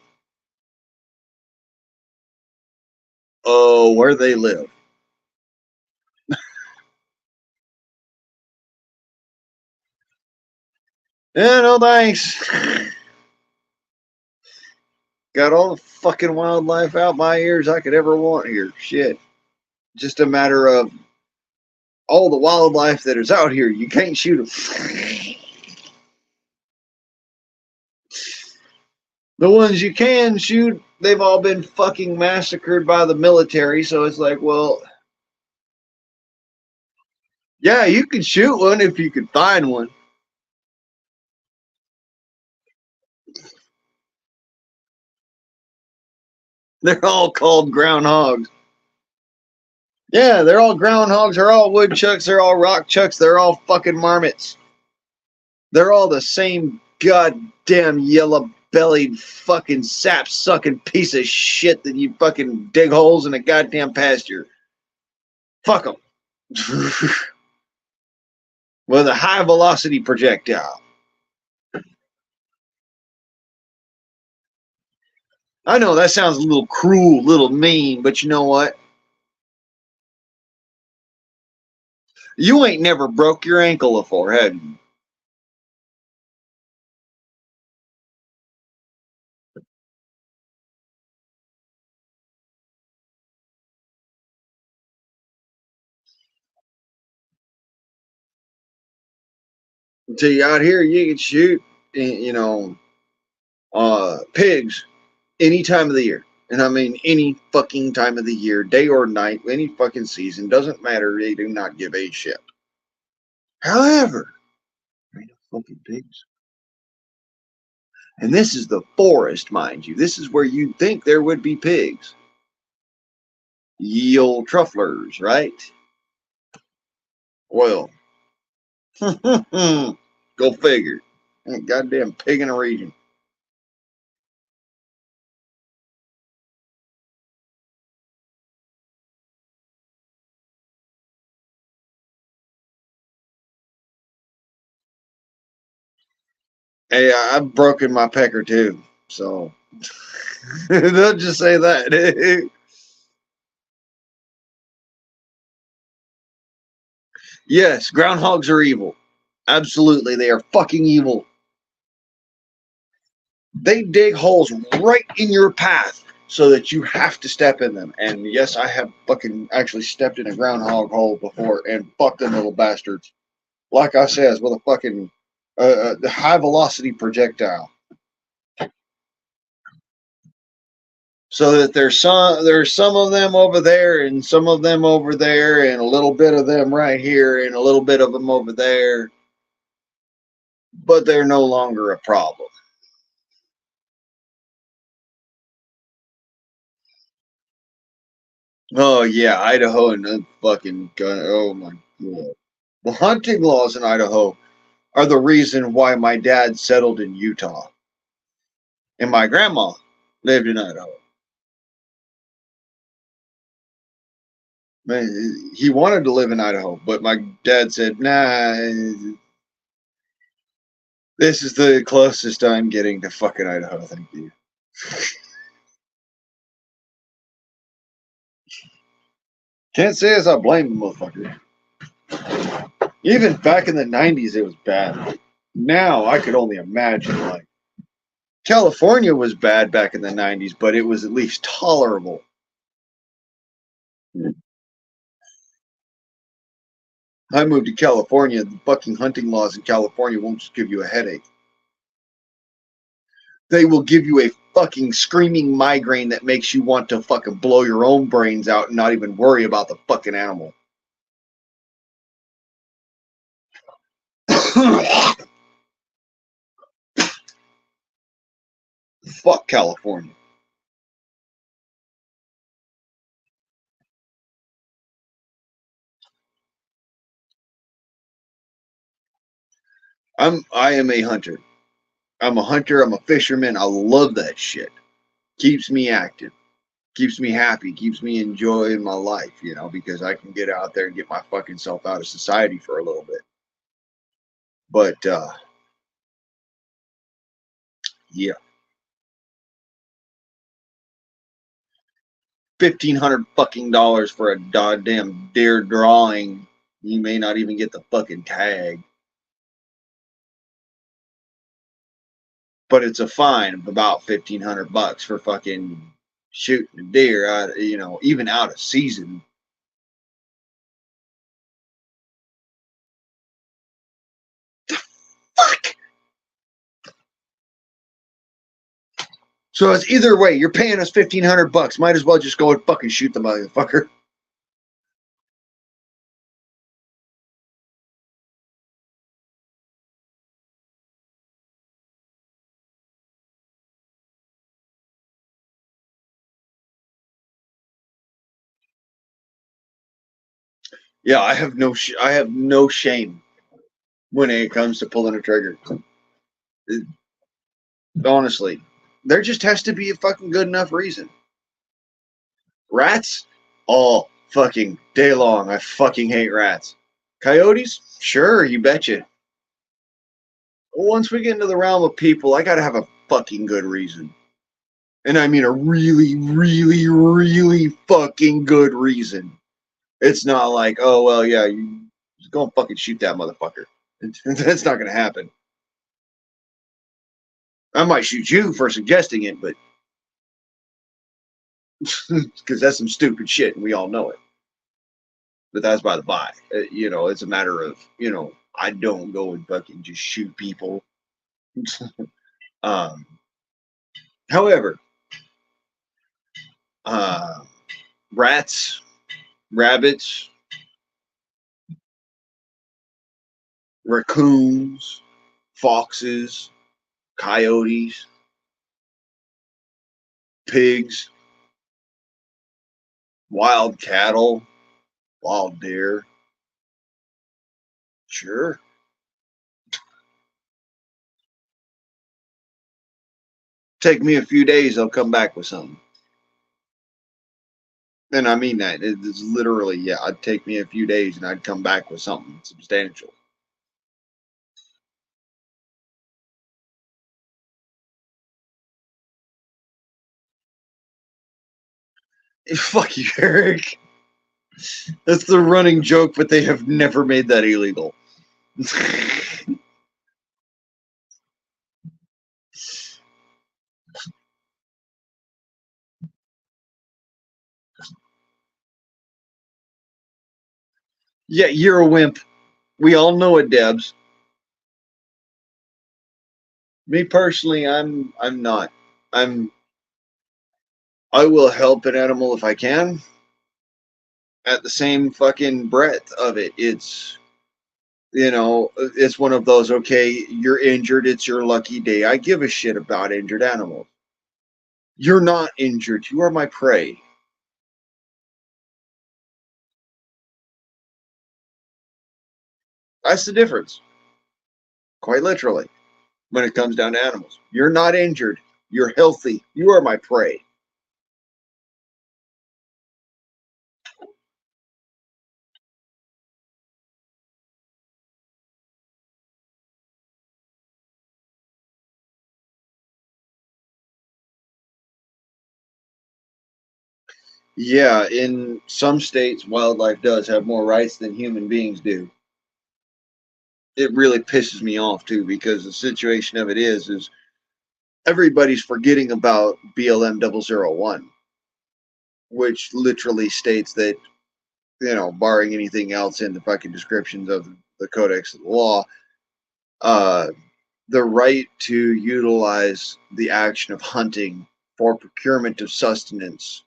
Oh, where they live. Yeah, no thanks. Got all the fucking wildlife out my ears I could ever want here. Shit. Just a matter of all the wildlife that is out here. You can't shoot them. The ones you can shoot, they've all been fucking massacred by the military. So it's like, well, yeah, you can shoot one if you can find one. They're all called groundhogs. Yeah, they're all groundhogs. They're all woodchucks. They're all rock chucks. They're all fucking marmots. They're all the same goddamn yellow bellied fucking sap sucking piece of shit that you fucking dig holes in a goddamn pasture. Fuck them. With a high velocity projectile. I know that sounds a little cruel, a little mean, but you know what? You ain't never broke your ankle before, have you? Until you out here, you can shoot, pigs any time of the year. And I mean any fucking time of the year, day or night, any fucking season, doesn't matter. They do not give a shit. However, there ain't no fucking pigs. And this is the forest, mind you. This is where you'd think there would be pigs. Ye old trufflers, right? Well, go figure. Ain't goddamn pig in a region. Hey, I've broken my pecker too, so don't just say that. Yes, groundhogs are evil. Absolutely, they are fucking evil. They dig holes right in your path so that you have to step in them. And yes, I have fucking actually stepped in a groundhog hole before and fucked them little bastards. Like I says, with a fucking the high velocity projectile. So that there's some of them over there and some of them over there and a little bit of them right here and a little bit of them over there, but they're no longer a problem. Oh yeah, Idaho and the fucking gun. Oh my god, the hunting laws in Idaho are the reason why my dad settled in Utah and my grandma lived in Idaho. Man, he wanted to live in Idaho, but my dad said, "Nah, this is the closest I'm getting to fucking Idaho. Thank you." Can't say as I blame the motherfucker. Even back in the '90s, it was bad. Now I could only imagine. Like California was bad back in the '90s, but it was at least tolerable. I moved to California. The fucking hunting laws in California won't just give you a headache. They will give you a fucking screaming migraine that makes you want to fucking blow your own brains out and not even worry about the fucking animal. Fuck California. I am a hunter. I'm a hunter. I'm a fisherman. I love that shit. Keeps me active. Keeps me happy. Keeps me enjoying my life, because I can get out there and get my fucking self out of society for a little bit. But yeah, $1,500 for a goddamn deer drawing. You may not even get the fucking tag. But it's a fine of about $1,500 for fucking shooting a deer out, even out of season. Fuck. So it's either way. You're paying us $1,500. Might as well just go and fucking shoot the motherfucker. Yeah, I have no shame when it comes to pulling a trigger. Honestly, there just has to be a fucking good enough reason. Rats, all fucking day long. I fucking hate rats. Coyotes, sure, you betcha. Once we get into the realm of people, I gotta have a fucking good reason. And I mean a really, really, really fucking good reason. It's not like, oh, well, yeah, you just go and fucking shoot that motherfucker. That's not gonna happen. I might shoot you for suggesting it, but because that's some stupid shit and we all know it. But that's by the by. It's a matter of, I don't go and fucking just shoot people. um, However, uh, rats, rabbits, raccoons, foxes, coyotes, pigs, wild cattle, wild deer. Sure. Take me a few days, I'll come back with something. And I mean that. It's literally, yeah, it'd take me a few days and I'd come back with something substantial. Fuck you, Eric. That's the running joke, but they have never made that illegal. Yeah, you're a wimp. We all know it, Debs. Me personally, I'm not. I'm I will help an animal if I can. At the same fucking breadth of it, it's one of those, okay, you're injured, it's your lucky day. I give a shit about injured animals. You're not injured, you are my prey. That's the difference, quite literally, when it comes down to animals. You're not injured, you're healthy, you are my prey. Yeah, in some states, wildlife does have more rights than human beings do. It really pisses me off too, because the situation of it is everybody's forgetting about BLM 001, which literally states that, barring anything else in the fucking descriptions of the Codex of the Law, uh, the right to utilize the action of hunting for procurement of sustenance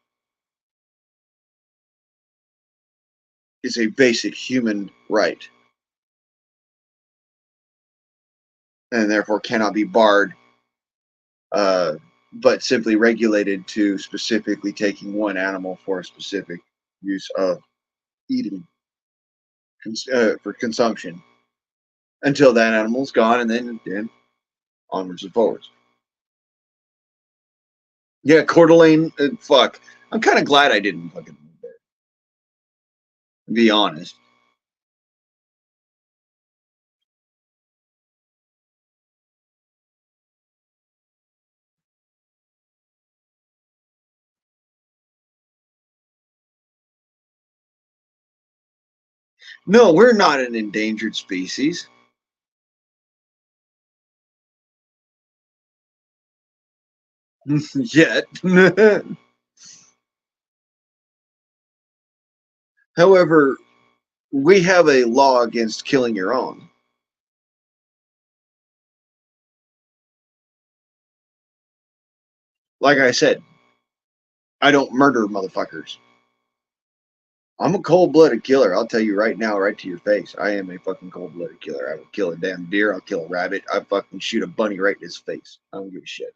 is a basic human right, and therefore cannot be barred. but simply regulated to specifically taking one animal for a specific use of eating for consumption until that animal's gone, and then onwards and forwards. Yeah, Coeur d'Alene, fuck. I'm kind of glad I didn't fucking move there, to be honest. No, we're not an endangered species yet. However, we have a law against killing your own. Like I said, I don't murder motherfuckers. I'm a cold-blooded killer. I'll tell you right now, right to your face. I am a fucking cold-blooded killer. I will kill a damn deer. I'll kill a rabbit. I fucking shoot a bunny right in his face. I don't give a shit.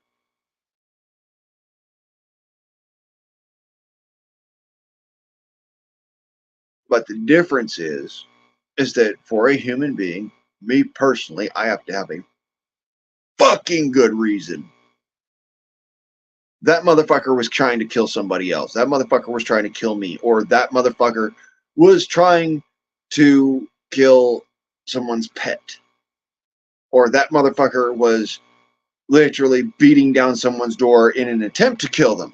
But the difference is that for a human being, me personally, I have to have a fucking good reason. That motherfucker was trying to kill somebody else. That motherfucker was trying to kill me. Or that motherfucker was trying to kill someone's pet. Or that motherfucker was literally beating down someone's door in an attempt to kill them.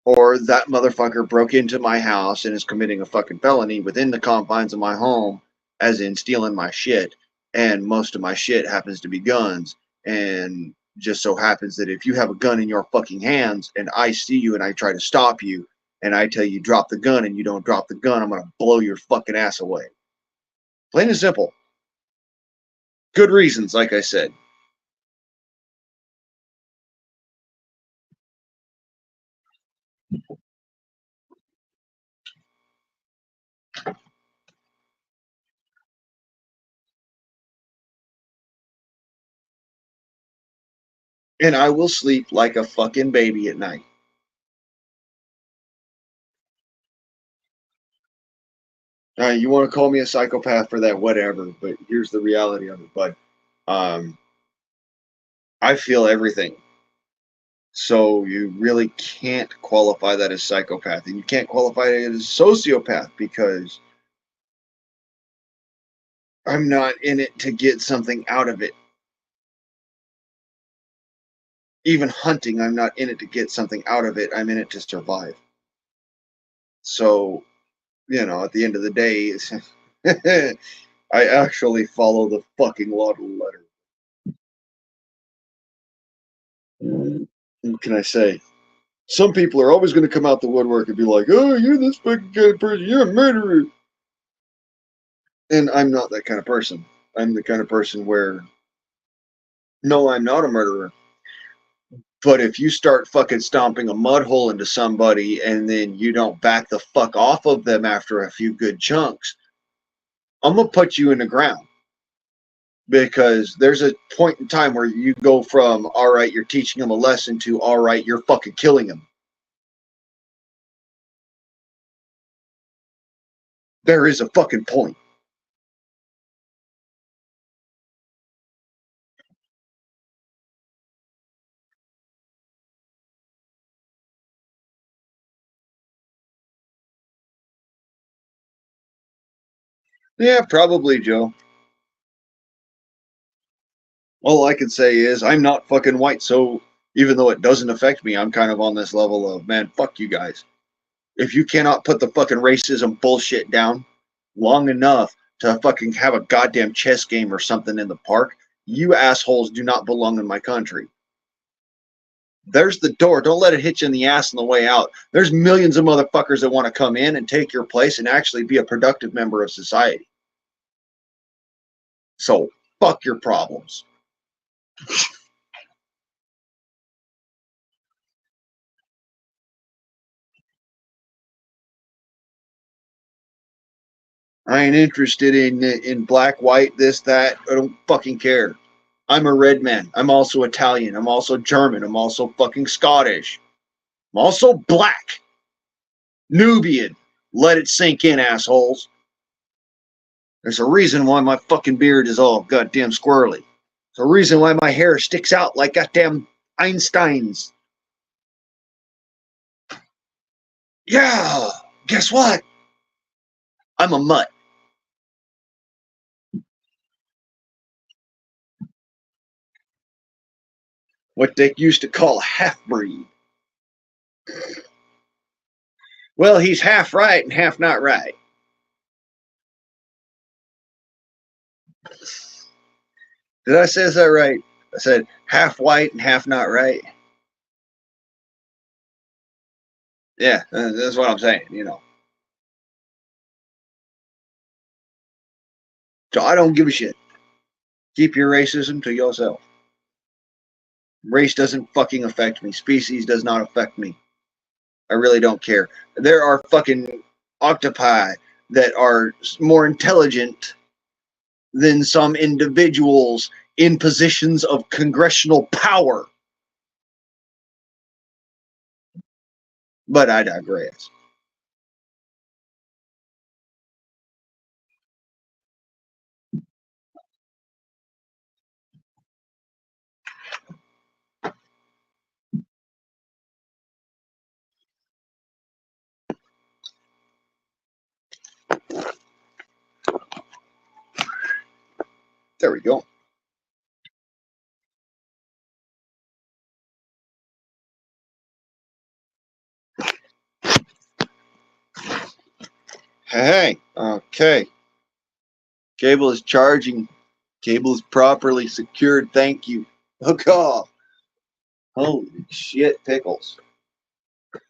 Or that motherfucker broke into my house and is committing a fucking felony within the confines of my home, as in stealing my shit. And most of my shit happens to be guns. And just so happens that if you have a gun in your fucking hands and I see you and I try to stop you and I tell you drop the gun and you don't drop the gun, I'm going to blow your fucking ass away. Plain and simple. Good reasons, like I said. And I will sleep like a fucking baby at night. You want to call me a psychopath for that, whatever. But here's the reality of it, bud. Um, I feel everything. So you really can't qualify that as psychopath, and you can't qualify it as sociopath because I'm not in it to get something out of it. Even hunting, I'm not in it to get something out of it. I'm in it to survive. So, at the end of the day, I actually follow the fucking law to the letter. What can I say? Some people are always going to come out the woodwork and be like, "Oh, you're this fucking kind of person. You're a murderer." And I'm not that kind of person. I'm the kind of person where, no, I'm not a murderer. But if you start fucking stomping a mud hole into somebody and then you don't back the fuck off of them after a few good chunks, I'm gonna put you in the ground. Because there's a point in time where you go from, all right, you're teaching them a lesson, to, all right, you're fucking killing them. There is a fucking point. Yeah, probably, Joe. All I can say is I'm not fucking white, so even though it doesn't affect me, I'm kind of on this level of, man, fuck you guys. If you cannot put the fucking racism bullshit down long enough to fucking have a goddamn chess game or something in the park, you assholes do not belong in my country. There's the door. Don't let it hit you in the ass on the way out. There's millions of motherfuckers that want to come in and take your place and actually be a productive member of society. So fuck your problems. I ain't interested in black, white, this, that. I don't fucking care. I'm a red man. I'm also Italian. I'm also German. I'm also fucking Scottish. I'm also black. Nubian. Let it sink in, assholes. There's a reason why my fucking beard is all goddamn squirrely. There's a reason why my hair sticks out like goddamn Einstein's. Yeah, guess what? I'm a mutt. What they used to call a half-breed. Well, he's half right and half not right. Did I say that right? I said half white and half not right. Yeah, that's what I'm saying, you know. So I don't give a shit. Keep your racism to yourself. Race doesn't fucking affect me. Species does not affect me. I really don't care. There are fucking octopi that are more intelligent than some individuals in positions of congressional power. But I digress. There we go. Hey, okay. Cable is charging. Cable is properly secured. Thank you. Hook off. Holy shit, pickles.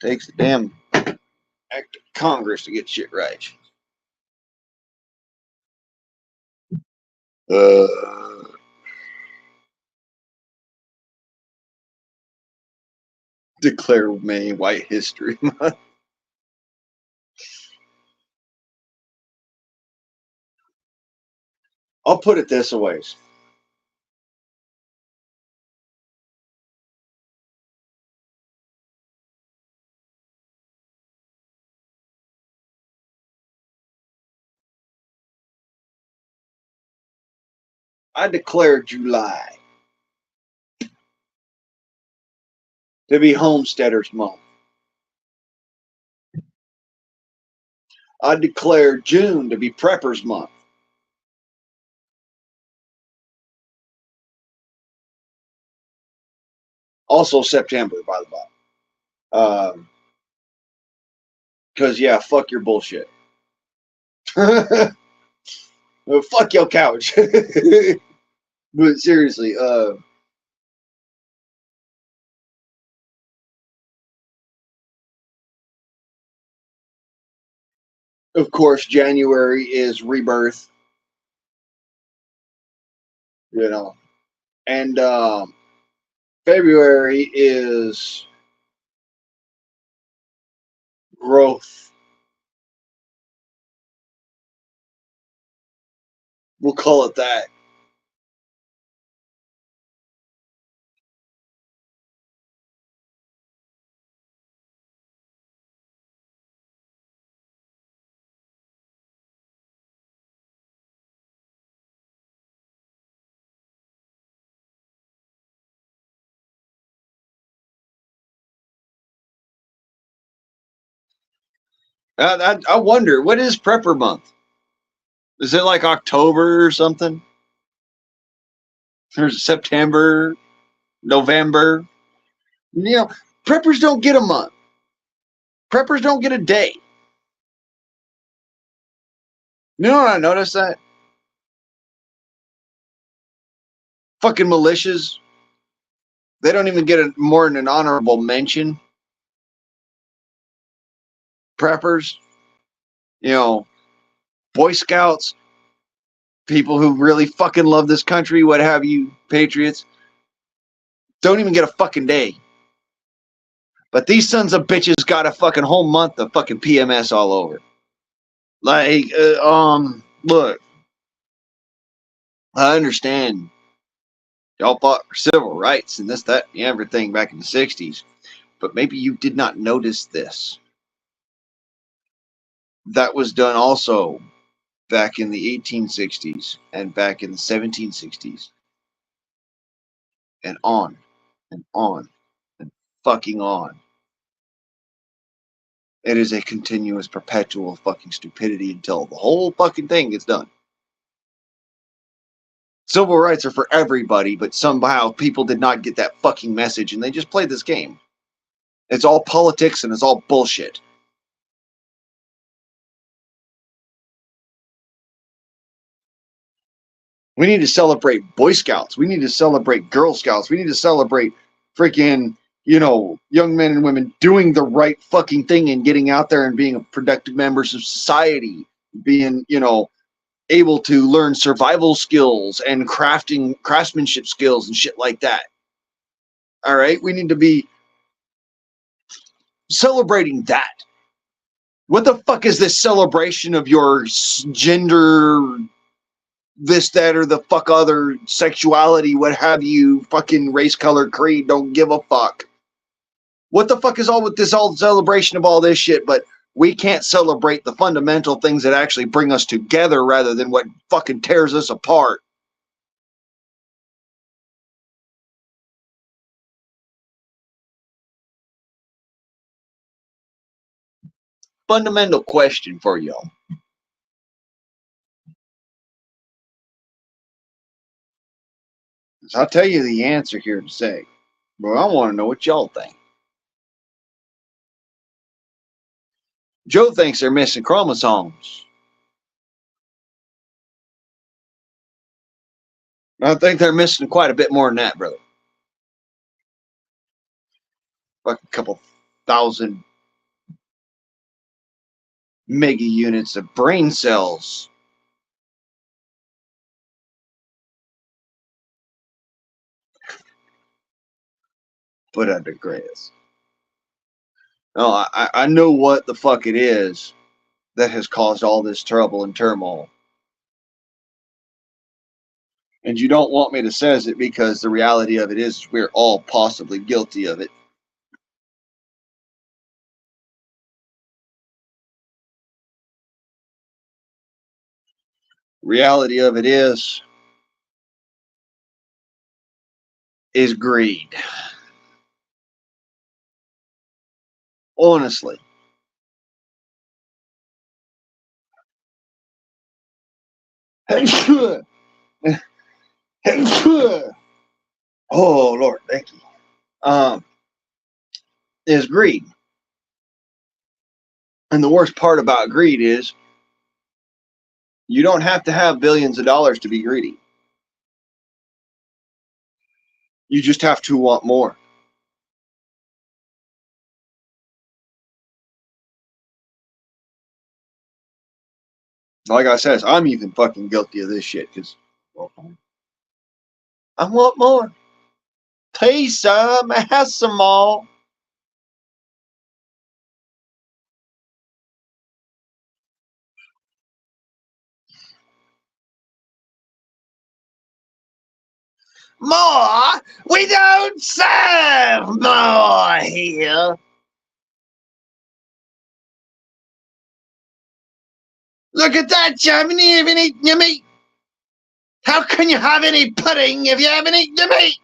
Takes the damn act of Congress to get shit right. Uh, declare May White History Month. I'll put it this way. I declare July to be Homesteaders Month. I declare June to be Preppers Month. Also September, by the way. Because, yeah, fuck your bullshit. Fuck your couch. But seriously, of course, January is rebirth, you know, and February is growth. We'll call it that. I wonder, what is Prepper Month? Is it like October or something? Or September, November? You know, preppers don't get a month. Preppers don't get a day. You know what I noticed that? Fucking militias, they don't even get more than an honorable mention. Preppers, you know, Boy Scouts, people who really fucking love this country, what have you, patriots, don't even get a fucking day. But these sons of bitches got a fucking whole month of fucking PMS all over. Like, look, I understand Y'all fought for civil rights and this, that, and everything back in the 60s. But maybe you did not notice this. That was done also back in the 1860s and back in the 1760s. And on and on and fucking on. It is a continuous, perpetual fucking stupidity until the whole fucking thing gets done. Civil rights are for everybody, but somehow people did not get that fucking message and they just played this game. It's all politics and it's all bullshit. We need to celebrate Boy Scouts. We need to celebrate Girl Scouts. We need to celebrate freaking, young men and women doing the right fucking thing and getting out there and being productive members of society, being, able to learn survival skills and craftsmanship skills and shit like that. All right. We need to be celebrating that. What the fuck is this celebration of your gender, this, that, or the fuck other, sexuality, what have you, fucking race, color, creed, don't give a fuck. What the fuck is all with this all celebration of all this shit, but we can't celebrate the fundamental things that actually bring us together rather than what fucking tears us apart. Fundamental question for y'all. I'll tell you the answer here in a sec, but I want to know what y'all think. Joe thinks they're missing chromosomes. I think they're missing quite a bit more than that, brother. Like a couple thousand mega units of brain cells. But I digress. No, I know what the fuck it is that has caused all this trouble and turmoil. And you don't want me to say it because the reality of it is we're all possibly guilty of it. Reality of it is greed. Honestly. Oh, Lord, thank you. Is greed. And the worst part about greed is you don't have to have billions of dollars to be greedy. You just have to want more. Like I said, I'm even fucking guilty of this shit because I want more. Please, some. I have some more. More? We don't serve more here. Look at that, you haven't even eaten your meat. How can you have any pudding if you haven't eaten your meat?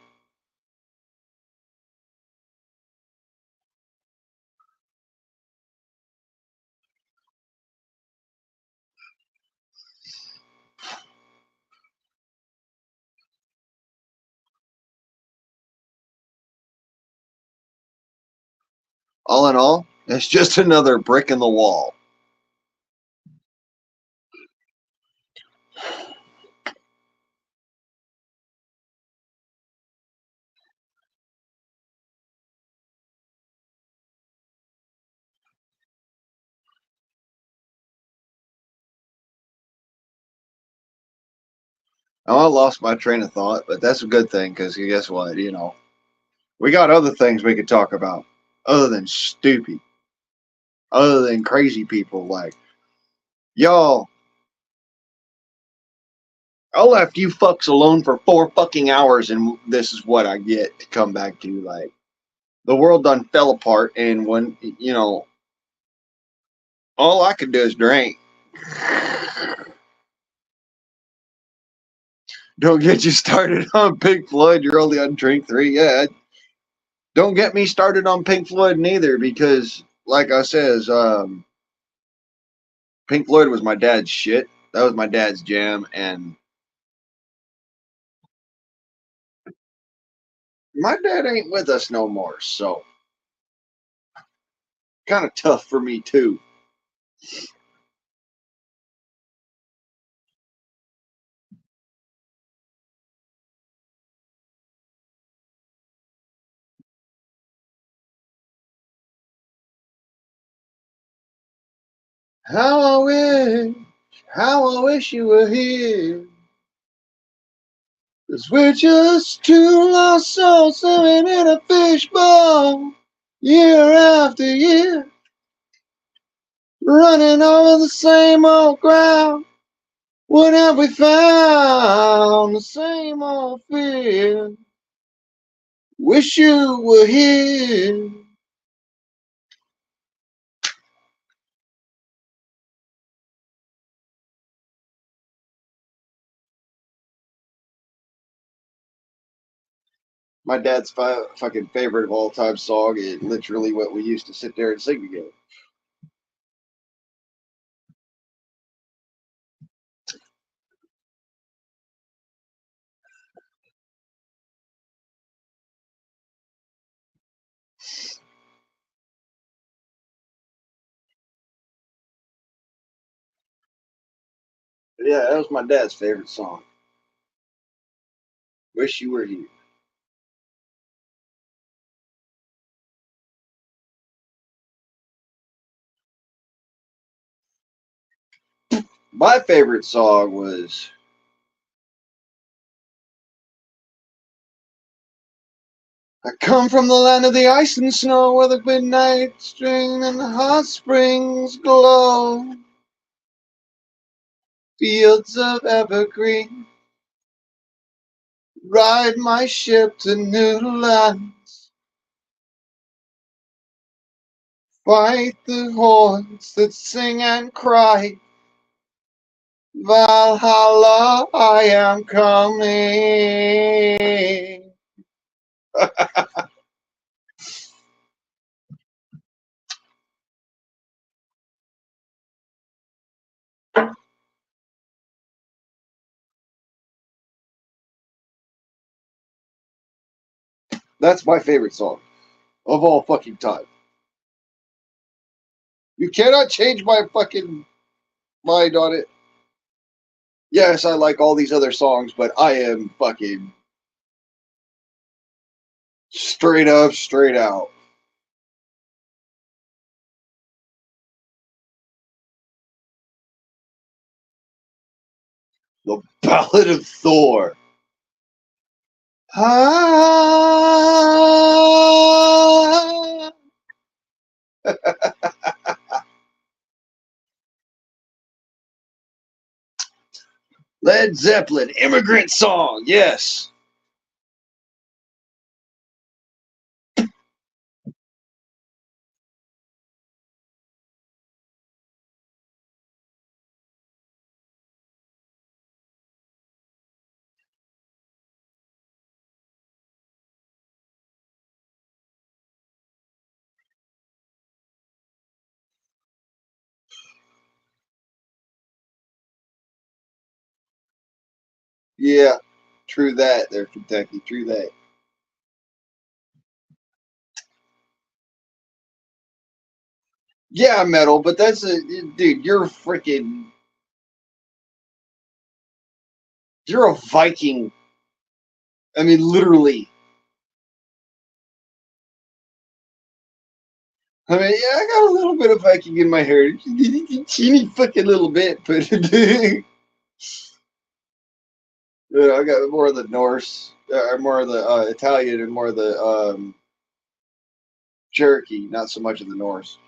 All in all, it's just another brick in the wall. Oh, I lost my train of thought, but that's a good thing because guess what? We got other things we could talk about other than stupid, other than crazy people. Like, y'all, I left you fucks alone for 4 fucking hours, and this is what I get to come back to. Like, the world done fell apart, and when, all I could do is drink. Don't get you started on Pink Floyd. You're only on drink 3. Yeah, don't get me started on Pink Floyd neither, because, like I says, Pink Floyd was my dad's shit. That was my dad's jam, and my dad ain't with us no more, so kind of tough for me too. How I wish, how I wish you were here. 'Cause we're just two lost souls swimming in a fishbowl, year after year, running over the same old ground. What have we found? The same old fear. Wish you were here. My dad's fucking favorite of all time song is literally what we used to sit there and sing together. But yeah, that was my dad's favorite song. Wish you were here. My favorite song was I come from the land of the ice and snow where the midnight string and the hot springs glow. Fields of evergreen, ride my ship to new lands. Fight the hordes that sing and cry. Valhalla, I am coming. That's my favorite song of all fucking time. You cannot change my fucking mind on it. Yes, I like all these other songs, but I am fucking straight up, straight out. The Ballad of Thor. Ah, Led Zeppelin, Immigrant Song. Yes. Yeah, true that. There, Kentucky. True that. Yeah, metal, but that's a dude. You're freaking. You're a Viking. I mean, literally. I mean, yeah, I got a little bit of Viking in my hair. Teeny fucking little bit, but I got more of the Norse, more of the Italian, and more of the Cherokee. Not so much of the Norse.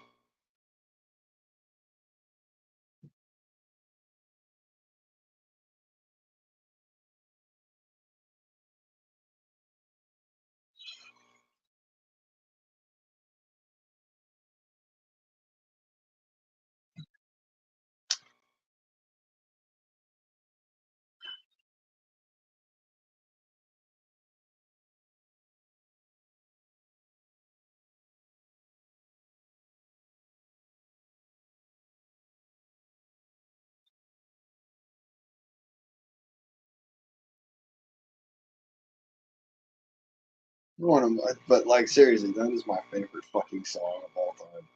One of my, but like seriously, that is my favorite fucking song of all time.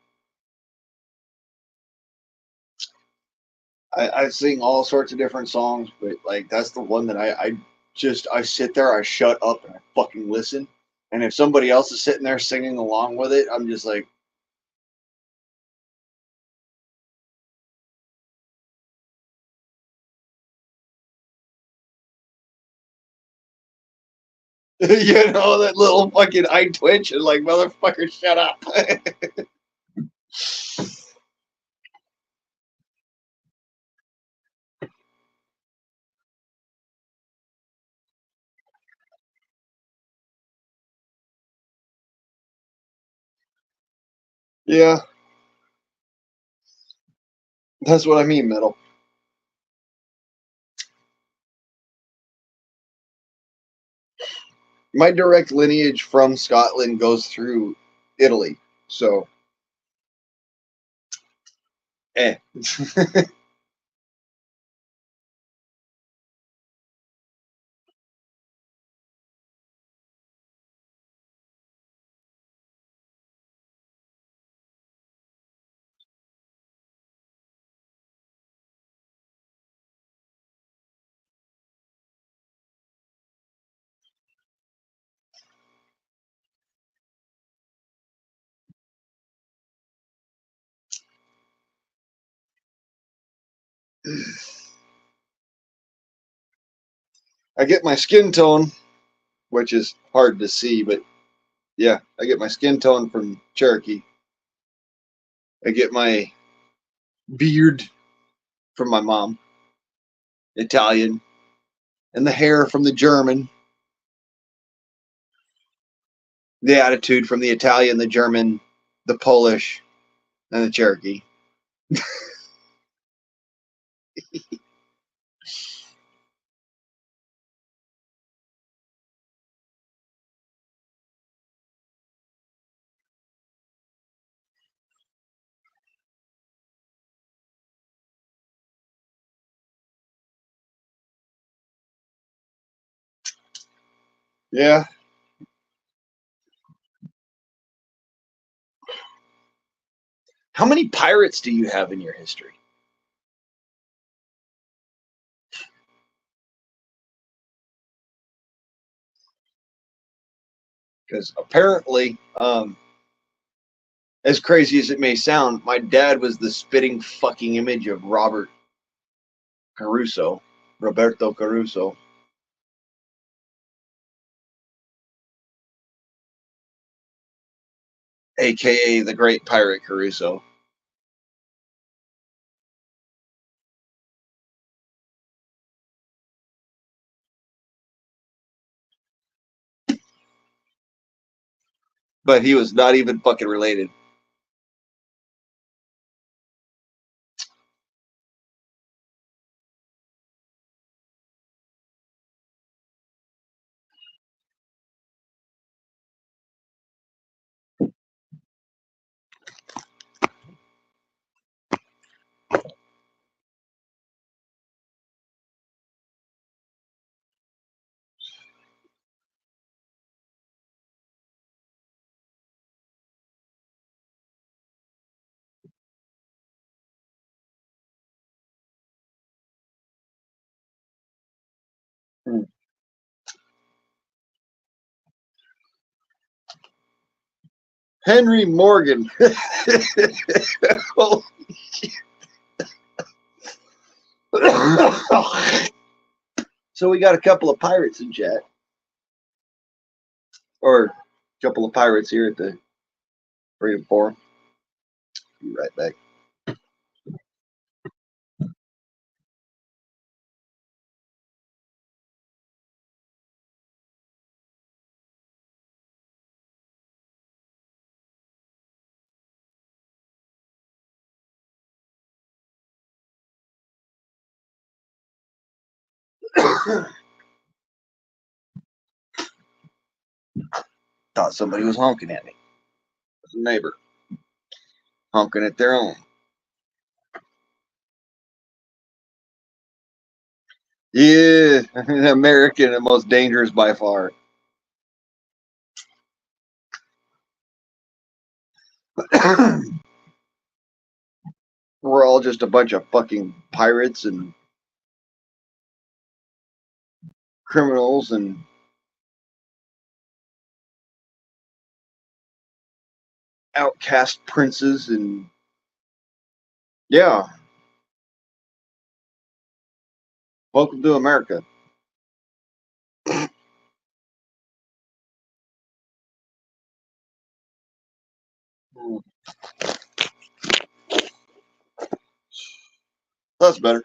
I sing all sorts of different songs, but like that's the one that I sit there, I shut up and I fucking listen. And if somebody else is sitting there singing along with it, I'm just like, you know, that little fucking eye twitch and like, motherfucker, shut up. Yeah, that's what I mean, metal. My direct lineage from Scotland goes through Italy. So, eh. I get my skin tone, which is hard to see, but yeah, I get my skin tone from Cherokee. I get my beard from my mom, Italian, and the hair from the German, the attitude from the Italian, the German, the Polish, and the Cherokee. Yeah. How many pirates do you have in your history? Because apparently, as crazy as it may sound, my dad was the spitting fucking image of Caruso, Roberto Caruso, aka the Great Pirate Caruso. But he was not even fucking related. Henry Morgan. So we got a couple of pirates in chat, or a couple of pirates here at the Freedom Forum. Be right back. Thought somebody was honking at me. It was a neighbor honking at their own. Yeah, American and most dangerous by far. We're all just a bunch of fucking pirates and criminals and outcast princes and yeah, welcome to America. That's better.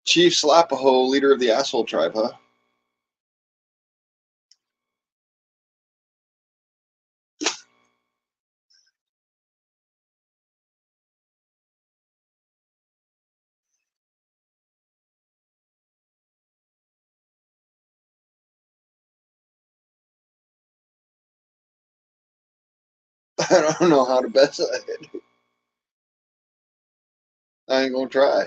Chief Slapaho, leader of the asshole tribe, huh? I don't know how to best it. I ain't gonna try.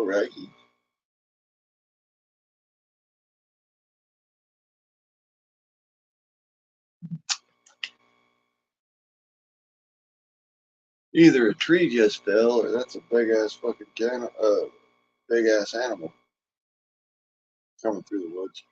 Right. Either a tree just fell or that's a big ass fucking big ass animal coming through the woods.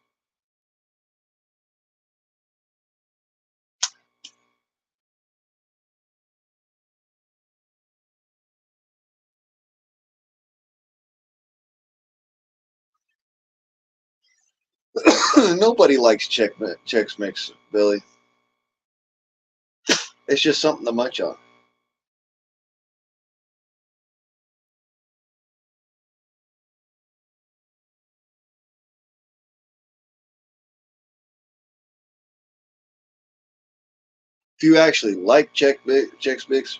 Nobody likes Chex Mix, Billy. It's just something to munch on. If you actually like Chex Mix,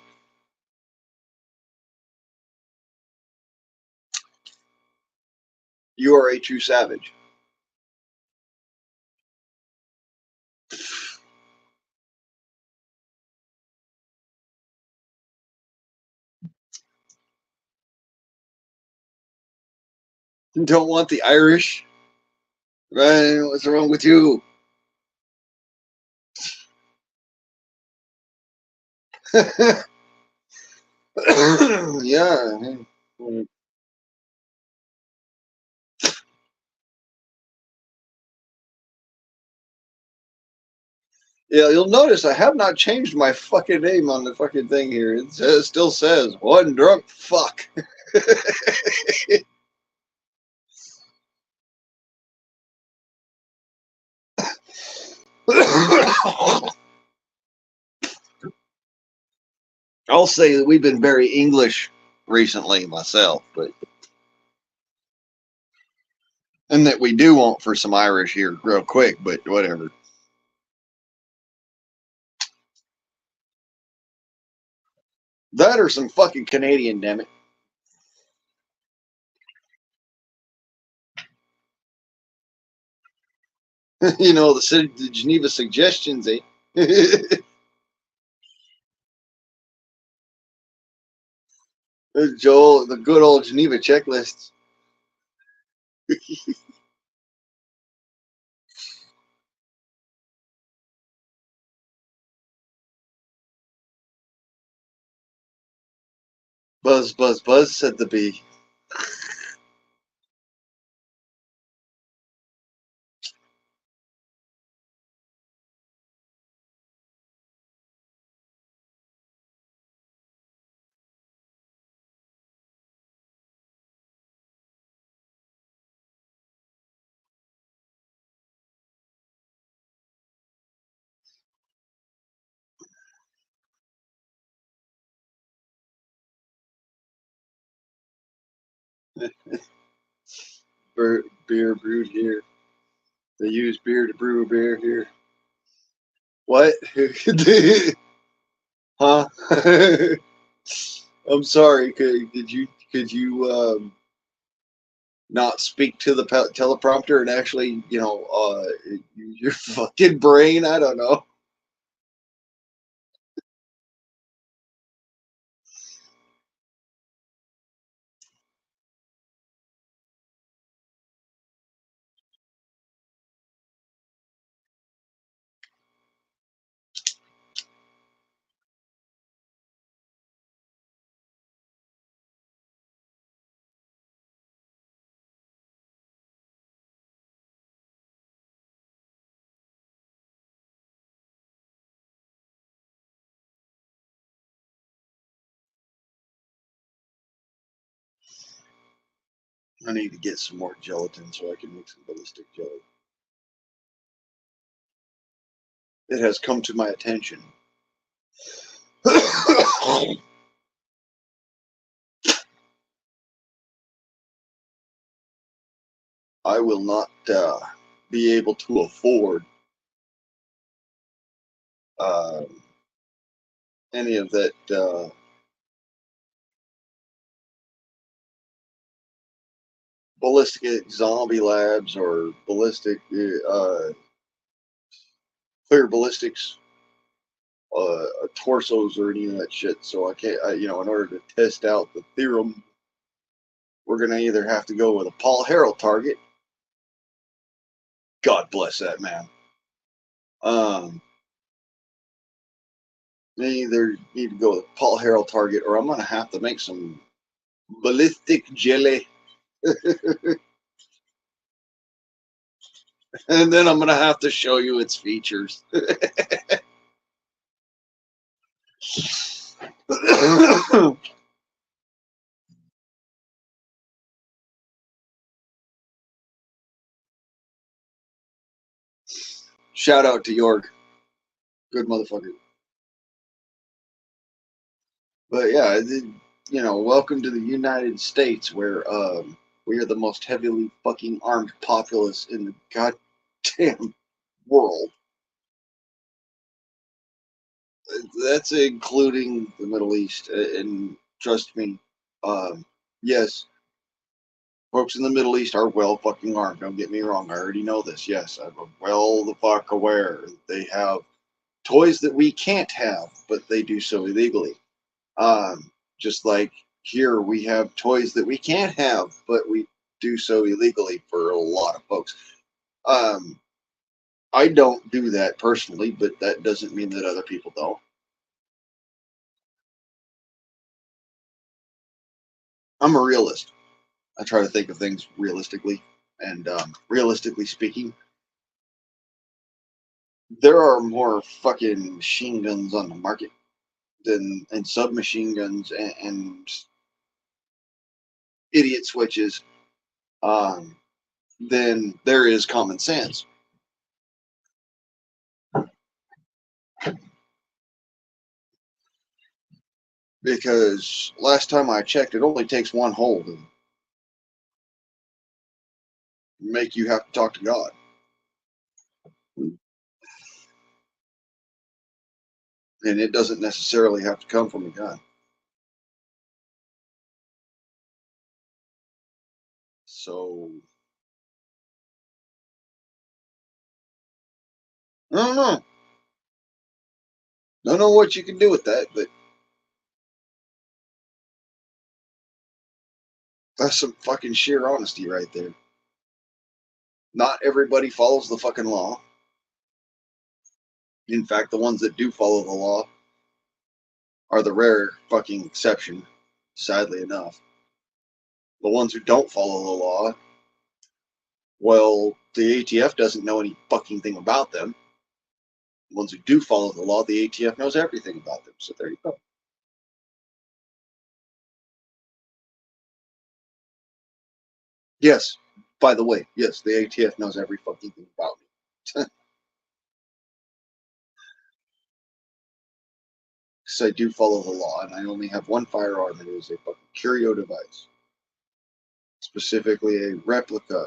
you are a true savage. You don't want the Irish, right? What's wrong with you? Yeah. Yeah, you'll notice I have not changed my fucking name on the fucking thing here. Still says one drunk fuck. I'll say that we've been very English recently myself, but and that we do want for some Irish here real quick, but whatever. That or some fucking Canadian, damn it. You know, the Geneva suggestions, eh? Joel, the good old Geneva checklists. Buzz, buzz, buzz, said the bee. Beer brewed here. They use beer to brew beer here. What? Huh? I'm sorry. Could you not speak to the teleprompter and actually, use your fucking brain? I don't know. I need to get some more gelatin so I can make some ballistic jelly. It has come to my attention. I will not be able to afford uh, any of that ballistic zombie labs or ballistic clear ballistics torsos or any of that shit. So I can't, in order to test out the theorem, we're going to either have to go with a Paul Harrell target. God bless that man. They either need to go with a Paul Harrell target, or I'm going to have to make some ballistic jelly. And then I'm going to have to show you its features. Shout out to York. Good motherfucker. But yeah, welcome to the United States, where we are the most heavily fucking armed populace in the goddamn world. That's including the Middle East. And trust me, yes, folks in the Middle East are well fucking armed. Don't get me wrong. I already know this. Yes, I'm well the fuck aware. They have toys that we can't have, but they do so illegally. Just like here, we have toys that we can't have, but we do so illegally for a lot of folks. Um, I don't do that personally, but that doesn't mean that other people don't. I'm a realist. I try to think of things realistically, and realistically speaking, there are more fucking machine guns on the market than and submachine guns and idiot switches um, than there is common sense. Because last time I checked, it only takes one hole to make you have to talk to God. And it doesn't necessarily have to come from a gun. So, I don't know. Don't know what you can do with that, but that's some fucking sheer honesty right there. Not everybody follows the fucking law. In fact, the ones that do follow the law are the rare fucking exception, sadly enough. The ones who don't follow the law, well, the ATF doesn't know any fucking thing about them. The ones who do follow the law, the ATF knows everything about them. So there you go. Yes, by the way, yes, the ATF knows every fucking thing about me. Because I do follow the law, and I only have one firearm, and it is a fucking curio device. specifically a replica,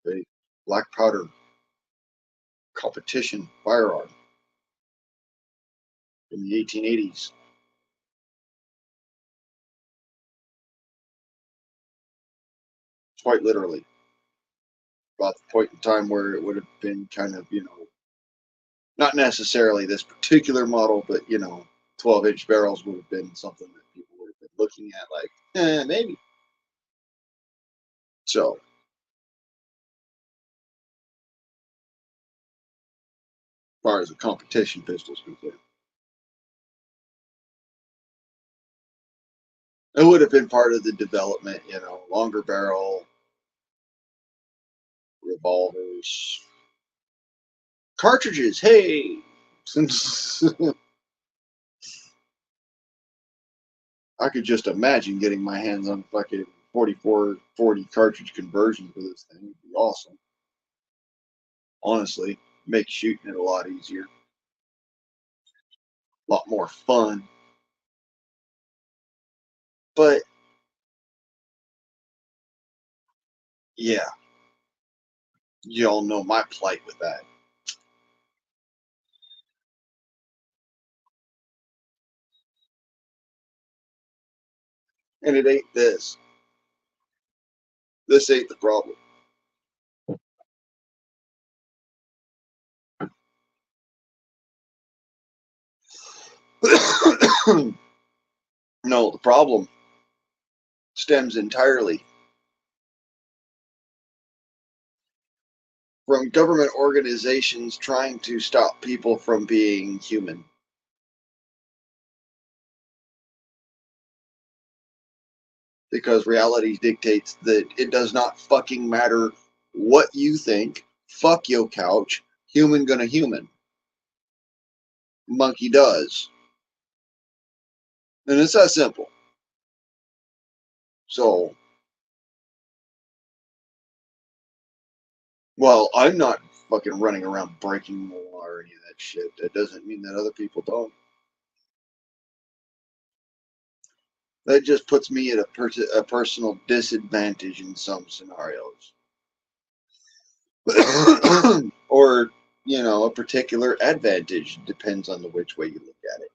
a black powder competition firearm in the 1880s. Quite literally, about the point in time where it would have been kind of, not necessarily this particular model, but 12-inch barrels would have been something that people would have been looking at like, maybe. So, as far as the competition pistols concerned, it would have been part of the development, longer barrel, revolvers, cartridges. Hey, since I could just imagine getting my hands on fucking 4440 cartridge conversion for this thing. Would be awesome. Honestly, make shooting it a lot easier, a lot more fun. But yeah, y'all know my plight with that. And it ain't this. This ain't the problem. No, the problem stems entirely from government organizations trying to stop people from being human. Because reality dictates that it does not fucking matter what you think. Fuck your couch. Human gonna human. Monkey does. And it's that simple. So, well, I'm not fucking running around breaking the law or any of that shit. That doesn't mean that other people don't. That just puts me at a personal disadvantage in some scenarios. Or, a particular advantage. Depends on the which way you look at it.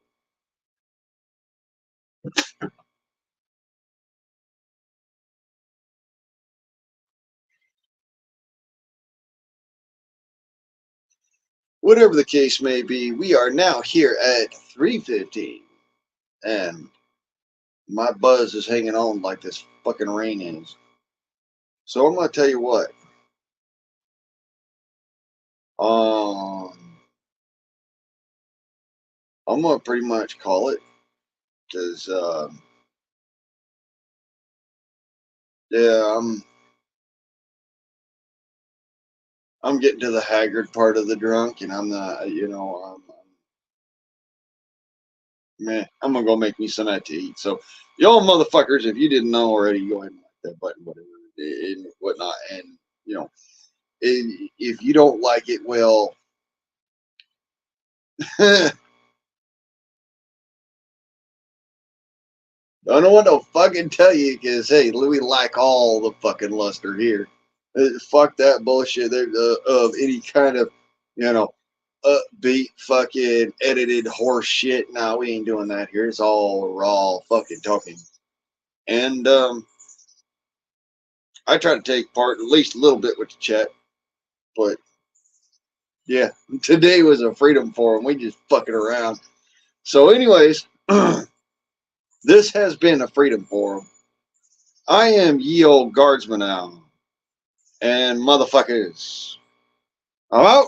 Whatever the case may be, we are now here at 3:15, and my buzz is hanging on like this fucking rain is. So I'm gonna tell you what. Um, I'm gonna pretty much call it because yeah, I'm getting to the haggard part of the drunk, and I'm not, meh, I'm gonna go make me some of that to eat. So, y'all motherfuckers, if you didn't know already, go ahead and like that button, whatever, and whatnot. And, if you don't like it, well, I don't know what to fucking tell you because, hey, we like all the fucking luster here. Fuck that bullshit of any kind of, you know, upbeat fucking edited horse shit. Nah, we ain't doing that here. It's all raw fucking talking. And I try to take part at least a little bit with the chat, but yeah, today was a freedom forum. We just fucking around. So, anyways, this has been a freedom forum. I am ye old guardsman now, and motherfuckers, I'm out.